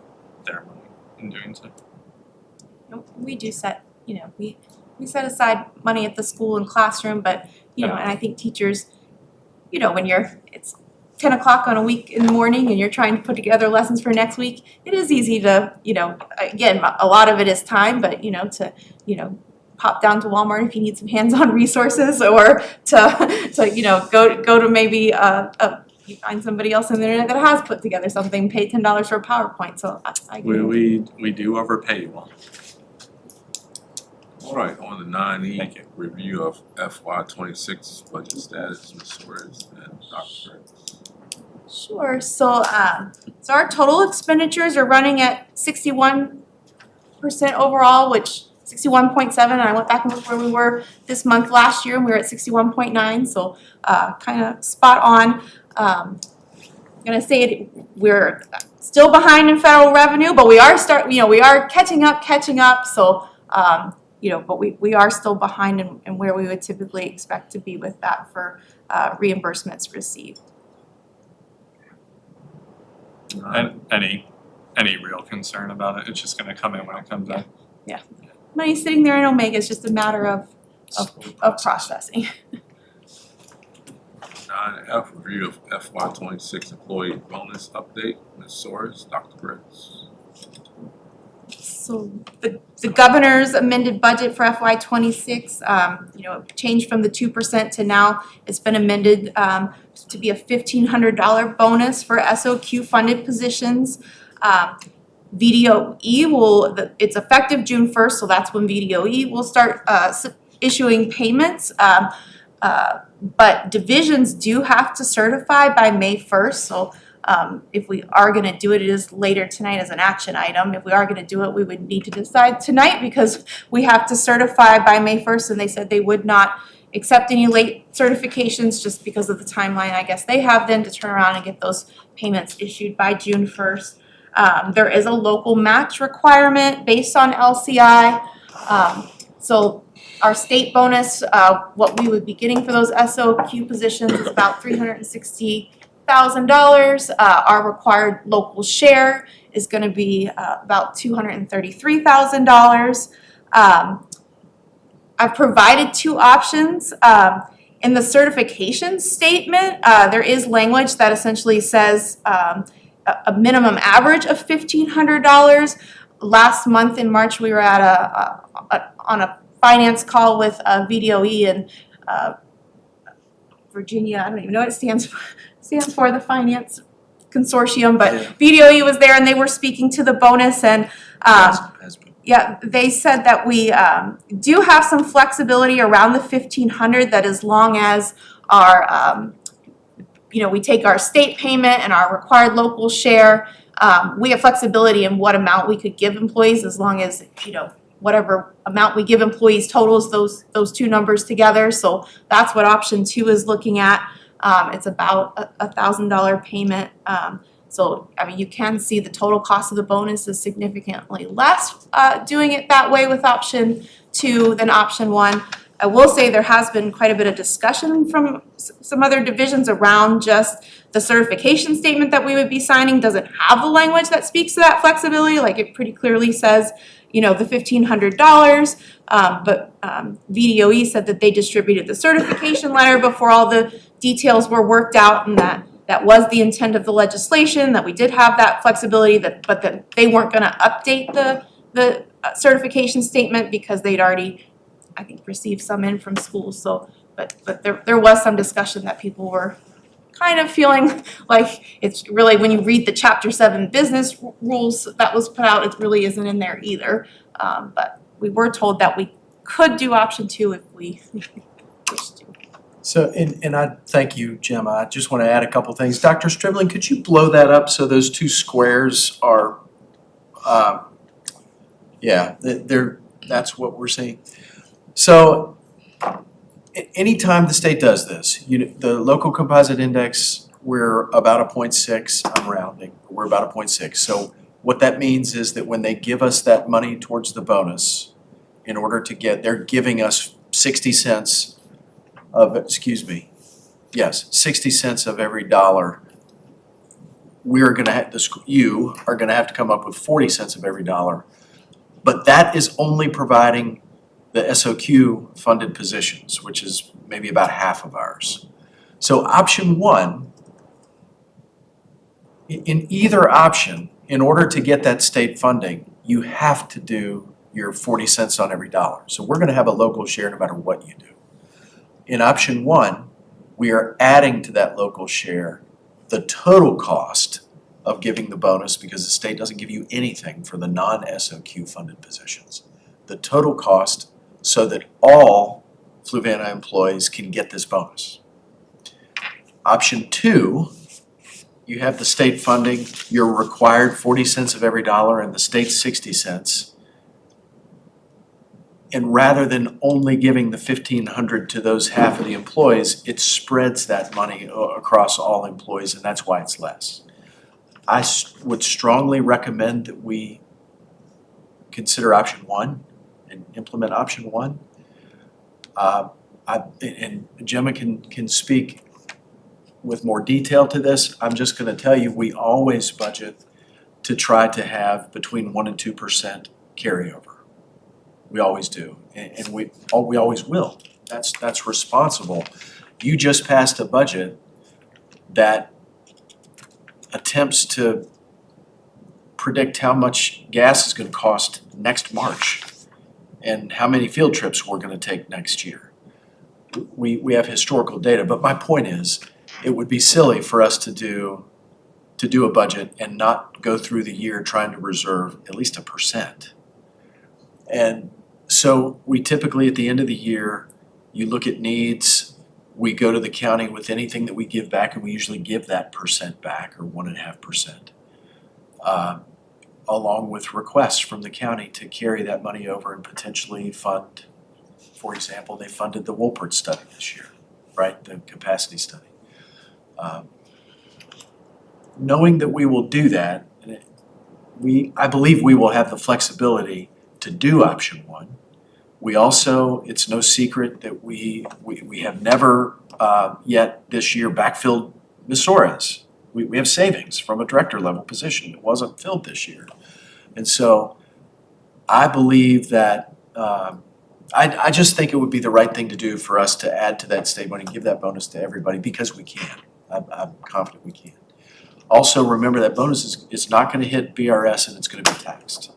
their money in doing so. We do set, you know, we set aside money at the school and classroom, but, you know, and I think teachers, you know, when it's 10 o'clock on a week in the morning and you're trying to put together lessons for next week, it is easy to, you know, again, a lot of it is time, but, you know, to, you know, pop down to Walmart if you need some hands-on resources, or to you know, go to maybe you find somebody else on the internet that has put together something, pay $10 for a PowerPoint, so I We do overpay you all. All right, on the 9E, review of FY 26 budget status, Ms. Suarez and Dr. Fred. Sure, so our total expenditures are running at 61% overall, which 61.7, and I went back and looked where we were this month last year, and we were at 61.9, so kind of spot on. I'm gonna say we're still behind in federal revenue, but we are we are catching up, so you know, but we are still behind in where we would typically expect to be with that for reimbursements received. And any real concern about it, it's just gonna come in when it comes in. Yeah. Money's sitting there in Omega, it's just a matter of of processing. 9F, review of FY '26 employee bonus update. Ms. Soares, Dr. Briggs. So the governor's amended budget for FY '26, changed from the 2% to now it's been amended to be a $1,500 bonus for SOQ funded positions. VDOE it's effective June 1st, so that's when VDOE will start issuing payments. But divisions do have to certify by May 1st, so if we are gonna do it, it is later tonight as an action item. If we are gonna do it, we would need to decide tonight because we have to certify by May 1st, and they said they would not accept any late certifications just because of the timeline, I guess they have then to turn around and get those payments issued by June 1st. There is a local match requirement based on LCI. So our state bonus, what we would be getting for those SOQ positions is about $360,000. Our required local share is gonna be about $233,000. I've provided two options. In the certification statement, there is language that essentially says a minimum average of $1,500. Last month in March, we were at on a finance call with VDOE and Virginia, I don't even know what it stands for, the finance consortium, but VDOE was there and they were speaking to the bonus and yeah, they said that we do have some flexibility around the $1,500, that as long as our we take our state payment and our required local share, we have flexibility in what amount we could give employees as long as whatever amount we give employees totals those two numbers together. So that's what option 2 is looking at. It's about a $1,000 payment. So I mean, you can see the total cost of the bonus is significantly less doing it that way with option 2 than option 1. I will say there has been quite a bit of discussion from some other divisions around just the certification statement that we would be signing doesn't have the language that speaks to that flexibility. Like it pretty clearly says, the $1,500, but VDOE said that they distributed the certification letter before all the details were worked out, and that was the intent of the legislation, that we did have that flexibility, but that they weren't going to update the certification statement because they'd already, I think, received some in from schools. So, but there was some discussion that people were kind of feeling like it's really, when you read the Chapter 7 business rules that was put out, it really isn't in there either. But we were told that we could do option 2 if we wish to. So, and I thank you, Gemma. I just want to add a couple things. Dr. Stribling, could you blow that up so those two squares are, that's what we're seeing. So, anytime the state does this, the local composite index, we're about a 0.6, I'm rounding, we're about a 0.6. So what that means is that when they give us that money towards the bonus, in order to they're giving us 60 cents of, 60 cents of every dollar. You are gonna have to come up with 40 cents of every dollar. But that is only providing the SOQ funded positions, which is maybe about half of ours. So option 1, in either option, in order to get that state funding, you have to do your 40 cents on every dollar. So we're gonna have a local share no matter what you do. In option 1, we are adding to that local share the total cost of giving the bonus, because the state doesn't give you anything for the non-SOQ funded positions. The total cost so that all Fluvanna employees can get this bonus. Option 2, you have the state funding, you're required 40 cents of every dollar and the state's 60 cents. And rather than only giving the $1,500 to those half of the employees, it spreads that money across all employees, and that's why it's less. I would strongly recommend that we consider option 1 and implement option 1. And Gemma can speak with more detail to this. I'm just gonna tell you, we always budget to try to have between 1% and 2% carryover. We always do, and we always will. That's responsible. You just passed a budget that attempts to predict how much gas is gonna cost next March and how many field trips we're gonna take next year. We have historical data, but my point is, it would be silly for us to do a budget and not go through the year trying to reserve at least 1%. And so we typically, at the end of the year, you look at needs, we go to the county with anything that we give back, and we usually give that percent back, or 1.5%. Along with requests from the county to carry that money over and potentially fund, for example, they funded the Wolpert study this year, right, the capacity study. Knowing that we will do that, I believe we will have the flexibility to do option one. We also, it's no secret that we have never yet this year backfilled Ms. Suarez. We have savings from a director level position that wasn't filled this year. And so I believe that, I just think it would be the right thing to do for us to add to that state money, give that bonus to everybody, because we can. I'm confident we can. Also, remember that bonus is not gonna hit BRS and it's gonna be taxed.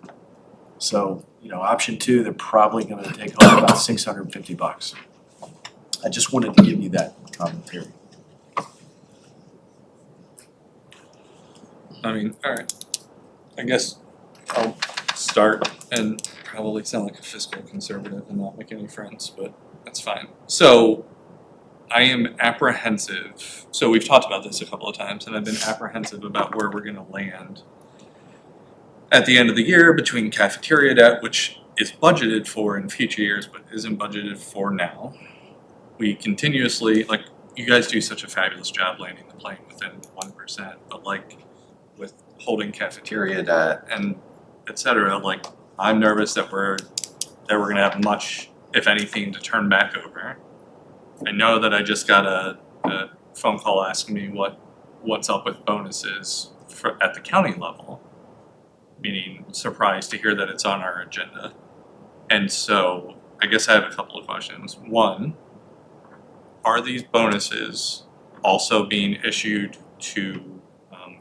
So, option two, they're probably gonna take home about $650. I just wanted to give you that commentary. I mean, all right. I guess I'll start and probably sound like a fiscal conservative and not make any friends, but that's fine. So I am apprehensive. So we've talked about this a couple of times, and I've been apprehensive about where we're gonna land at the end of the year between cafeteria debt, which is budgeted for in future years, but isn't budgeted for now. We continuously, like, you guys do such a fabulous job landing the plane within 1%, but like with holding cafeteria debt and et cetera, like, I'm nervous that we're gonna have much, if anything, to turn back over. I know that I just got a phone call asking me what's up with bonuses at the county level, meaning surprised to hear that it's on our agenda. And so I guess I have a couple of questions. One, are these bonuses also being issued to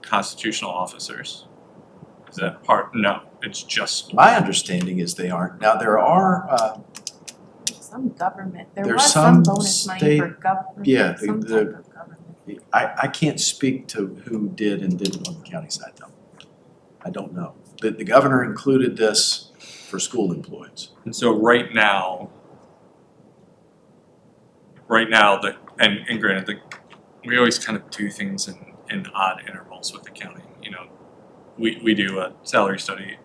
constitutional officers? Is that part? No, it's just. My understanding is they aren't. Now, there are, Some government, there There's was some some bonus money state- for government, yeah, some the- type of government. I can't speak to who did and didn't on the county side though. I don't know. The governor included this for school employees. And so right now, and granted, we always kind of do things in odd intervals with the county. We do a salary study,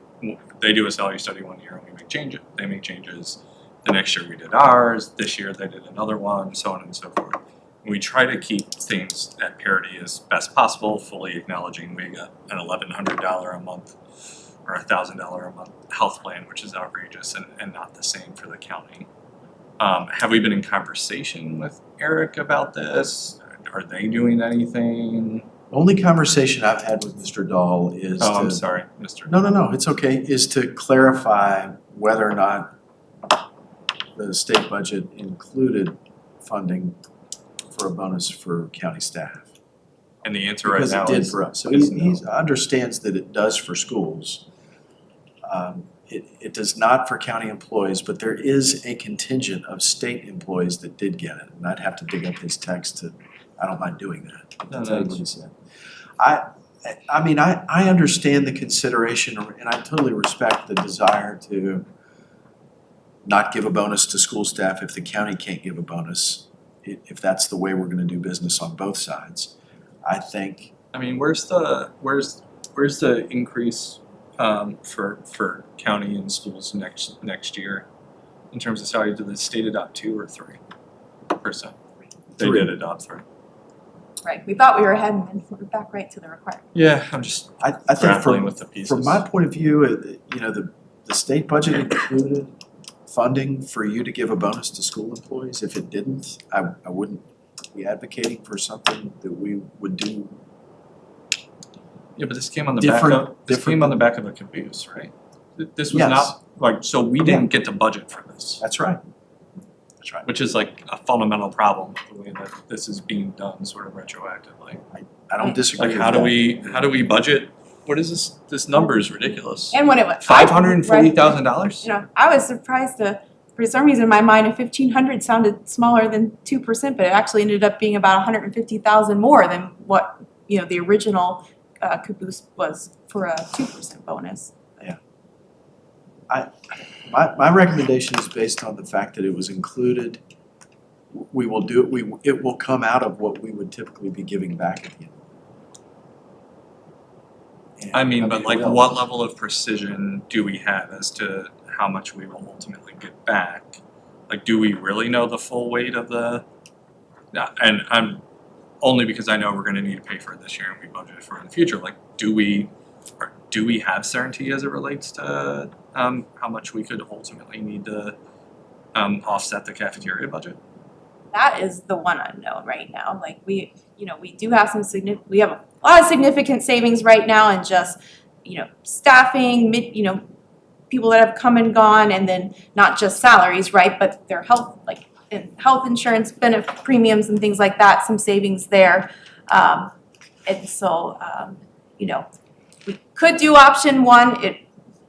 they do a salary study one year and they make changes. The next year we did ours, this year they did another one, so on and so forth. We try to keep things at parity as best possible, fully acknowledging we got an $1,100 a month or $1,000 a month health plan, which is outrageous and not the same for the county. Have we been in conversation with Eric about this? Are they doing anything? Only conversation I've had with Mr. Dahl is Oh, I'm to- sorry, Mr. No, it's okay, is to clarify whether or not the state budget included funding for a bonus for county staff. And the answer right now is. Because it did for us. So he understands that it does for schools. It does not for county employees, but there is a contingent of state employees that did get it. And I'd have to dig up his text I don't mind doing that. I'll tell you what he said. I mean, I understand the consideration, and I totally respect the desire to not give a bonus to school staff if the county can't give a bonus, if that's the way we're gonna do business on both sides. I think. I mean, where's the increase for county and schools next year in terms of salary? Did the state adopt 2 or 3%? They did adopt 3. Right, we thought we were heading and we're back right to the requirement. Yeah, I'm just I think grappling with the pieces. from my point of view, the state budget included funding for you to give a bonus to school employees. If it didn't, I wouldn't be advocating for something that we would do. Yeah, but this came on the back of a caboose, right? This was Yes. not, like, so we didn't get to budget for this. That's right. That's right. Which is like a fundamental problem with the way that this is being done sort of retroactively. I don't disagree Like, with how do that. how do we budget? What is this? This number is ridiculous. And when it went. $540,000? You know, I was surprised for some reason, in my mind, a 1,500 sounded smaller than 2%, but it actually ended up being about 150,000 more than what, you know, the original caboose was for a 2% bonus. My recommendation is based on the fact that it was included. We will do it, it will come out of what we would typically be giving back at the end. I mean, but it like, will. what level of precision do we have as to how much we will ultimately get back? Like, do we really know the full weight of the? Yeah, and I'm only because I know we're going to need to pay for it this year and we budgeted for it in the future. Like, do we have certainty as it relates to how much we could ultimately need to offset the cafeteria budget? That is the one unknown right now. Like we do have we have a lot of significant savings right now in just, you know, staffing, people that have come and gone, and then not just salaries, right? But their health, like in health insurance benefit premiums and things like that, some savings there. And so, you know, we could do option one.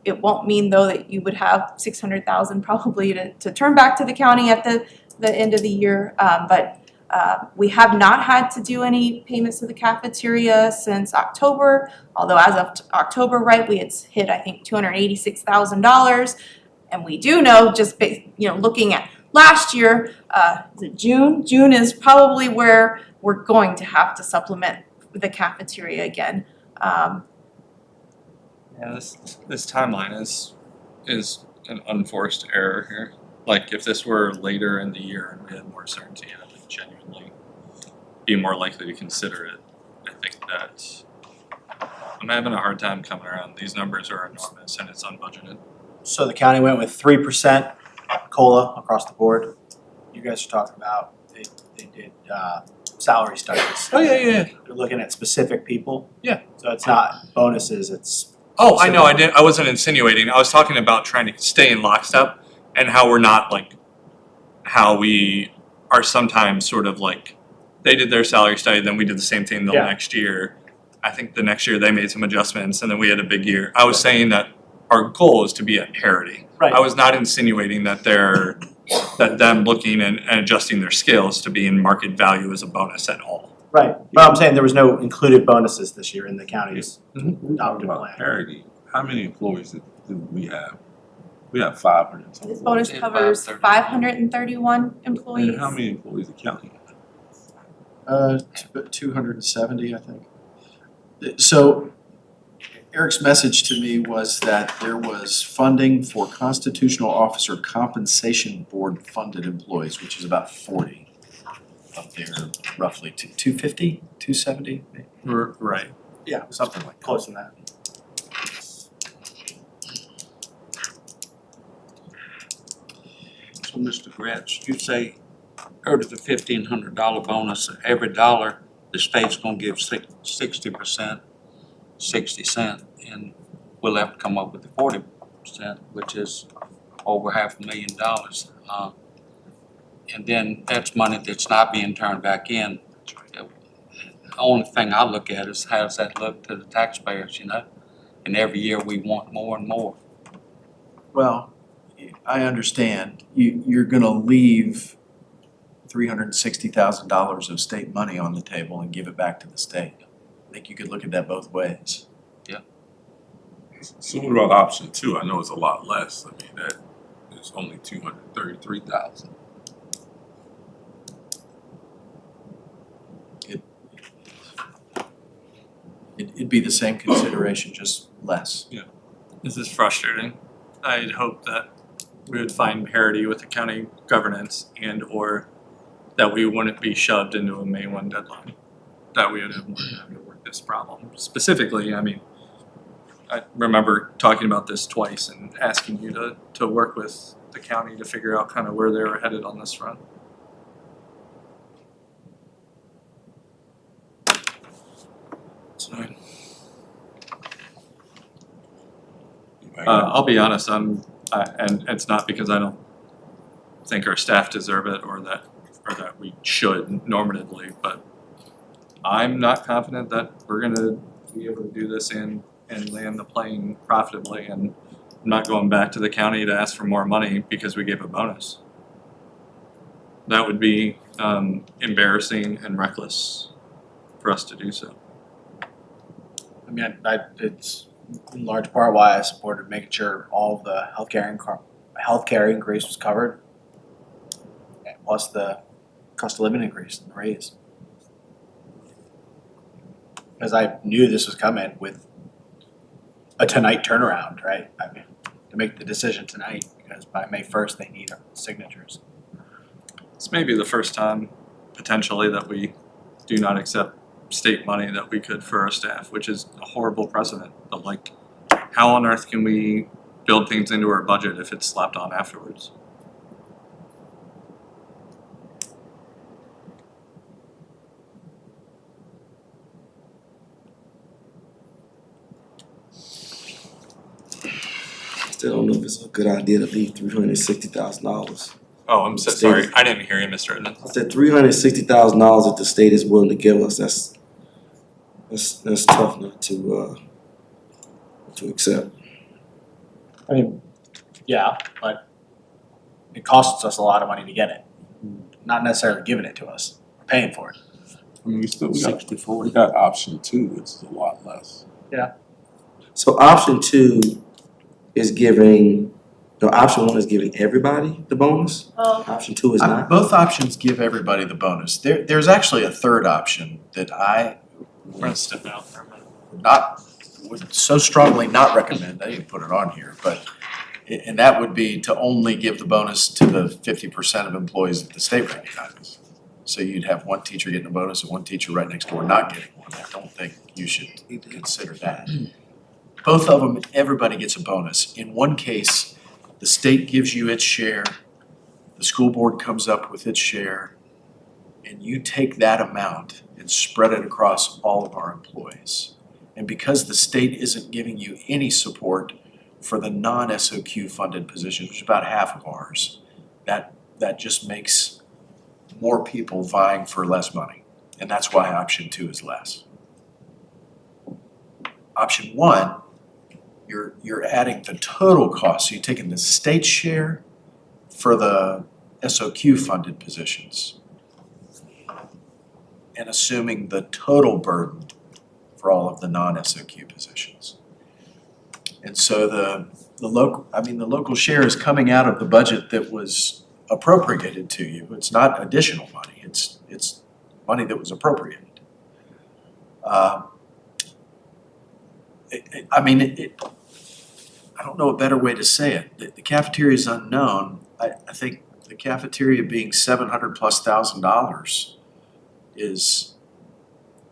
It won't mean though that you would have 600,000 probably to turn back to the county at the end of the year. But we have not had to do any payments to the cafeteria since October. Although as of October, right, we had hit I think $286,000, and we do know just looking at last year, is it June? June is probably where we're going to have to supplement the cafeteria again. Yeah, this timeline is an unforced error here. Like, if this were later in the year and we had more certainty, I would genuinely be more likely to consider it. I think that I'm having a hard time coming around. These numbers are enormous and it's unbudgeted. So the county went with 3% COLA across the board. You guys are talking about, they did salary studies. Oh, yeah. They're looking at specific people. Yeah. So it's not bonuses, it's. Oh, I know, I wasn't insinuating. I was talking about trying to stay in lockstep and how we're not like, how we are sometimes sort of like, they did their salary study, then we did the same thing the next year. I think the next year they made some adjustments and then we had a big year. I was saying that our goal is to be at parity. Right. I was not insinuating that that them looking and adjusting their scales to be in market value is a bonus at all. Right, but I'm saying there was no included bonuses this year in the county's Talking adopted about plan. parity, how many employees do we have? We have 500. This bonus covers 531 employees. And how many employees the county have? 270, I think. So Eric's message to me was that there was funding for Constitutional Officer Compensation Board funded employees, which is about 40 of their roughly 250, 270. Right. Yeah, something like close to that. So Mr. Gratz, you say out of the $1,500 bonus, every dollar, the state's gonna give 60%, 60 cents, and we'll have to come up with the 40%, which is over $500,000. And then that's money that's not being turned back in. The only thing I look at is how does that look to the taxpayers, you know? And every year we want more and more. Well, I understand. You're gonna leave $360,000 of state money on the table and give it back to the state. I think you could look at that both ways. So what about option two? I know it's a lot less. I mean, that is only 233,000. It'd be the same consideration, just less. Yeah. This is frustrating. I'd hope that we would find parity with the county governance and or that we wouldn't be shoved into a May 1 deadline. That we would have more time to work this problem. Specifically, I mean, I remember talking about this twice and asking you to work with the county to figure out kind of where they were headed on this front. So, I'll be honest, and it's not because I don't think our staff deserve it or that we should normatively, but I'm not confident that we're gonna be able to do this and land the plane profitably, and I'm not going back to the county to ask for more money because we gave a bonus. That would be embarrassing and reckless for us to do so. I mean, it's in large part why I supported making sure all of the healthcare increase was covered, plus the cost of living increase and the raise. Because I knew this was coming with a tonight turnaround, right? I mean, to make the decision tonight, because by May 1st, they need our signatures. It's maybe the first time potentially that we do not accept state money that we could for our staff, which is a horrible precedent. But like, how on earth can we build things into our budget if it's slapped on afterwards? Still don't know if it's a good idea to leave $360,000. Oh, I'm so sorry. I didn't hear you, Mr. Edmond. I said $360,000 that the state is willing to give us. That's tough not to accept. I mean, yeah, but it costs us a lot of money to get it. Not necessarily giving it to us, we're paying for it. I mean, we got option 2, which is a lot less. Yeah. So option 2 is giving, no, option 1 is giving everybody the bonus. Option 2 is not. Both options give everybody the bonus. There's actually a third option that I We're gonna step out for a minute. would so strongly not recommend. I didn't put it on here, but and that would be to only give the bonus to the 50% of employees that the state recognizes. So you'd have one teacher getting a bonus and one teacher right next door not getting one. I don't think you should consider that. Both of them, everybody gets a bonus. In one case, the state gives you its share, the school board comes up with its share, and you take that amount and spread it across all of our employees. And because the state isn't giving you any support for the non-SOQ funded positions, which is about half of ours, that just makes more people vying for less money. And that's why option 2 is less. Option 1, you're adding the total cost. So you're taking the state share for the SOQ funded positions and assuming the total burden for all of the non-SOQ positions. And so the local share is coming out of the budget that was appropriated to you. It's not additional money, it's money that was appropriated. I don't know a better way to say it. The cafeteria is unknown. I think the cafeteria being $700,000+ is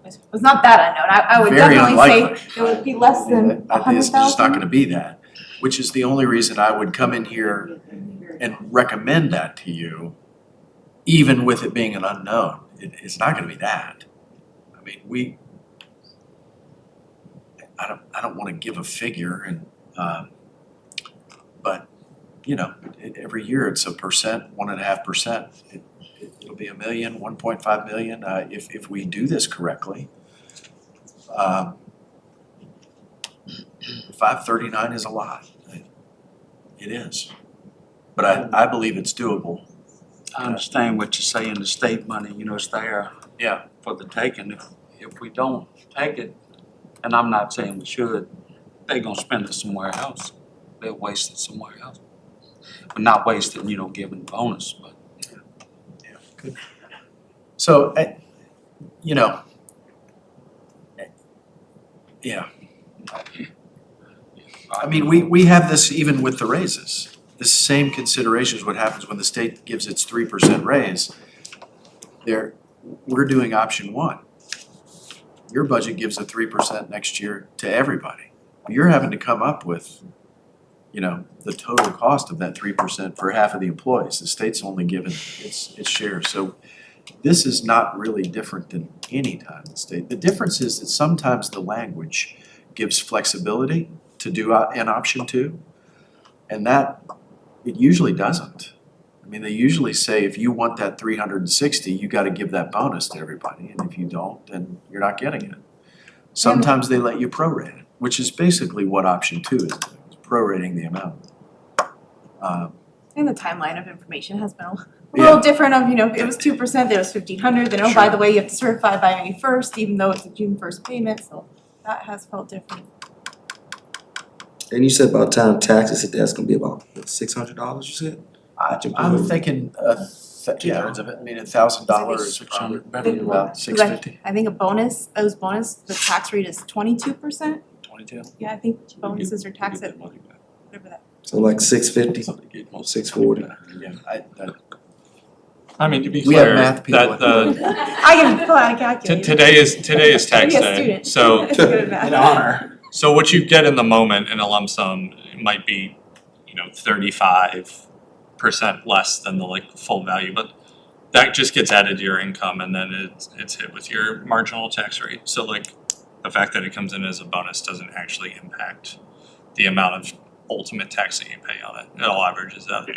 It's not that unknown. I would very definitely unlikely. say it would be less than It's just not 100,000. gonna be that, which is the only reason I would come in here and recommend that to you, even with it being an unknown. It's not gonna be that. I mean, I don't wanna give a figure and, but, you know, every year it's 1%, 1.5%. It'll be $1 million, 1.5 million, if we do this correctly. 539 is a lot. It is. But I believe it's doable. I understand what you're saying, the state money, it's there. Yeah. For the taking. If we don't take it, and I'm not saying we should, they're gonna spend it somewhere else. They'll waste it somewhere else. But not wasting, giving bonus, but. Good. So, yeah. I mean, we have this even with the raises. The same consideration is what happens when the state gives its 3% raise. We're doing option 1. Your budget gives a 3% next year to everybody. You're having to come up with, the total cost of that 3% for half of the employees. The state's only given its share. So this is not really different than any time in the state. The difference is that sometimes the language gives flexibility to do an option two. And that, it usually doesn't. I mean, they usually say if you want that 360, you gotta give that bonus to everybody, and if you don't, then you're not getting it. Sometimes they let you prorate it, which is basically what option two is doing, is prorating the amount. And the timeline of information has been a little different of, it was 2%, then it was 1,500, then by the way, you have to certify by May 1st, even though it's a June 1st payment, so that has felt different. And you said about time taxes, that's gonna be about $600, you said? I'm thinking, two-thirds of it, I mean, $1,000 is probably about $650. I think the tax rate is 22%. 22. Yeah, I think bonuses are taxed at whatever that. So like 650, 640. Yeah, I mean, to be We have clear, math people that the, I can pull out a calculator. today is tax Be a day, student. so. Good at math. In honor. So what you get in the moment in a lump sum might be, 35% less than the full value, but that just gets added to your income and then it's hit with your marginal tax rate. So the fact that it comes in as a bonus doesn't actually impact the amount of ultimate tax that you pay on it. It all averages out.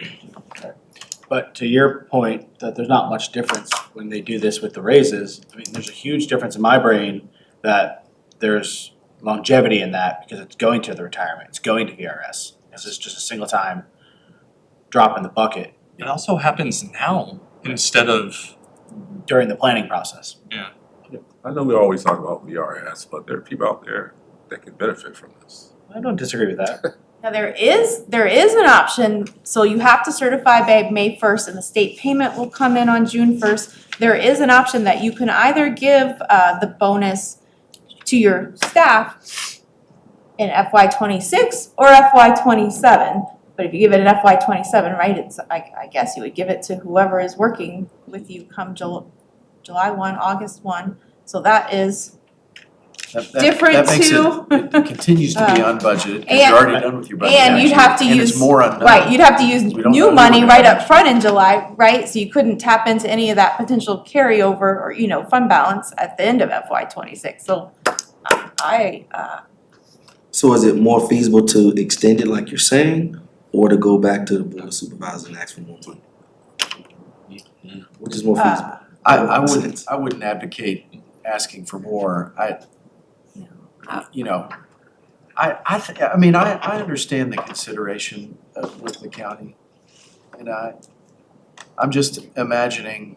But to your point, that there's not much difference when they do this with the raises. I mean, there's a huge difference in my brain that there's longevity in that because it's going to the retirement, it's going to VRS. This is just a single time drop in the bucket. It also happens now instead of during the planning process. Yeah. I know we always talk about VRS, but there are people out there that can benefit from this. I don't disagree with that. Now there is an option, so you have to certify by May 1st and the state payment will come in on June 1st. There is an option that you can either give the bonus to your staff in FY26 or FY27. But if you give it an FY27, right, it's I guess you would give it to whoever is working with you come July 1, August 1. So that is different that makes too. It continues to be unbudgeted, because and- you're already done with your budget And you'd have to action, and use, it's more unknown. right, you'd have to use We don't new know money what right we're up front in July, right? So you couldn't tap into any of that potential carryover or, fund balance at the end of FY26. So So is it more feasible to extend it like you're saying, or to go back to the board of supervisors and ask for more money? Which is more feasible? I wouldn't advocate asking for more. I understand the consideration with the county. And I'm just imagining,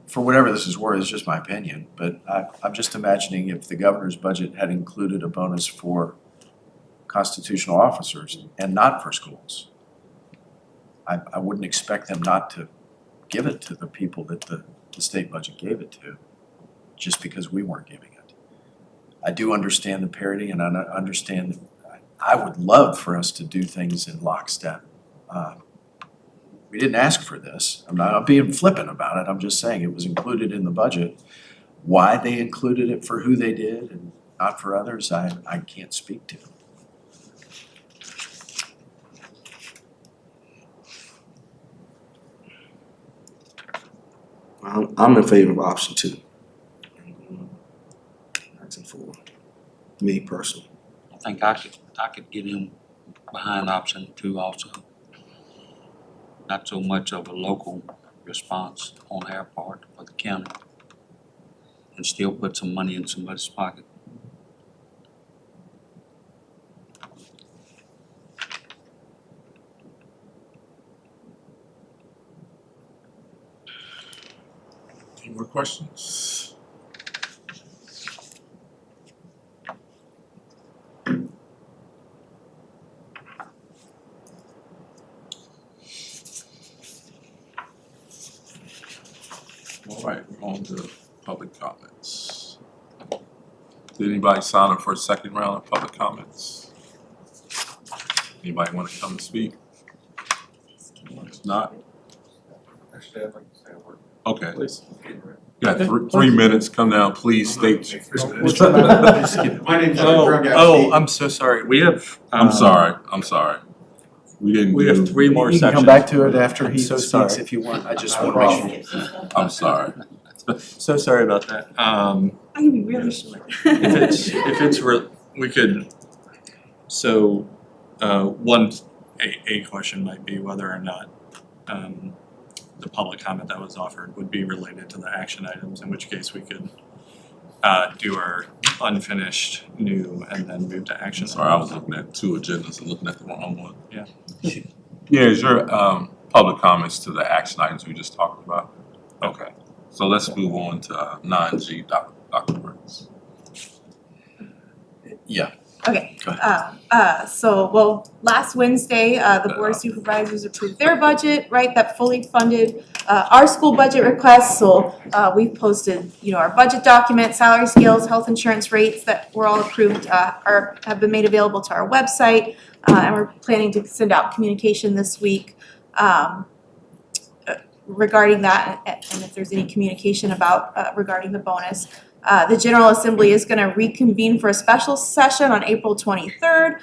for whatever this is worth, it's just my opinion, but I'm just imagining if the governor's budget had included a bonus for constitutional officers and not for schools. I wouldn't expect them not to give it to the people that the state budget gave it to, just because we weren't giving it. I do understand the parity, and I understand that I would love for us to do things in lockstep. We didn't ask for this. I'm not being flippant about it. I'm just saying it was included in the budget. Why they included it for who they did and not for others, I can't speak to. I'm in favor of option two. Asking for me personally. I think I could get him behind option two also. Not so much of a local response on our part for the county. And still put some money in somebody's pocket. Any more questions? All right, we're on to public comments. Did anybody sign up for a second round of public comments? Anybody want to come and speak? If not, Actually, I'd like to say a word. okay. Please. You got 3 minutes, come down, please state. My name's I'm so sorry. We have. I'm sorry. We didn't We do. have 3 more You can sections. come back to it after he so speaks sorry. if you want. I just want to make sure. I'm sorry. So sorry about that. I can be really short. If it's we could, so One, a question might be whether or not the public comment that was offered would be related to the action items, in which case we could do our unfinished new and then move to action. Sorry, I was looking at two agendas and looking at the wrong one. Yeah. Yeah, is your public comments to the action items we just talked about? Okay, so let's move on to 9G, Dr. Burns. Yeah. Okay, so last Wednesday, the Board of Supervisors approved their budget, right, that fully funded our school budget requests. So we've posted, our budget document, salary scales, health insurance rates that were all approved, have been made available to our website. And we're planning to send out communication this week regarding that, and if there's any communication about regarding the bonus. The General Assembly is going to reconvene for a special session on April 23rd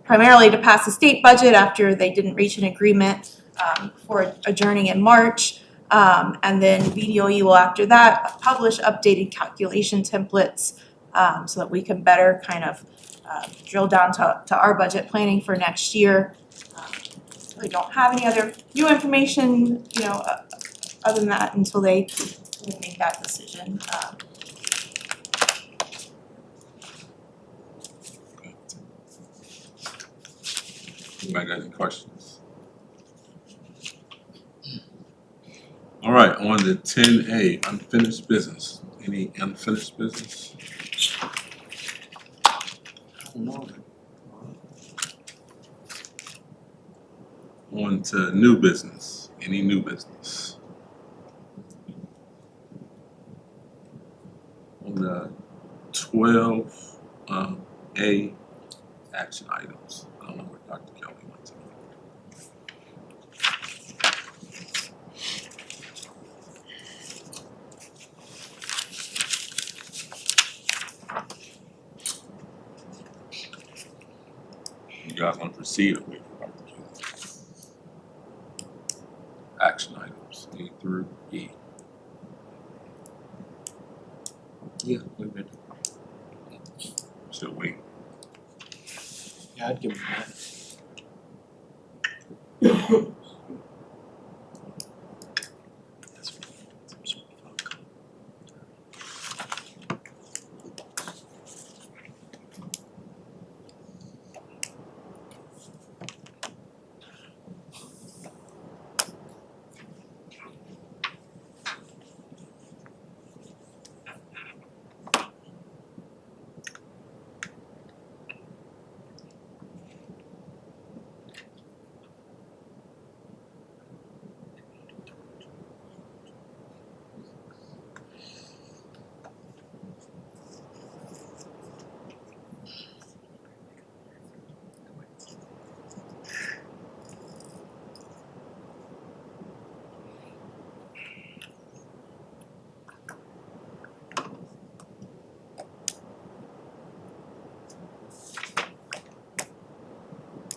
primarily to pass the state budget after they didn't reach an agreement for adjourning in March. And then VDOE will after that publish updated calculation templates so that we can better kind of drill down to our budget planning for next year. We don't have any other new information, other than that until they make that decision. Anybody got any questions? All right, on to 10A, unfinished business. Any unfinished business? No. On to new business. Any new business? On the 12A action items. I don't know where Dr. Kelly went to. You guys want to proceed or wait for Dr. Kelly? Action items, A through E. Yeah, we're ready. Should wait. Yeah, I'd give them that.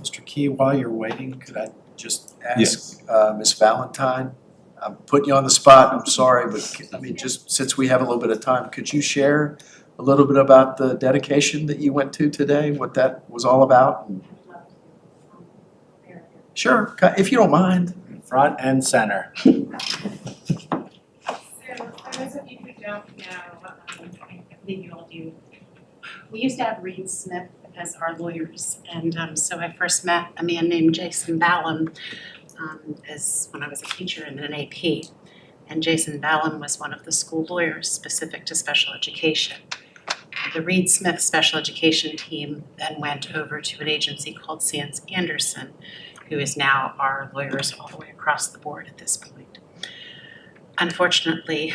Mr. Key, while you're waiting, could I just Yes. ask Ms. Valentine? I'm putting you on the spot, I'm sorry, but just since we have a little bit of time, could you share a little bit about the dedication that you went to today, what that was all about? Sure, if you don't mind. Front and center. So, for those of you who don't know, I think you all do, we used to have Reed Smith as our lawyers, and so I first met a man named Jason Ballum as when I was a teacher in an AP. And Jason Ballum was one of the school lawyers specific to special education. The Reed Smith special education team then went over to an agency called Sands Anderson, who is now our lawyers all the way across the board at this point. Unfortunately,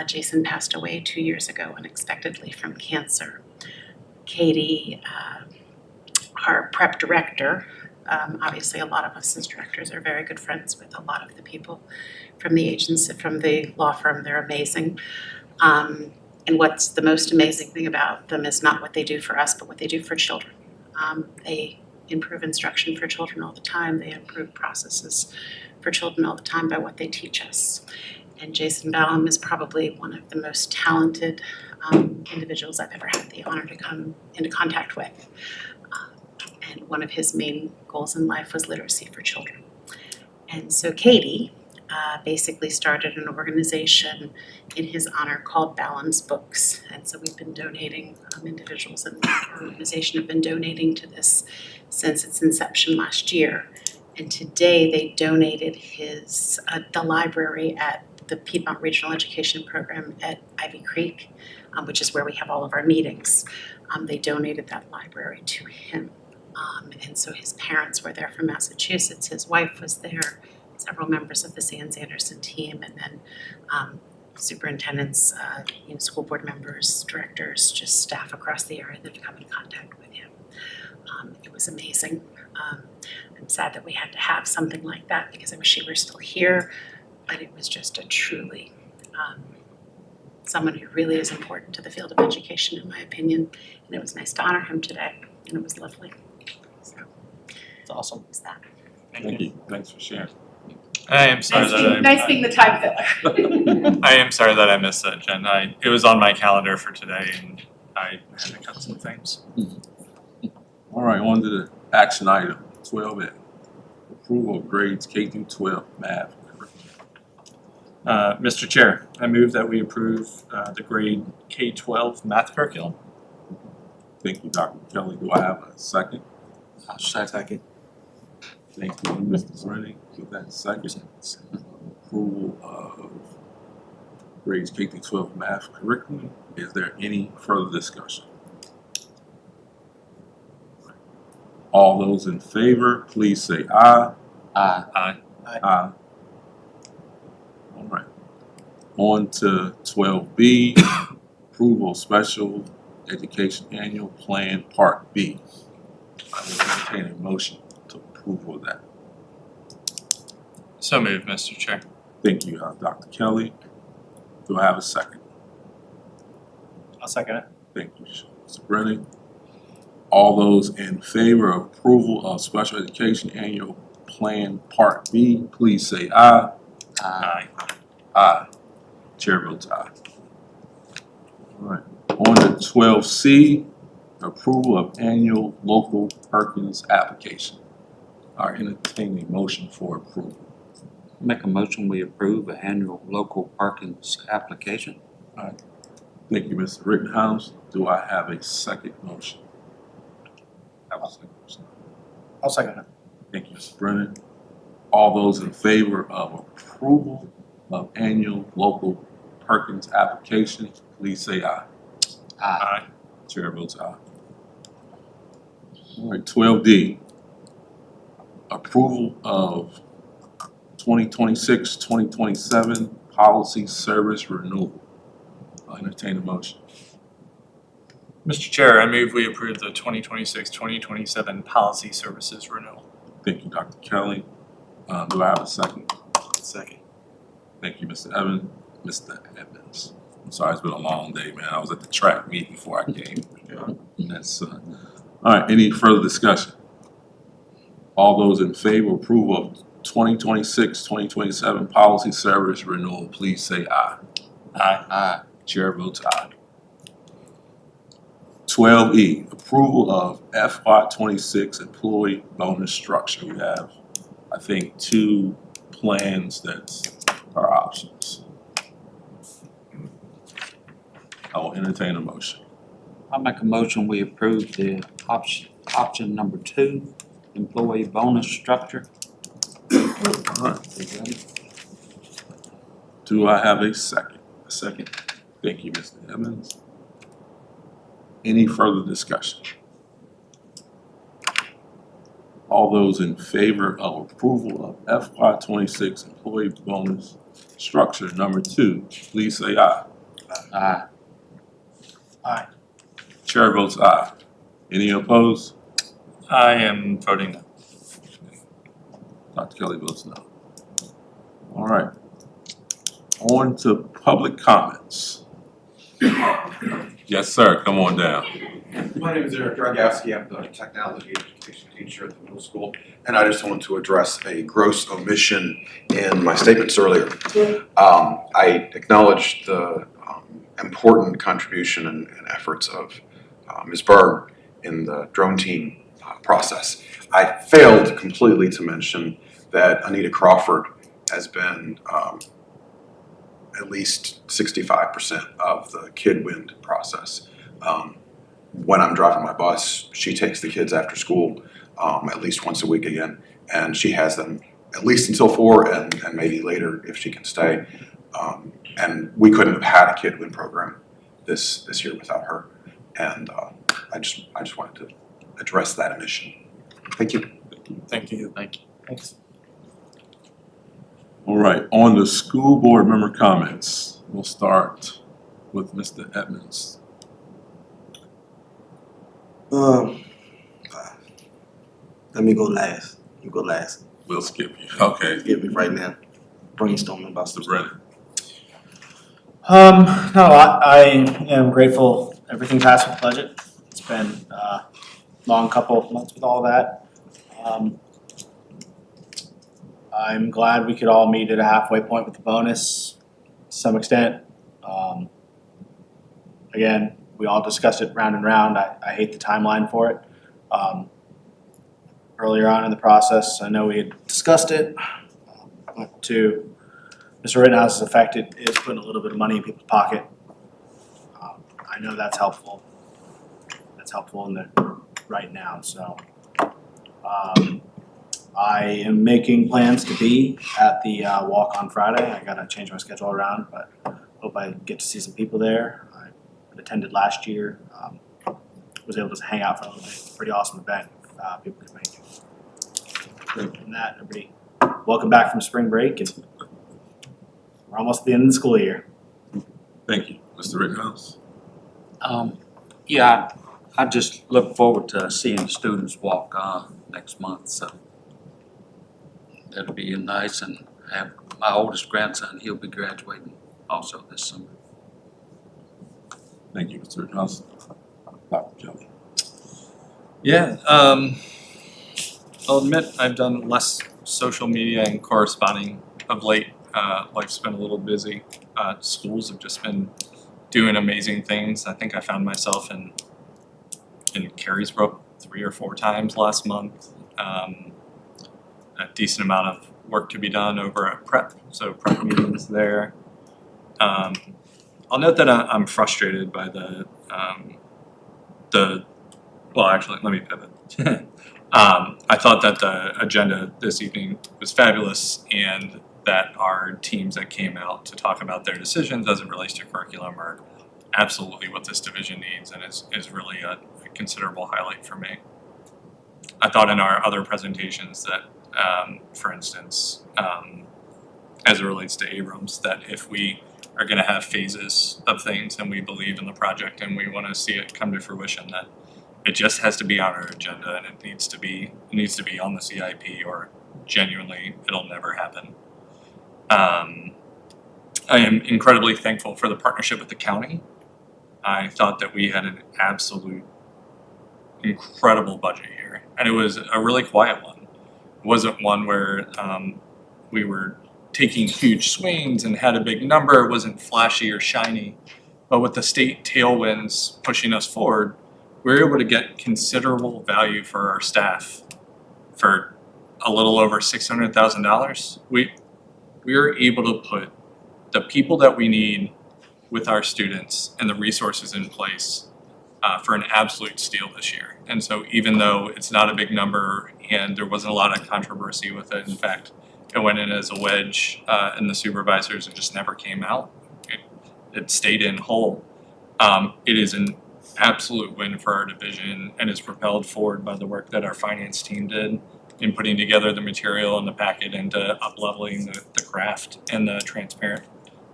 Jason passed away 2 years ago unexpectedly from cancer. Katie, our prep director, obviously a lot of us as directors are very good friends with a lot of the people from the agency, from the law firm. They're amazing. And what's the most amazing thing about them is not what they do for us, but what they do for children. They improve instruction for children all the time. They improve processes for children all the time by what they teach us. And Jason Ballum is probably one of the most talented individuals I've ever had the honor to come into contact with. and one of his main goals in life was literacy for children. And so Katie basically started an organization in his honor called Balance Books. And so we've been donating, individuals in the organization have been donating to this since its inception last year. And today they donated the library at the Piedmont Regional Education Program at Ivy Creek, which is where we have all of our meetings. They donated that library to him. And so his parents were there from Massachusetts, his wife was there, several members of the Sands Anderson team, and then superintendents, school board members, directors, just staff across the area that have come in contact with him. It was amazing. I'm sad that we had to have something like that because I wish he were still here, but it was just a truly someone who really is important to the field of education, in my opinion. And it was nice to honor him today, and it was lovely. So It's awesome. it was that. Thank you. Thanks for sharing. I am sorry Nice being the time filler. I am sorry that I missed that, Jen. It was on my calendar for today and I had to cut some things. All right, on to the action item, 12A. Approval of grades K through 12 math. Mr. Chair, I move that we approve the grade K-12 math curriculum. Thank you, Dr. Kelly. Do I have a second? Second. Thank you, Mr. Brennan, for that second. Approval of grades K through 12 math curriculum. Is there any further discussion? All those in favor, please say aye. Aye. Aye. Aye. All right. On to 12B, approval of special education annual plan part B. I will entertain a motion to approval of that. So moved, Mr. Chair. Thank you, Dr. Kelly. Do I have a second? I'll second it. Thank you, Mr. Brennan. All those in favor of approval of special education annual plan part B, please say aye. Aye. Aye. Chair votes aye. All right. On to 12C, approval of annual local Perkins application. I entertain a motion for approval. Make a motion, we approve an annual local Perkins application. All right. Thank you, Mr. Rittenhouse. Do I have a second motion? I'll second it. Thank you, Mr. Brennan. All those in favor of approval of annual local Perkins application, please say aye. Aye. Chair votes aye. All right, 12D, approval of 2026-2027 policy service renewal. I'll entertain a motion. Mr. Chair, I move we approve the 2026-2027 policy services renewal. Thank you, Dr. Kelly. Do I have a second? Second. Thank you, Mr. Evans. Mr. Evans. I'm sorry, it's been a long day, man. I was at the track meet before I came. That's all right, any further discussion? All those in favor of approval of 2026-2027 policy service renewal, please say aye. Aye. Aye. Chair votes aye. 12E, approval of FY26 employee bonus structure. We have, I think, two plans that are options. I will entertain a motion. I'll make a motion, we approve the option number 2, employee bonus structure. All right. Do I have a second? A second. Thank you, Mr. Evans. Any further discussion? All those in favor of approval of FY26 employee bonus structure number 2, please say aye. Aye. Aye. Chair votes aye. Any opposed? I am voting no. Dr. Kelly votes no. All right. On to public comments. Yes, sir. Come on down. My name is Eric Dragowski. I'm the technology education teacher at the middle school, and I just want to address a gross omission in my statements earlier. I acknowledge the important contribution and efforts of Ms. Berg in the drone team process. I failed completely to mention that Anita Crawford has been at least 65% of the KidWind process. When I'm driving my bus, she takes the kids after school at least once a week again, and she has them at least until 4 and maybe later if she can stay. And we couldn't have had a KidWind program this year without her. And I just wanted to address that omission. Thank you. Thank you. Thanks. All right, on the school board member comments, we'll start with Mr. Edmonds. Let me go last. You go last. We'll skip you. Okay. Skip me right now. Brainstorming about some Mr. Brennan. No, I am grateful everything passed with the budget. It's been a long couple of months with all that. I'm glad we could all meet at a halfway point with the bonus to some extent. Again, we all discussed it round and round. I hate the timeline for it. Earlier on in the process, I know we had discussed it, but to Mr. Rittenhouse's effect, it is putting a little bit of money in people's pocket. I know that's helpful. That's helpful in the right now, so. I am making plans to be at the walk on Friday. I gotta change my schedule around, but hope I get to see some people there. I attended last year, was able to hang out for a little bit. Pretty awesome event, people could make it. Other than that, everybody, welcome back from spring break, and we're almost at the end of the school year. Thank you. Mr. Rittenhouse? Yeah, I just look forward to seeing the students walk next month, so that'll be nice, and have my oldest grandson, he'll be graduating also this summer. Thank you, Mr. Rittenhouse. Dr. Kelly? Yeah, I'll admit I've done less social media and corresponding of late. Life's been a little busy. Schools have just been doing amazing things. I think I found myself in Carriesbrook 3 or 4 times last month. A decent amount of work to be done over at prep, so prep meetings there. I'll note that I'm frustrated by well, actually, let me pivot. I thought that the agenda this evening was fabulous, and that our teams that came out to talk about their decisions as it relates to curriculum are absolutely what this division needs, and is really a considerable highlight for me. I thought in our other presentations that, for instance, as it relates to Abrams, that if we are gonna have phases of things and we believe in the project and we wanna see it come to fruition, that it just has to be on our agenda, and it needs to be on the CIP, or genuinely it'll never happen. I am incredibly thankful for the partnership with the county. I thought that we had an absolute incredible budget here, and it was a really quiet one. It wasn't one where we were taking huge swings and had a big number. It wasn't flashy or shiny, but with the state tailwinds pushing us forward, we were able to get considerable value for our staff for a little over $600,000. We were able to put the people that we need with our students and the resources in place for an absolute steal this year. And so even though it's not a big number and there wasn't a lot of controversy with it, in fact, it went in as a wedge and the supervisors, it just never came out. It stayed in whole. It is an absolute win for our division and is propelled forward by the work that our finance team did in putting together the material and the packet into up-leveling the craft and the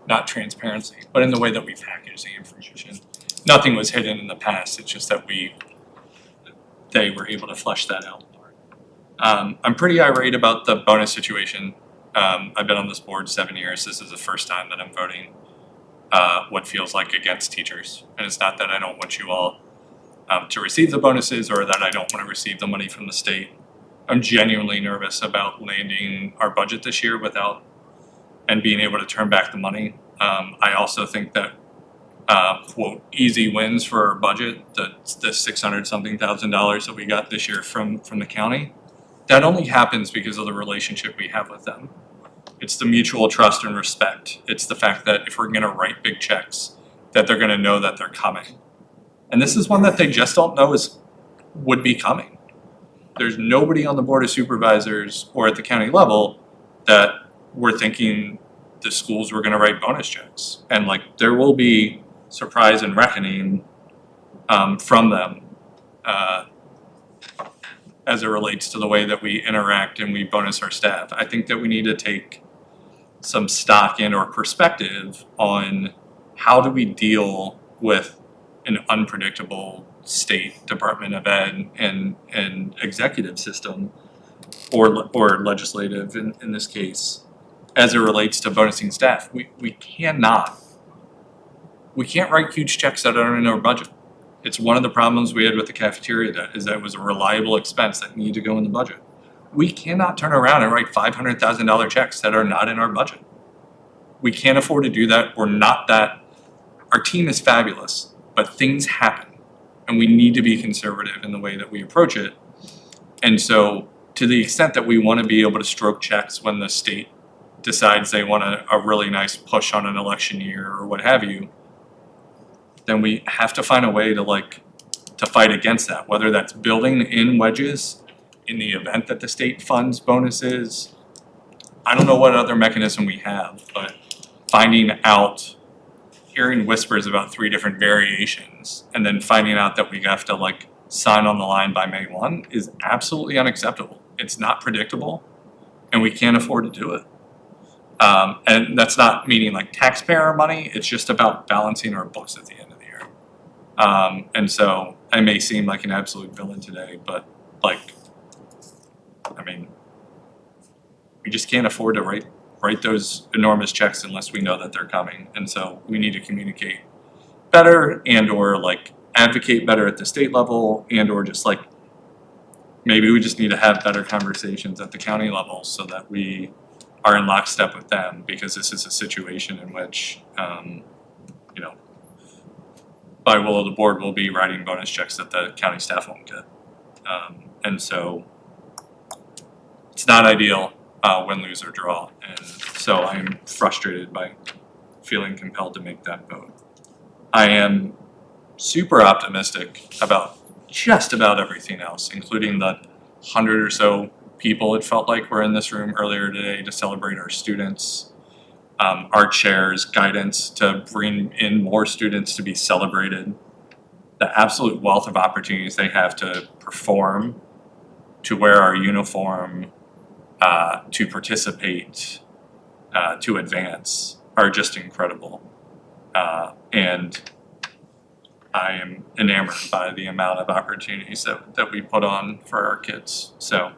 not transparency, but in the way that we package the information. Nothing was hidden in the past, it's just that they were able to flesh that out more. I'm pretty irate about the bonus situation. I've been on this board 7 years. This is the first time that I'm voting what feels like against teachers. And it's not that I don't want you all to receive the bonuses or that I don't want to receive the money from the state. I'm genuinely nervous about landing our budget this year and being able to turn back the money. I also think that quote, easy wins for our budget, the $600-something thousand that we got this year from the county, that only happens because of the relationship we have with them. It's the mutual trust and respect. It's the fact that if we're gonna write big checks, that they're gonna know that they're coming. And this is one that they just don't know would be coming. There's nobody on the Board of Supervisors or at the county level that were thinking the schools were gonna write bonus checks. And like, there will be surprise and reckoning from them as it relates to the way that we interact and we bonus our staff. I think that we need to take some stock in or perspective on how do we deal with an unpredictable state Department of Ed and executive system or legislative in this case as it relates to bonusing staff. We can't write huge checks that aren't in our budget. It's one of the problems we had with the cafeteria that it was a reliable expense that needed to go in the budget. We cannot turn around and write $500,000 checks that are not in our budget. We can't afford to do that. We're not that. Our team is fabulous, but things happen and we need to be conservative in the way that we approach it. And so to the extent that we want to be able to stroke checks when the state decides they want a really nice push on an election year or what have you, then we have to find a way to fight against that, whether that's building in wedges in the event that the state funds bonuses. I don't know what other mechanism we have, but finding out, hearing whispers about 3 different variations and then finding out that we have to sign on the line by May 1 is absolutely unacceptable. It's not predictable and we can't afford to do it. And that's not meaning taxpayer money, it's just about balancing our books at the end of the year. And so I may seem like an absolute villain today, but we just can't afford to write those enormous checks unless we know that they're coming. And so we need to communicate better and or advocate better at the state level and or just maybe we just need to have better conversations at the county level so that we are in lockstep with them, because this is a situation in which, by will of the board, we'll be writing bonus checks that the county staff won't get. And so it's not ideal, win, lose, or draw. And so I am frustrated by feeling compelled to make that vote. I am super optimistic about just about everything else, including the 100 or so people it felt like were in this room earlier today to celebrate our students, our chair's guidance to bring in more students to be celebrated, the absolute wealth of opportunities they have to perform, to wear our uniform, to participate, to advance are just incredible. And I am enamored by the amount of opportunities that we put on for our kids. So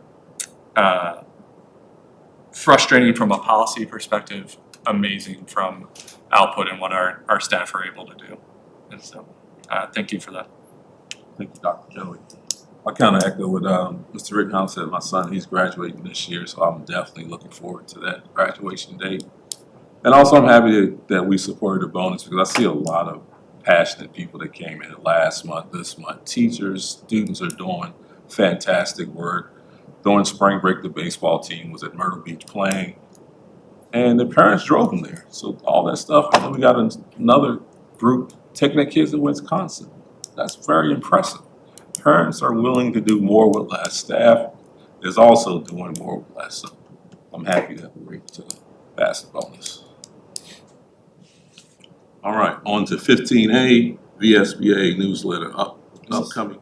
frustrating from a policy perspective, amazing from output and what our staff are able to do. And so thank you for that. Thank you, Dr. Joey. I kind of echo what Mr. Rittenhouse said. My son, he's graduating this year, so I'm definitely looking forward to that graduation date. And also I'm happy that we supported the bonus, because I see a lot of passionate people that came in last month, this month. Teachers, students are doing fantastic work. During spring break, the baseball team was at Myrtle Beach playing, and the parents drove them there. So all that stuff, and then we got another group taking their kids to Wisconsin. That's very impressive. Parents are willing to do more with less. Staff is also doing more with less. So I'm happy that we're able to pass the bonus. All right, on to 15A, VSBA newsletter upcoming.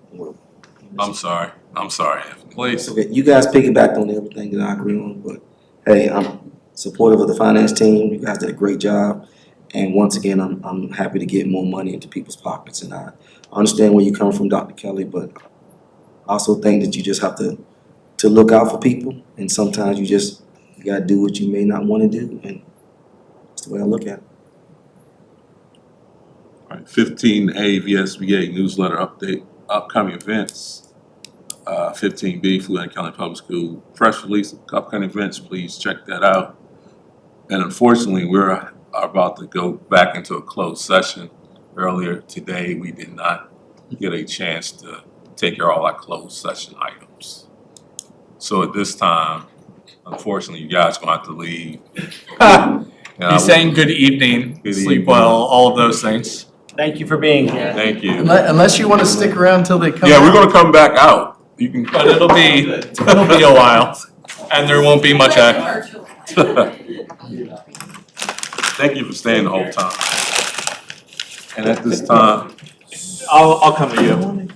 I'm sorry, Anthony. Please. Okay, you guys piggybacked on everything that I agree on, but hey, I'm supportive of the finance team. You guys did a great job. And once again, I'm happy to get more money into people's pockets. And I understand where you're coming from, Dr. Kelly, but I also think that you just have to look out for people. And sometimes you gotta do what you may not want to do. And that's the way I look at it. All right, 15A, VSBA newsletter update, upcoming events. 15B, Fluvanna County Public School press release, upcoming events, please check that out. And unfortunately, we're about to go back into a closed session. earlier today, we did not get a chance to take care of all our closed session items. So at this time, unfortunately, you guys gonna have to leave. And I He's will- saying good evening, Good sleep evening. well, all of those things. Thank you for being here. Thank you. Unless you want to stick around till they come Yeah, we're out. gonna come back out. You can. But it'll be a while, and there won't be much. Thank you for staying the whole time. And at this time, I'll come to you.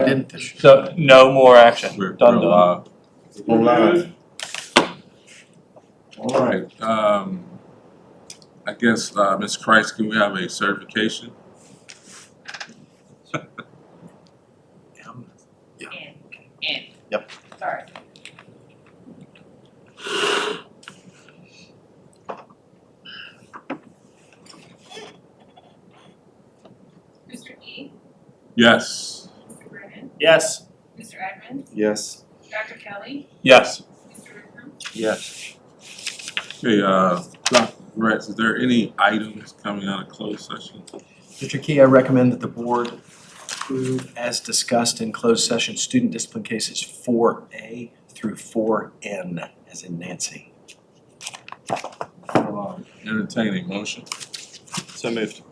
Didn't this year. So no more action. We're Done. live. Go live. All right, I guess, Ms. Christ, can we have a certification? Yep. Sorry. Mr. E? Yes. Mr. Brennan? Yes. Mr. Edmonds? Yes. Dr. Kelly? Yes. Mr. Rickham? Yes. Okay, Dr. Rex, is there any items coming out of closed session? Mr. Key, I recommend that the board approve as discussed in closed session student discipline cases 4A through 4N, as in Nancy. Entertaining motion. So moved.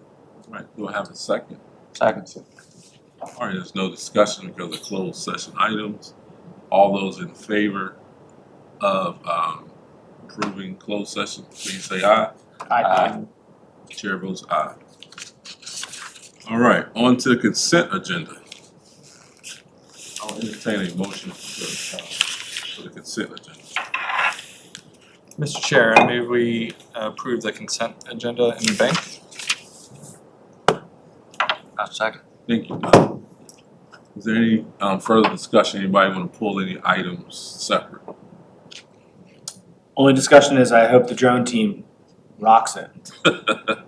All right, do I have a second? Second. All right, there's no discussion because of closed session items. All those in favor of approving closed session, please say aye. Aye. Chair votes aye. All right, on to the consent agenda. I'll entertain a motion for the consent agenda. Mr. Chair, I move we approve the consent agenda in the bank. Second. Thank you, Don. Is there any further discussion? Anybody want to pull any items separate? Only discussion is I hope the drone team rocks it.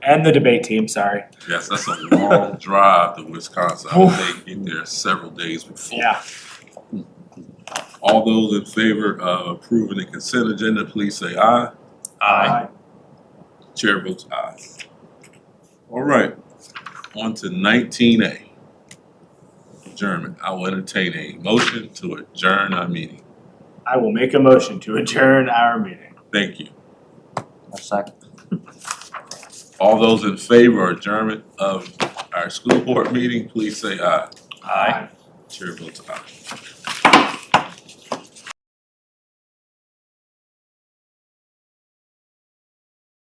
And the debate team, sorry. Yes, that's a long drive to Wisconsin. I would get there several days before. Yeah. All those in favor of approving the consent agenda, please say aye. Aye. Chair votes aye. All right, on to 19A. Adjournment. I will entertain a motion to adjourn our meeting. I will make a motion to adjourn our meeting. Thank you. Second. All those in favor of adjournment of our school board meeting, please say aye. Aye. Chair votes aye.